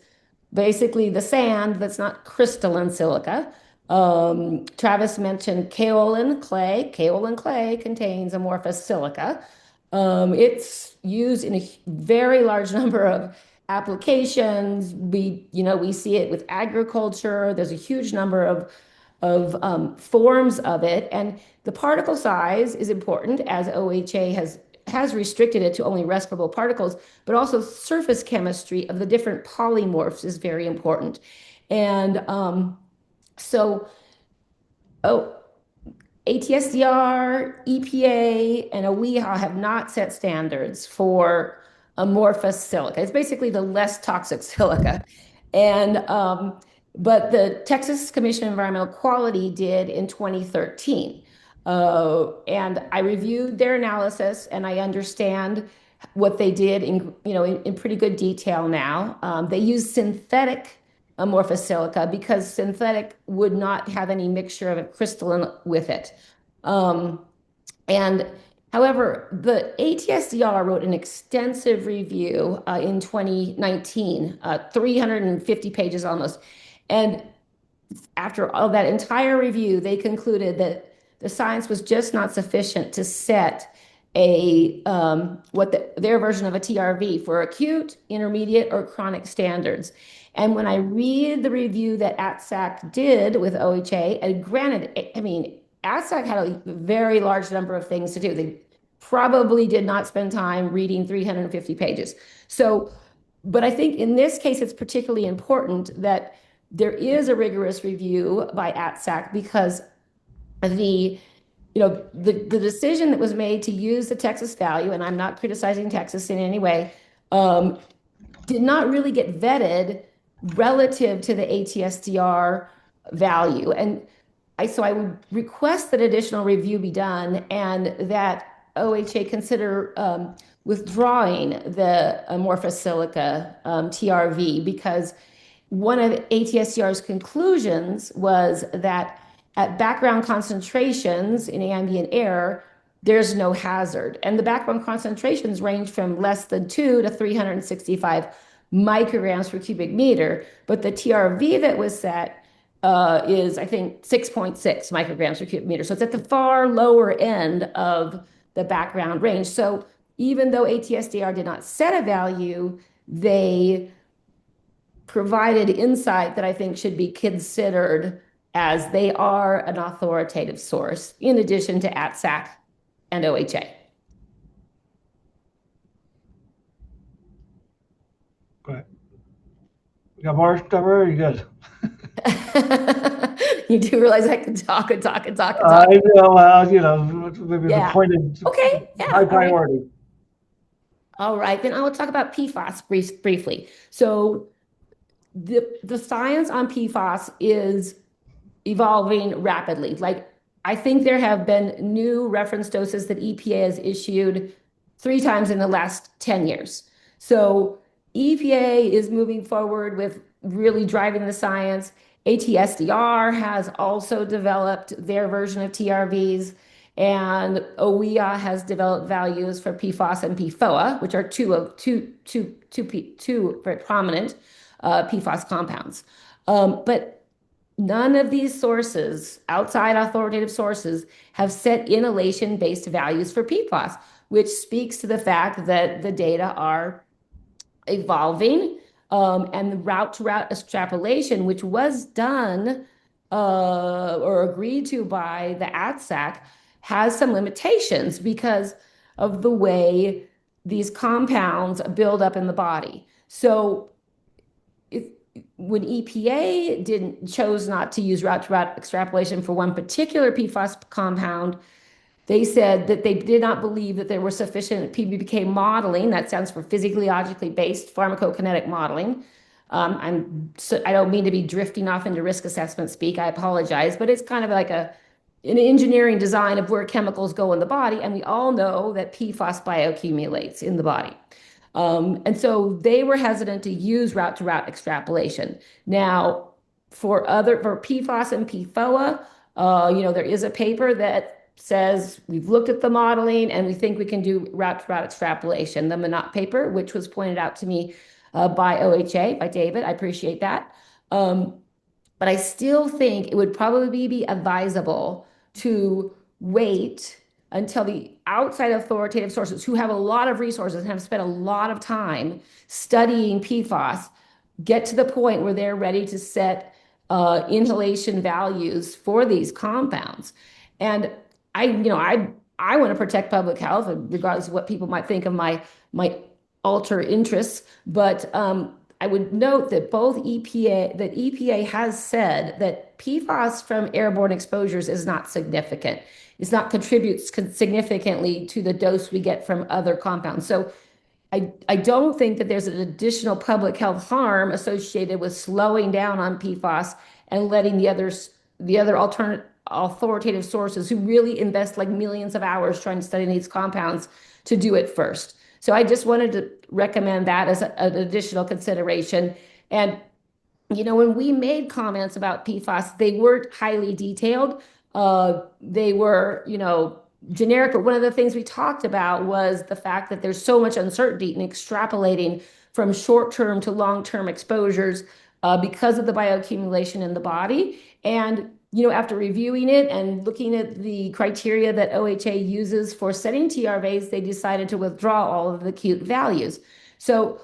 basically the sand that's not crystalline silica. Travis mentioned kaolin clay. Kaolin clay contains amorphous silica. It's used in a very large number of applications. We see it with agriculture. There's a huge number of forms of it, and the particle size is important, as OHA has restricted it to only respirable particles, but also surface chemistry of the different polymorphs is very important. And so, oh, ATSDR, EPA, and OEA have not set standards for amorphous silica. It's basically the less toxic silica. And but the Texas Commission on Environmental Quality did in 2013. And I reviewed their analysis and I understand what they did in pretty good detail now. They used synthetic amorphous silica because synthetic would not have any mixture of a crystalline with it. And however, the ATSDR wrote an extensive review in 2019, 350 pages almost. And after all that entire review, they concluded that the science was just not sufficient to set their version of a TRV for acute, intermediate, or chronic standards. And when I read the review that ATSAC did with OHA, and granted, I mean, ATSAC had a very large number of things to do. They probably did not spend time reading 350 pages. So, but I think in this case, it's particularly important that there is a rigorous review by ATSAC because the decision that was made to use the Texas value, and I'm not criticizing Texas in any way, did not really get vetted relative to the ATSDR value. And so I would request that additional review be done and that OHA consider withdrawing the amorphous silica TRV, because one of ATSDR's conclusions was that at background concentrations in ambient air, there's no hazard. And the background concentrations range from less than 2 to 365 micrograms per cubic meter. But the TRV that was set is, I think, 6.6 micrograms per cubic meter. So it's at the far lower end of the background range. So even though ATSDR did not set a value, they provided insight that I think should be considered, as they are an authoritative source in addition to ATSAC and OHA. Great. You got more, Deborah? Or you good? You do realize I can talk and talk and talk and I talk. know, maybe the point is Okay. Yeah. high priority. All right, then I will talk about PFAS briefly. So the science on PFAS is evolving rapidly. Like, I think there have been new reference doses that EPA has issued 3 times in the last 10 years. So EPA is moving forward with really driving the science. ATSDR has also developed their version of TRVs, and OEA has developed values for PFAS and PFOA, which are two very prominent PFAS compounds. But none of these sources, outside authoritative sources, have set inhalation-based values for PFAS, which speaks to the fact that the data are evolving, and the route-to-route extrapolation, which was done or agreed to by the ATSAC, has some limitations because of the way these compounds build up in the body. So when EPA chose not to use route-to-route extrapolation for one particular PFAS compound, they said that they did not believe that there was sufficient PBPK modeling, that stands for physically logically based pharmacokinetic modeling. I don't mean to be drifting off into risk assessment speak, I apologize, but it's kind of like an engineering design of where chemicals go in the body, and we all know that PFAS bioaccumulates in the body. And so they were hesitant to use route-to-route extrapolation. Now, for PFAS and PFOA, there is a paper that says we've looked at the modeling and we think we can do route-to-route extrapolation. The Minot paper, which was pointed out to me by OHA, by David, I appreciate that. But I still think it would probably be advisable to wait until the outside authoritative sources who have a lot of resources and have spent a lot of time studying PFAS get to the point where they're ready to set inhalation values for these compounds. And I want to protect public health, regardless of what people might think of my alter interests. But I would note that EPA has said that PFAS from airborne exposures is not significant. It's not contributes significantly to the dose we get from other compounds. So I don't think that there's an additional public health harm associated with slowing down on PFAS and letting the other alternate authoritative sources who really invest like millions of hours trying to study these compounds to do it first. So I just wanted to recommend that as an additional consideration. And, when we made comments about PFAS, they weren't highly detailed. They were, generic. But one of the things we talked about was the fact that there's so much uncertainty in extrapolating from short-term to long-term exposures because of the bioaccumulation in the body. And after reviewing it and looking at the criteria that OHA uses for setting TRVs, they decided to withdraw all of the acute values. So,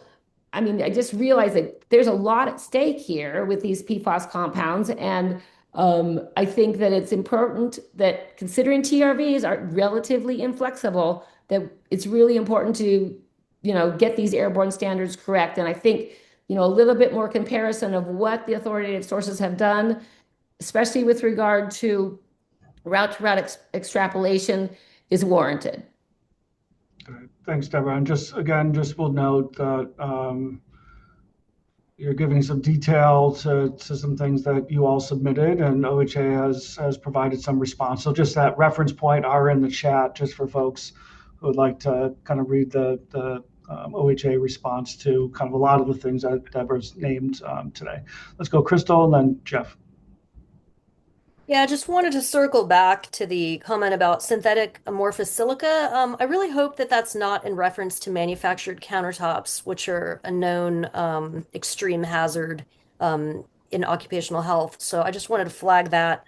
I just realized that there's a lot at stake here with these PFAS compounds. And I think that it's important that considering TRVs are relatively inflexible, that it's really important to, get these airborne standards correct. And I think, a little bit more comparison of what the authoritative sources have done, especially with regard to route-to-route extrapolation, is warranted. Thanks, Deborah. And just we'll note that you're giving some detail to some things that you all submitted, and OHA has provided some response. So just that reference point are in the chat, just for folks who would like to kind of read the OHA response to kind of a lot of the things that Deborah's named today. Let's go, Crystal, and then Jeff. Yeah, I just wanted to circle back to the comment about synthetic amorphous silica. I really hope that that's not in reference to manufactured countertops, which are a known extreme hazard in occupational health. So I just wanted to flag that.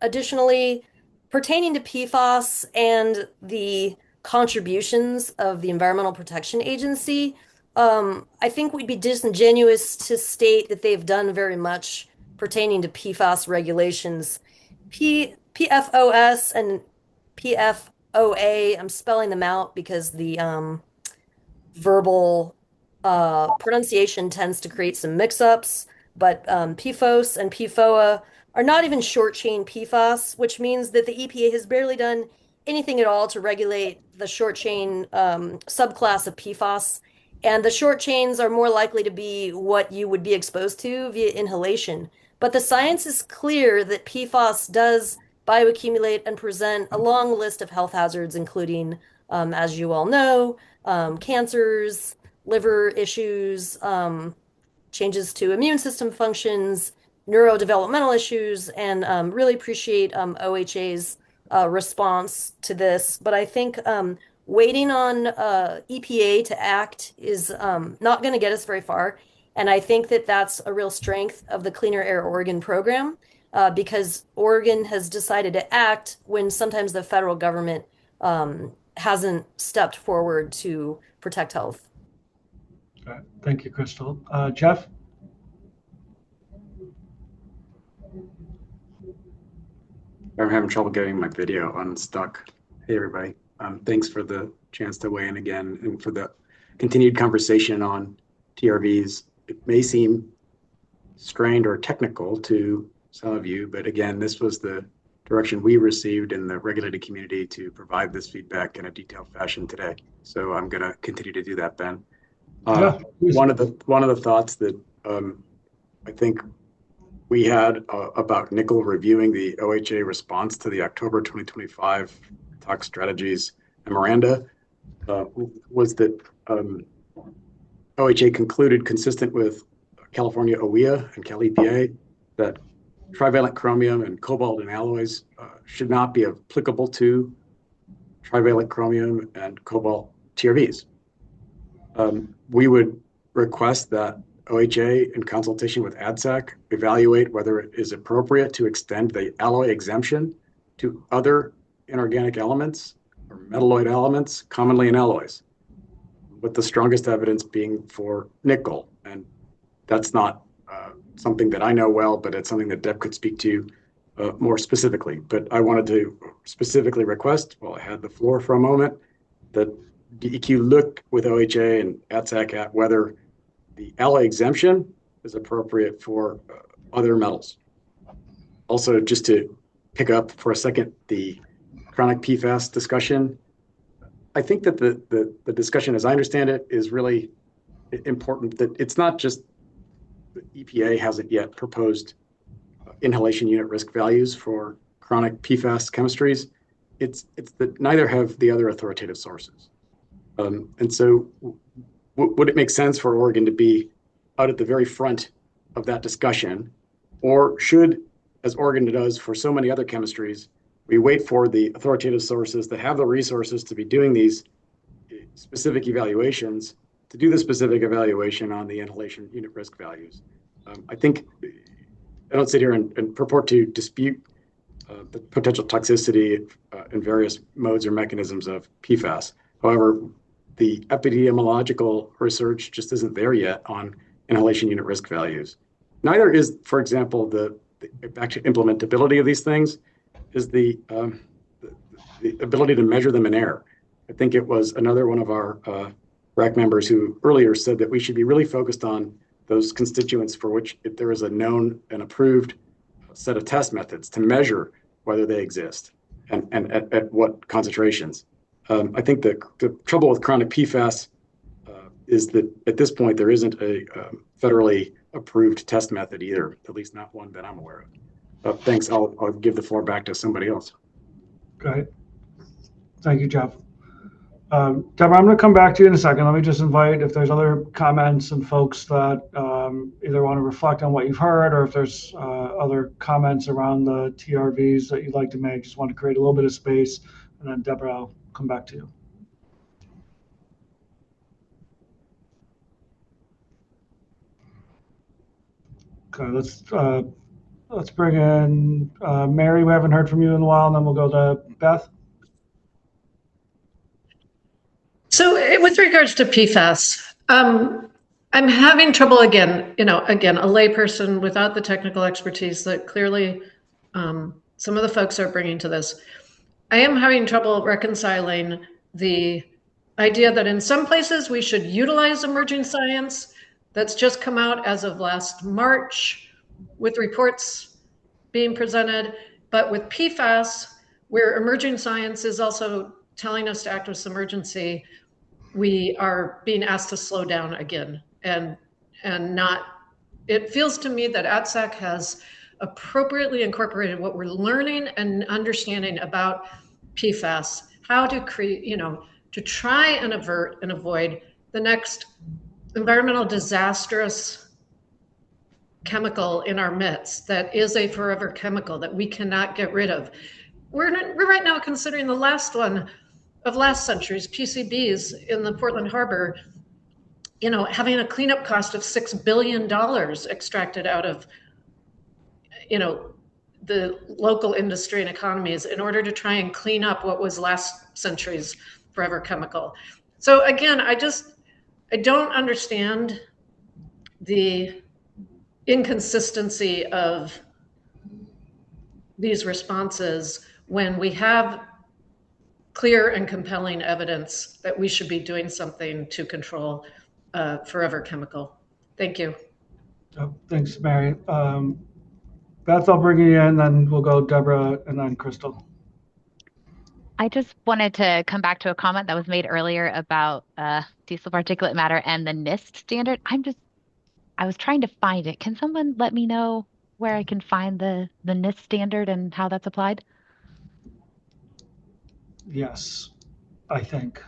Additionally, pertaining to PFAS and the contributions of the Environmental Protection Agency, I think we'd be disingenuous to state that they've done very much pertaining to PFAS regulations. PFOS and PFOA, I'm spelling them out because the verbal pronunciation tends to create some mix-ups, but PFOS and PFOA are not even short-chain PFAS, which means that the EPA has barely done anything at all to regulate the short-chain subclass of PFAS. And the short chains are more likely to be what you would be exposed to via inhalation. But the science is clear that PFAS does bioaccumulate and present a long list of health hazards, including, as you all know, cancers, liver issues, changes to immune system functions, neurodevelopmental issues, and really appreciate OHA's response to this. But I think waiting on EPA to act is not going to get us very far. And I think that that's a real strength of the Cleaner Air Oregon program because Oregon has decided to act when sometimes the federal government hasn't stepped forward to protect health. Okay. Thank you, Crystal. Jeff? I'm having trouble getting my video unstuck. Hey, everybody. Thanks for the chance to weigh in again and for the continued conversation on TRVs. It may seem strained or technical to some of you, but again, this was the direction we received in the regulated community to provide this feedback in a detailed fashion today. So I'm going to continue to do that, Ben. One of the thoughts that I think we had about Nickel reviewing the OHA response to the October 2025 Tox Strategies Memoranda was that OHA concluded, consistent with California OEA and Cal EPA that trivalent chromium and cobalt in alloys should not be applicable to trivalent chromium and cobalt TRVs. We would request that OHA, in consultation with ADSAC, evaluate whether it is appropriate to extend the alloy exemption to other inorganic elements or metalloid elements commonly in alloys, with the strongest evidence being for nickel. And that's not something that I know well, but it's something that Deb could speak to more specifically. But I wanted to specifically request, while I had the floor for a moment, that DEQ look with OHA and ATSAC at whether the alloy exemption is appropriate for other metals. Also, just to pick up for a second, the chronic PFAS discussion, I think that the discussion, as I understand it, is really important. That it's not just the EPA hasn't yet proposed inhalation unit risk values for chronic PFAS chemistries. It's that neither have the other authoritative sources. And so would it make sense for Oregon to be out at the very front of that discussion? Or should, as Oregon does for so many other chemistries, we wait for the authoritative sources that have the resources to be doing these specific evaluations to do the specific evaluation on the inhalation unit risk values? I think I don't sit here and purport to dispute the potential toxicity in various modes or mechanisms of PFAS. However, the epidemiological research just isn't there yet on inhalation unit risk values. Neither is, for example, the back to implementability of these things, is the ability to measure them in air. I think it was another one of our RAC members who earlier said that we should be really focused on those constituents for which if there is a known and approved set of test methods to measure whether they exist and at what concentrations. I think the trouble with chronic PFAS is that at this point there isn't a federally approved test method either, at least not one that I'm aware of. Thanks. I'll give the floor back to somebody else. Great. Thank you, Jeff. Deborah, I'm going to come back to you in a second. Let me just invite if there's other comments and folks that either want to reflect on what you've heard or if there's other comments around the TRVs that you'd like to make. Just want to create a little bit of space. And then Deborah, I'll come back to you. Okay, let's bring in Mary. We haven't heard from you in a while, and then we'll go to Beth. So with regards to PFAS, I'm having trouble again, a layperson without the technical expertise that clearly some of the folks are bringing to this. I am having trouble reconciling the idea that in some places we should utilize emerging science that's just come out as of last March with reports being presented, but with PFAS, where emerging science is also telling us to act with emergency, we are being asked to slow down again and not. It feels to me that ATSAC has appropriately incorporated what we're learning and understanding about PFAS, how to create, to try and avert and avoid the next environmental disastrous chemical in our midst that is a forever chemical that we cannot get rid of. We're right now considering the last one of last century's PCBs in the Portland Harbor, having a cleanup cost of $6 billion extracted out of, the local industry and economies in order to try and clean up what was last century's forever chemical. So again, I don't understand the inconsistency of these responses when we have clear and compelling evidence that we should be doing something to control forever chemical. Thank you. Oh, thanks, Mary. Beth, I'll bring you in, then we'll go Deborah and then Crystal. I just wanted to come back to a comment that was made earlier about diesel particulate matter and the NIST standard. I was trying to find it. Can someone let me know where I can find the NIST standard and how that's applied? Yes, I think.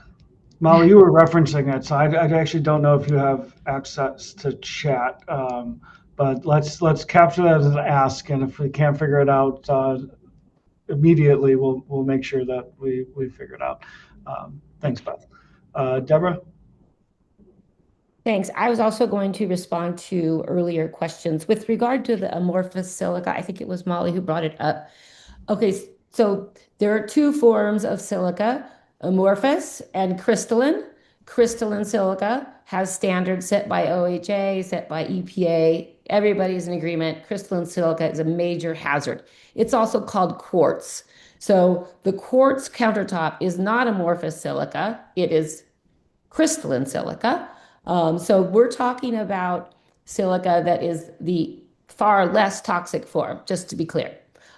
Molly, you were referencing it, so I actually don't know if you have access to chat. But let's capture that as an ask, and if we can't figure it out immediately, we'll make sure that we figure it out. Thanks, Beth. Deborah? Thanks. I was also going to respond to earlier questions with regard to the amorphous silica. I think it was Molly who brought it up. Okay, so there are two forms of silica, amorphous and crystalline. Crystalline silica has standards set by OHA, set by EPA. Everybody's in agreement. Crystalline silica is a major hazard. It's also called quartz. So the quartz countertop is not amorphous silica. It is crystalline silica. So we're talking about silica that is the far less toxic form, just to be clear.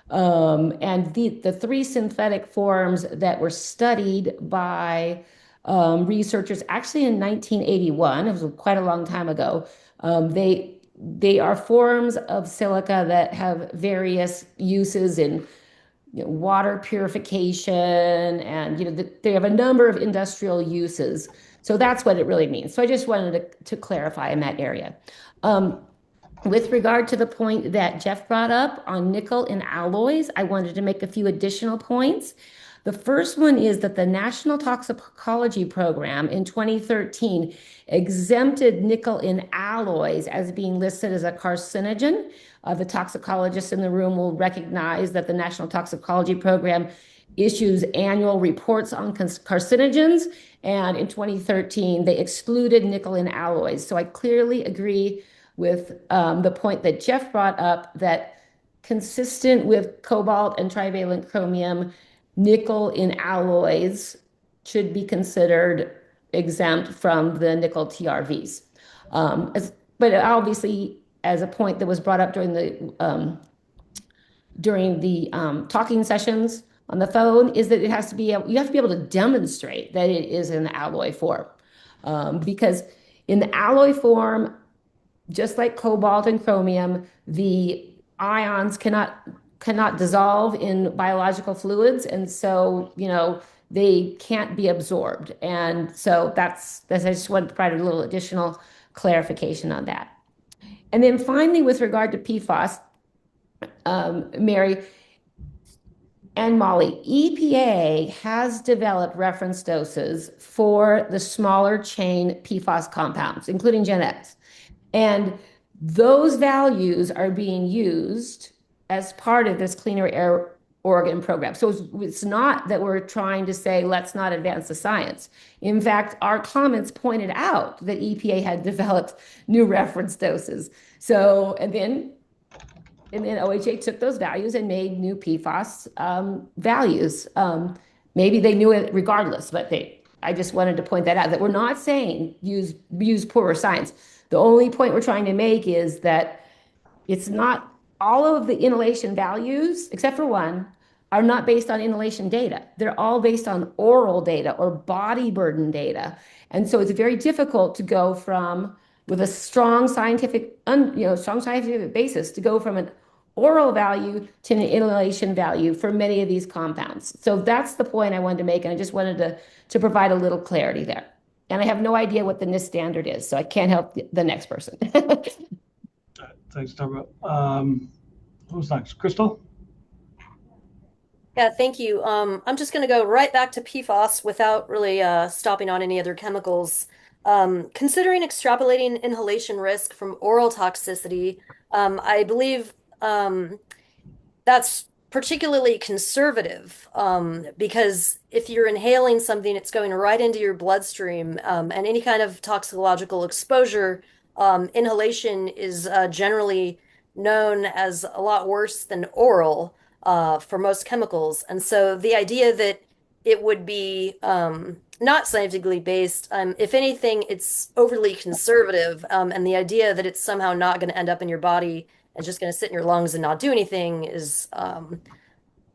And the three synthetic forms that were studied by researchers actually in 1981, it was quite a long time ago, they are forms of silica that have various uses in water purification, and they have a number of industrial uses. So that's what it really means. So I just wanted to clarify in that area. With regard to the point that Jeff brought up on nickel in alloys, I wanted to make a few additional points. The first one is that the National Toxicology Program in 2013 exempted nickel in alloys as being listed as a carcinogen. The toxicologists in the room will recognize that the National Toxicology Program issues annual reports on carcinogens, and in 2013 they excluded nickel in alloys. So I clearly agree with the point that Jeff brought up, that consistent with cobalt and trivalent chromium, nickel in alloys should be considered exempt from the nickel TRVs. But obviously, as a point that was brought up during the talking sessions on the phone, is that you have to be able to demonstrate that it is in the alloy form. Because in the alloy form, just like cobalt and chromium, the ions cannot dissolve in biological fluids, and so they can't be absorbed. And so that's I just want to provide a little additional clarification on that. And then finally, with regard to PFAS, Mary and Molly, EPA has developed reference doses for the smaller chain PFAS compounds, including Gen X. And those values are being used as part of this Cleaner Air Oregon program. So it's not that we're trying to say, let's not advance the science. In fact, our comments pointed out that EPA had developed new reference doses. So, and then OHA took those values and made new PFAS values. Maybe they knew it regardless, but I just wanted to point that out, that we're not saying use poorer science. The only point we're trying to make is that it's not all of the inhalation values, except for one, are not based on inhalation data. They're all based on oral data or body burden data. And so it's very difficult to go from, with a strong scientific basis, to go from an oral value to an inhalation value for many of these compounds. So that's the point I wanted to make, and I just wanted to provide a little clarity there. And I have no idea what the NIST standard is, so I can't help the next person. Thanks, Deborah. Who's next? Crystal? Yeah, thank you. I'm just going to go right back to PFAS without really stopping on any other chemicals. Considering extrapolating inhalation risk from oral toxicity, I believe that's particularly conservative because if you're inhaling something, it's going right into your bloodstream, and any kind of toxicological exposure, inhalation is generally known as a lot worse than oral for most chemicals. And so the idea that it would be not scientifically based, if anything, it's overly conservative. And the idea that it's somehow not going to end up in your body and just going to sit in your lungs and not do anything is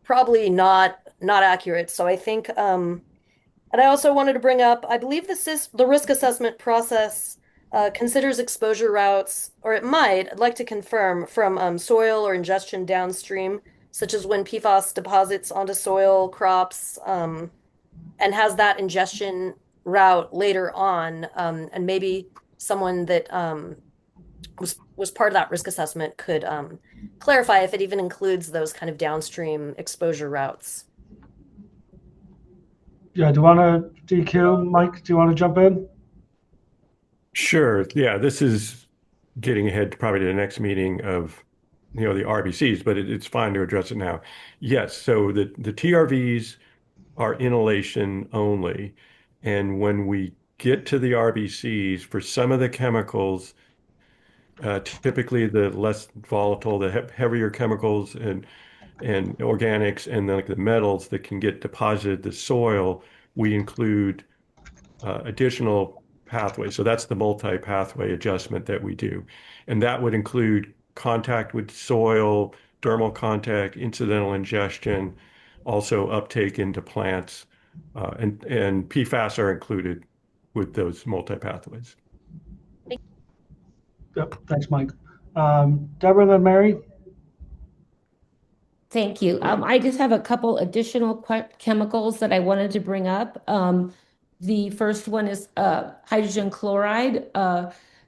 probably not accurate. So I think, and I also wanted to bring up, I believe the risk assessment process considers exposure routes, or it might, I'd like to confirm, from soil or ingestion downstream, such as when PFAS deposits onto soil, crops, and has that ingestion route later on, and maybe someone that was part of that risk assessment could clarify if it even includes those kind of downstream exposure routes. Yeah, do you want to DQ? Mike, do you want to jump in? Sure. Yeah, this is getting ahead probably to the next meeting of, the RBCs, but it's fine to address it now. Yes, so the TRVs are inhalation only. And when we get to the RBCs, for some of the chemicals, typically the less volatile, the heavier chemicals and organics and then like the metals that can get deposited the soil, we include additional pathways. So that's the multi-pathway adjustment that we do. And that would include contact with soil, dermal contact, incidental ingestion, also uptake into plants, and PFAS are included with those multi-pathways. Yep, thanks, Mike. Deborah, then Mary? Thank you. I just have a couple additional chemicals that I wanted to bring up. The first one is hydrogen chloride.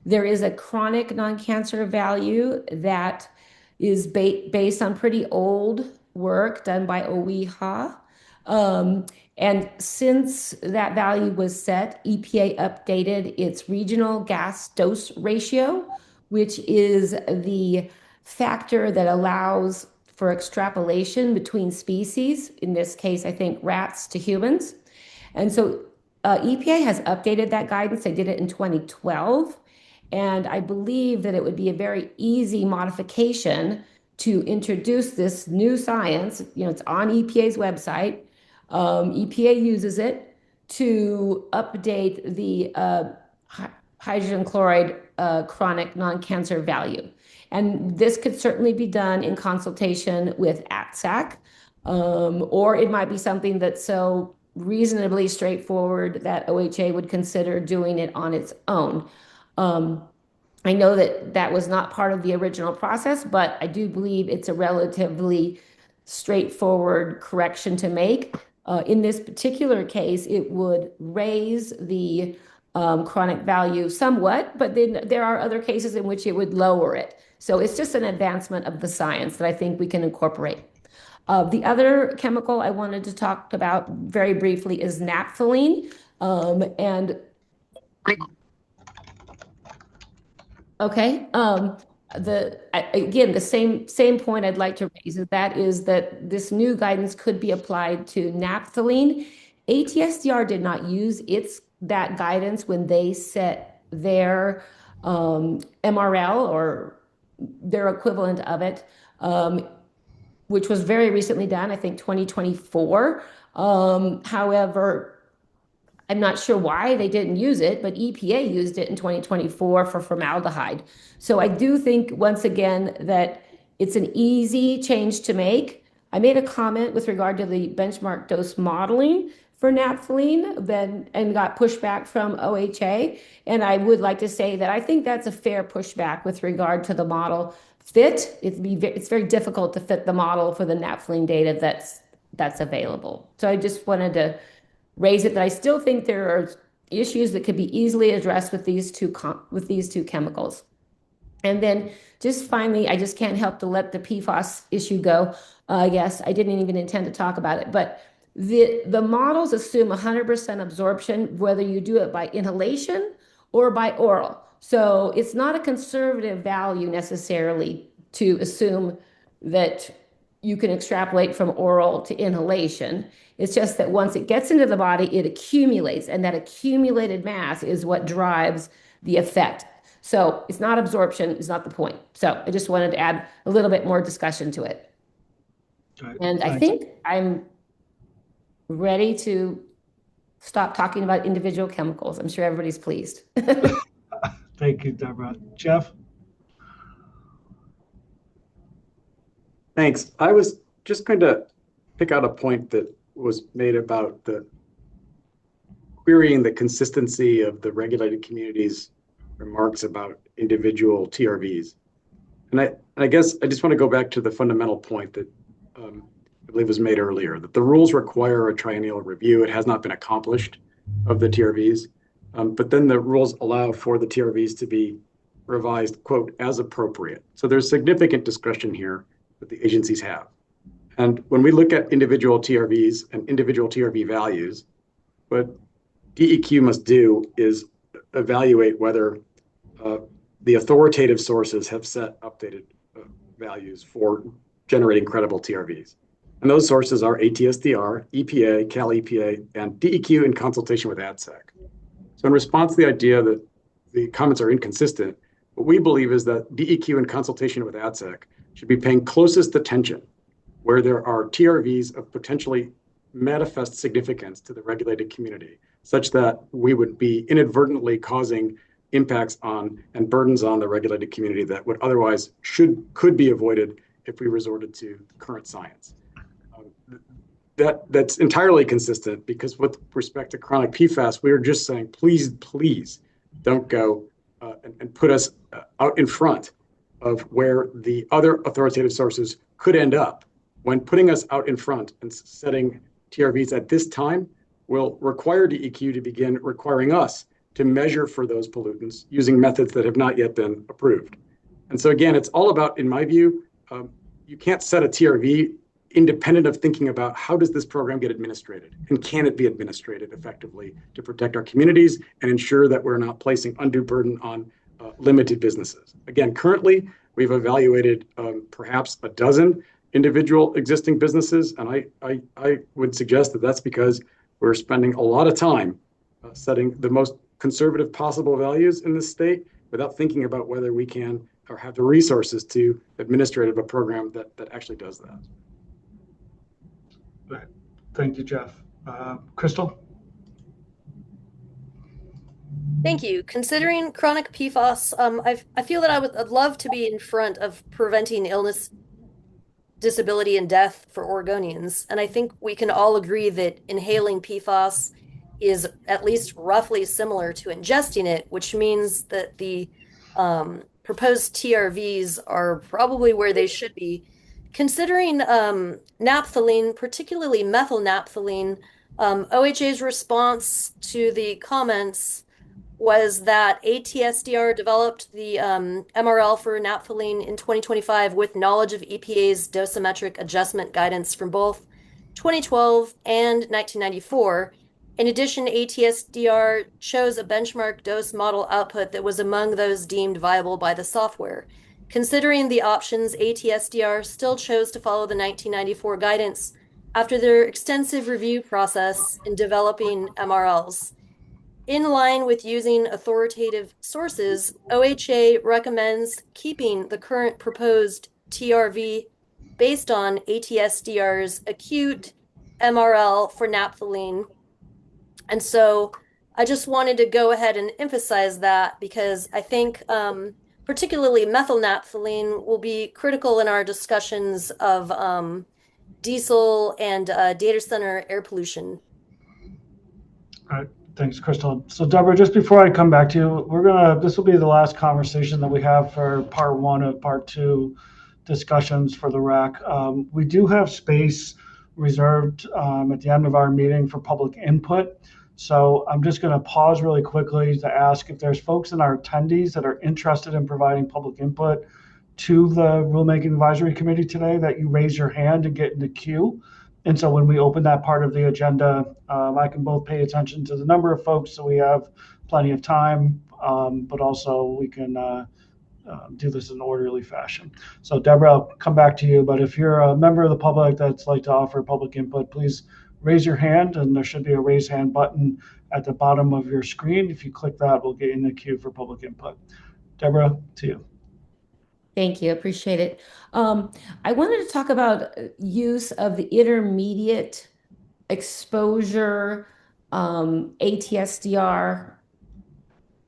There is a chronic non-cancer value that is based on pretty old work done by OEHA. And since that value was set, EPA updated its regional gas dose ratio, which is the factor that allows for extrapolation between species, in this case, I think rats to humans. And so EPA has updated that guidance. They did it in 2012. And I believe that it would be a very easy modification to introduce this new science. It's on EPA's website. EPA uses it to update the hydrogen chloride chronic non-cancer value. And this could certainly be done in consultation with ATSAC, or it might be something that's so reasonably straightforward that OHA would consider doing it on its own. I know that that was not part of the original process, but I do believe it's a relatively straightforward correction to make. In this particular case, it would raise the chronic value somewhat, but then there are other cases in which it would lower it. So it's just an advancement of the science that I think we can incorporate. The other chemical I wanted to talk about very briefly is naphthalene. Okay. Again, the same point I'd like to raise is that this new guidance could be applied to naphthalene. ATSDR did not use that guidance when they set their MRL or their equivalent of it, which was very recently done, I think 2024. However, I'm not sure why they didn't use it, but EPA used it in 2024 for formaldehyde. So I do think, once again, that it's an easy change to make. I made a comment with regard to the benchmark dose modeling for naphthalene and got pushback from OHA. And I would like to say that I think that's a fair pushback with regard to the model fit. It's very difficult to fit the model for the naphthalene data that's available. So I just wanted to raise it that I still think there are issues that could be easily addressed with these two chemicals. And then just finally, I just can't help to let the PFAS issue go. Yes, I didn't even intend to talk about it, but the models assume 100% absorption, whether you do it by inhalation or by oral. So it's not a conservative value necessarily to assume that you can extrapolate from oral to inhalation. It's just that once it gets into the body, it accumulates, and that accumulated mass is what drives the effect. So it's not absorption, is not the point. So I just wanted to add a little bit more discussion to it. Right. And I think I'm ready to stop talking about individual chemicals. I'm sure everybody's pleased. Thank you, Deborah. Jeff? Thanks. I was just going to pick out a point that was made about the querying the consistency of the regulated community's remarks about individual TRVs. And I guess I just want to go back to the fundamental point that I believe was made earlier, that the rules require a triennial review. It has not been accomplished of the TRVs. But then the rules allow for the TRVs to be revised, quote, as appropriate. So there's significant discretion here that the agencies have. And when we look at individual TRVs and individual TRV values, what DEQ must do is evaluate whether the authoritative sources have set updated values for generating credible TRVs. And those sources are ATSDR, EPA, Cal EPA, and DEQ in consultation with ADSEC. So in response to the idea that the comments are inconsistent, what we believe is that DEQ in consultation with ADSEC should be paying closest attention where there are TRVs of potentially manifest significance to the regulated community, such that we would be inadvertently causing impacts on and burdens on the regulated community that would otherwise could be avoided if we resorted to current science. That's entirely consistent because with respect to chronic PFAS, we're just saying, please don't go and put us out in front of where the other authoritative sources could end up. When putting us out in front and setting TRVs at this time will require DEQ to begin requiring us to measure for those pollutants using methods that have not yet been approved. And so again, it's all about, in my view, you can't set a TRV independent of thinking about how does this program get administrated and can it be administrated effectively to protect our communities and ensure that we're not placing undue burden on limited businesses. Again, currently we've evaluated perhaps a dozen individual existing businesses, and I would suggest that that's because we're spending a lot of time setting the most conservative possible values in this state without thinking about whether we can or have the resources to administrate a program that actually does that. Right. Thank you, Jeff. Crystal? Thank you. Considering chronic PFAS, I feel that I'd love to be in front of preventing illness, disability, and death for Oregonians. And I think we can all agree that inhaling PFAS is at least roughly similar to ingesting it, which means that the proposed TRVs are probably where they should be. Considering naphthalene, particularly methyl naphthalene, OHA's response to the comments was that ATSDR developed the MRL for naphthalene in 2025 with knowledge of EPA's dosimetric adjustment guidance from both 2012 and 1994. In addition, ATSDR chose a benchmark dose model output that was among those deemed viable by the software. Considering the options, ATSDR still chose to follow the 1994 guidance after their extensive review process in developing MRLs. In line with using authoritative sources, OHA recommends keeping the current proposed TRV based on ATSDR's acute MRL for naphthalene. And so I just wanted to go ahead and emphasize that because I think particularly methyl naphthalene will be critical in our discussions of diesel and data center air pollution. All right. Thanks, Crystal. So Deborah, just before I come back to you, this will be the last conversation that we have for part one of part two discussions for the RAC. We do have space reserved at the end of our meeting for public input. So I'm just going to pause really quickly to ask if there's folks in our attendees that are interested in providing public input to the Rulemaking Advisory Committee today, that you raise your hand and get in the queue. And so when we open that part of the agenda, I can both pay attention to the number of folks so we have plenty of time, but also we can do this in an orderly fashion. So Deborah, I'll come back to you, but if you're a member of the public that's like to offer public input, please raise your hand, and there should be a raise hand button at the bottom of your screen. If you click that, we'll get in the queue for public input. Deborah, to you. Thank you. Appreciate it. I wanted to talk about use of the intermediate exposure ATSDR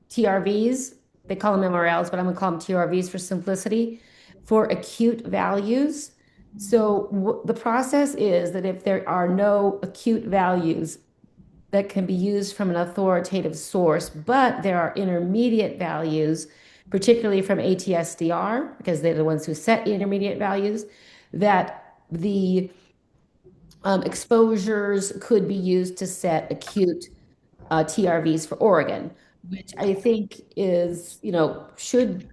TRVs. They call them MRLs, but I'm going to call them TRVs for simplicity, for acute values. So the process is that if there are no acute values that can be used from an authoritative source, but there are intermediate values, particularly from ATSDR, because they're the ones who set intermediate values, that the exposures could be used to set acute TRVs for Oregon, which I think is, should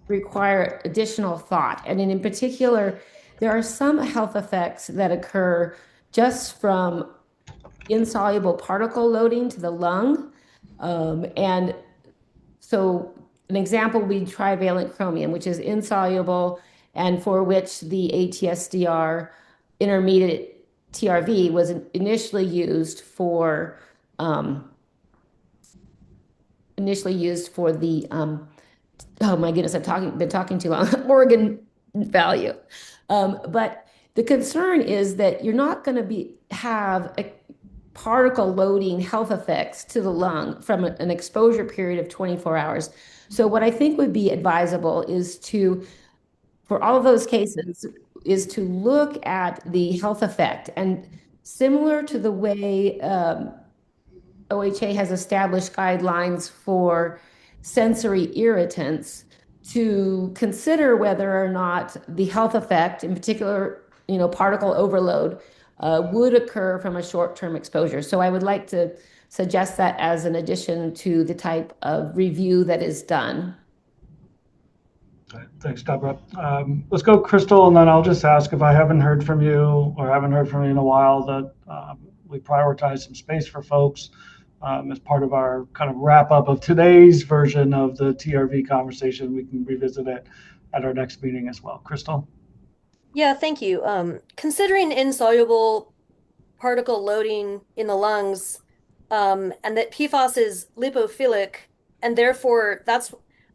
require additional thought. And in particular, there are some health effects that occur just from insoluble particle loading to the lung. And so an example would be trivalent chromium, which is insoluble and for which the ATSDR intermediate TRV was initially used for the oh my goodness, been talking too long. Oregon value. But the concern is that you're not going to have a particle loading health effects to the lung from an exposure period of 24 hours. So what I think would be advisable is for all of those cases, is to look at the health effect. And similar to the way OHA has established guidelines for sensory irritants, to consider whether or not the health effect, in particular, particle overload, would occur from a short-term exposure. So I would like to suggest that as an addition to the type of review that is done. Thanks, Deborah. Let's go, Crystal, and then I'll just ask if I haven't heard from you or haven't heard from you in a while that we prioritize some space for folks as part of our kind of wrap up of today's version of the TRV conversation. We can revisit it at our next meeting as well. Crystal? Yeah, thank you. Considering insoluble particle loading in the lungs, and that PFAS is lipophilic, and therefore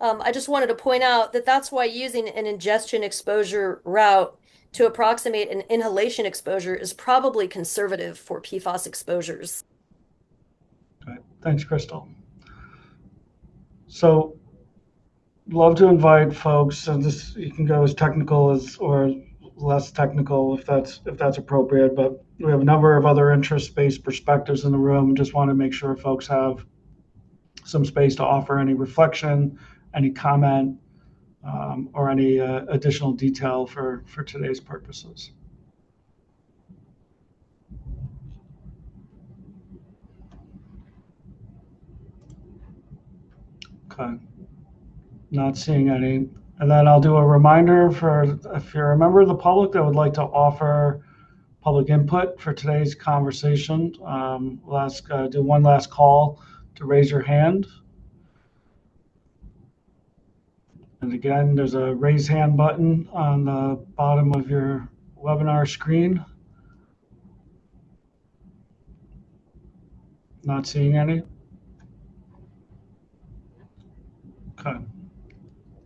I just wanted to point out that that's why using an ingestion exposure route to approximate an inhalation exposure is probably conservative for PFAS exposures. Okay. Thanks, Crystal. So love to invite folks, and this you can go as technical as or less technical if that's appropriate, but we have a number of other interest-based perspectives in the room and just want to make sure folks have some space to offer any reflection, any comment, or any additional detail for today's purposes. Okay. Not seeing any. And then I'll do a reminder for if you're a member of the public that would like to offer public input for today's conversation, we'll do one last call to raise your hand. And again, there's a raise hand button on the bottom of your webinar screen. Not seeing any. Okay.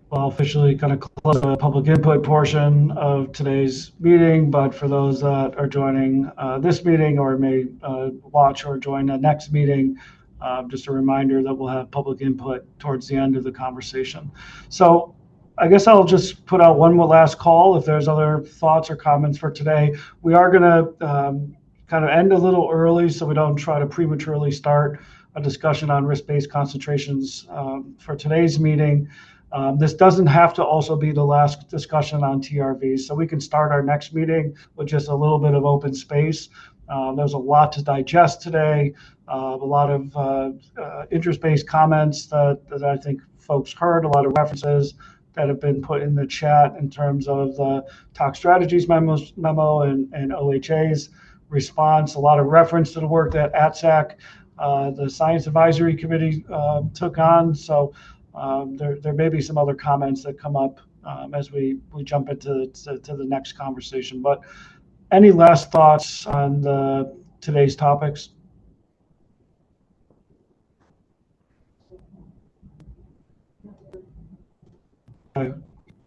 Well, officially kind of close the public input portion of today's meeting, but for those that are joining this meeting or may watch or join the next meeting, just a reminder that we'll have public input towards the end of the conversation. So I guess I'll just put out one more last call. If there's other thoughts or comments for today, we are going to kind of end a little early so we don't try to prematurely start a discussion on risk-based concentrations for today's meeting. This doesn't have to also be the last discussion on TRVs, so we can start our next meeting with just a little bit of open space. There's a lot to digest today, a lot of interest-based comments that I think folks heard, a lot of references that have been put in the chat in terms of the Tox Strategies memo and OHA's response, a lot of reference to the work that ATSAC, the Science Advisory Committee took on. So there may be some other comments that come up as we jump into the next conversation. But any last thoughts on today's topics?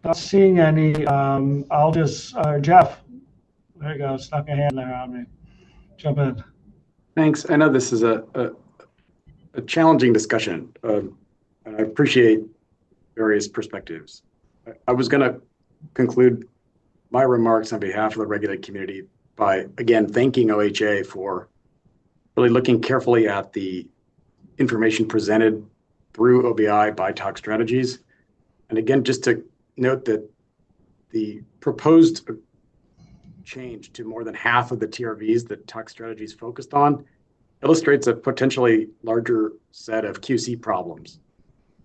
Not seeing any. I'll just Jeff. There you go. Stuck a hand there on me. Jump in. Thanks. I know this is a challenging discussion, and I appreciate various perspectives. I was going to conclude my remarks on behalf of the regulated community by, again, thanking OHA for really looking carefully at the information presented through OBI by Tox Strategies. And again, just to note that the proposed change to more than half of the TRVs that Tox Strategies focused on illustrates a potentially larger set of QC problems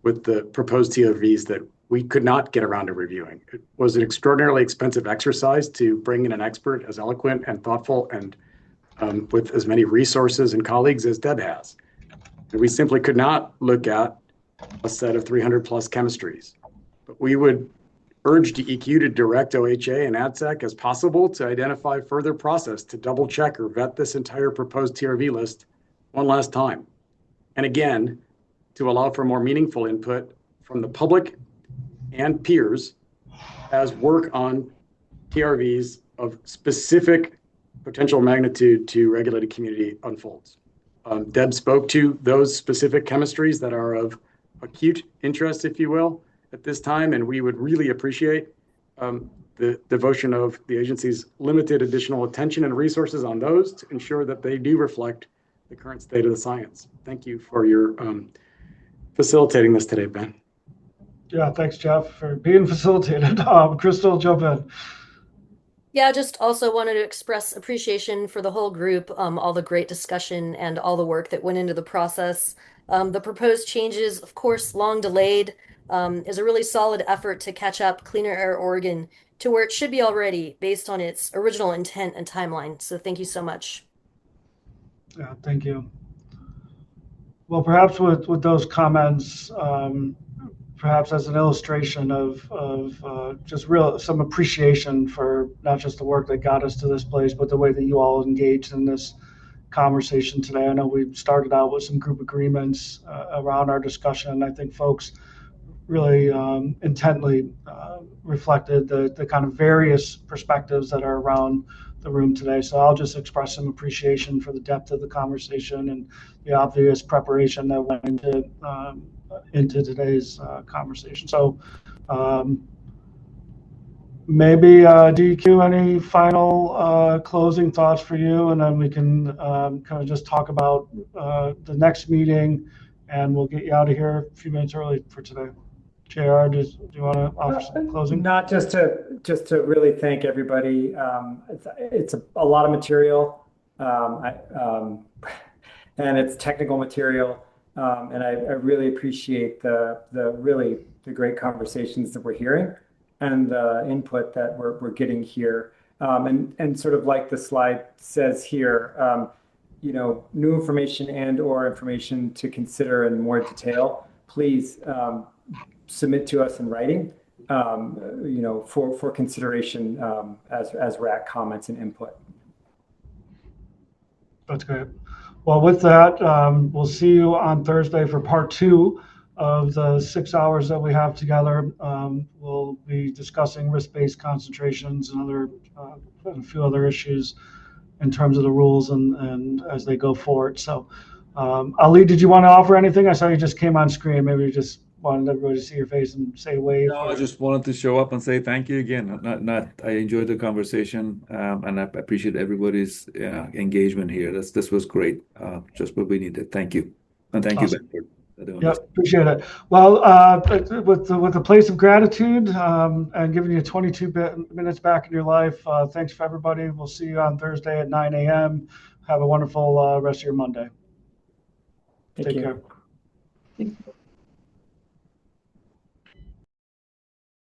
with the proposed TOVs that we could not get around to reviewing. It was an extraordinarily expensive exercise to bring in an expert as eloquent and thoughtful and with as many resources and colleagues as Deb has. And we simply could not look at a set of 300 plus chemistries. But we would urge DEQ to direct OHA and ADSEC as possible to identify further process to double check or vet this entire proposed TRV list one last time. And again, to allow for more meaningful input from the public and peers as work on TRVs of specific potential magnitude to regulated community unfolds. Deb spoke to those specific chemistries that are of acute interest, if you will, at this time, and we would really appreciate the devotion of the agency's limited additional attention and resources on those to ensure that they do reflect the current state of the science. Thank you for your facilitating this today, Ben. Yeah, thanks, Jeff, for being facilitated. Crystal, jump in. Yeah, just also wanted to express appreciation for the whole group, all the great discussion and all the work that went into the process. The proposed changes, of course, long delayed, is a really solid effort to catch up Cleaner Air Oregon to where it should be already based on its original intent and timeline. So thank you so much. Yeah, thank you. Well, perhaps with those comments, perhaps as an illustration of just some appreciation for not just the work that got us to this place, but the way that you all engaged in this conversation today. I know we started out with some group agreements around our discussion. I think folks really intently reflected the kind of various perspectives that are around the room today. So I'll just express some appreciation for the depth of the conversation and the obvious preparation that went into today's conversation. So maybe DQ, any final closing thoughts for you, and then we can kind of just talk about the next meeting, and we'll get you out of here a few minutes early for today. JR, do you want to offer some closing? Not just to really thank everybody. It's a lot of material, and it's technical material, and I really appreciate the great conversations that we're hearing and the input that we're getting here. And sort of like the slide says here, new information and/or information to consider in more detail. Please submit to us in writing, for consideration as RAC comments and input. That's great. Well, with that, we'll see you on Thursday for part 2 of the 6 hours that we have together. We'll be discussing risk-based concentrations and a few other issues in terms of the rules and as they go forward. So, Ali, did you want to offer anything? I saw you just came on screen. Maybe you just wanted everybody to see your face and say wave. No, I just wanted to show up and say thank you again. I enjoyed the conversation, and I appreciate everybody's engagement here. This was great. Just what we needed. Thank you, and thank you, Ben, for doing this. Appreciate it. Well, with a place of gratitude and giving you 22 minutes back in your life, thanks for everybody. We'll see you on Thursday at 9 a.m. Have a wonderful rest of your Monday. Take care. Thank you.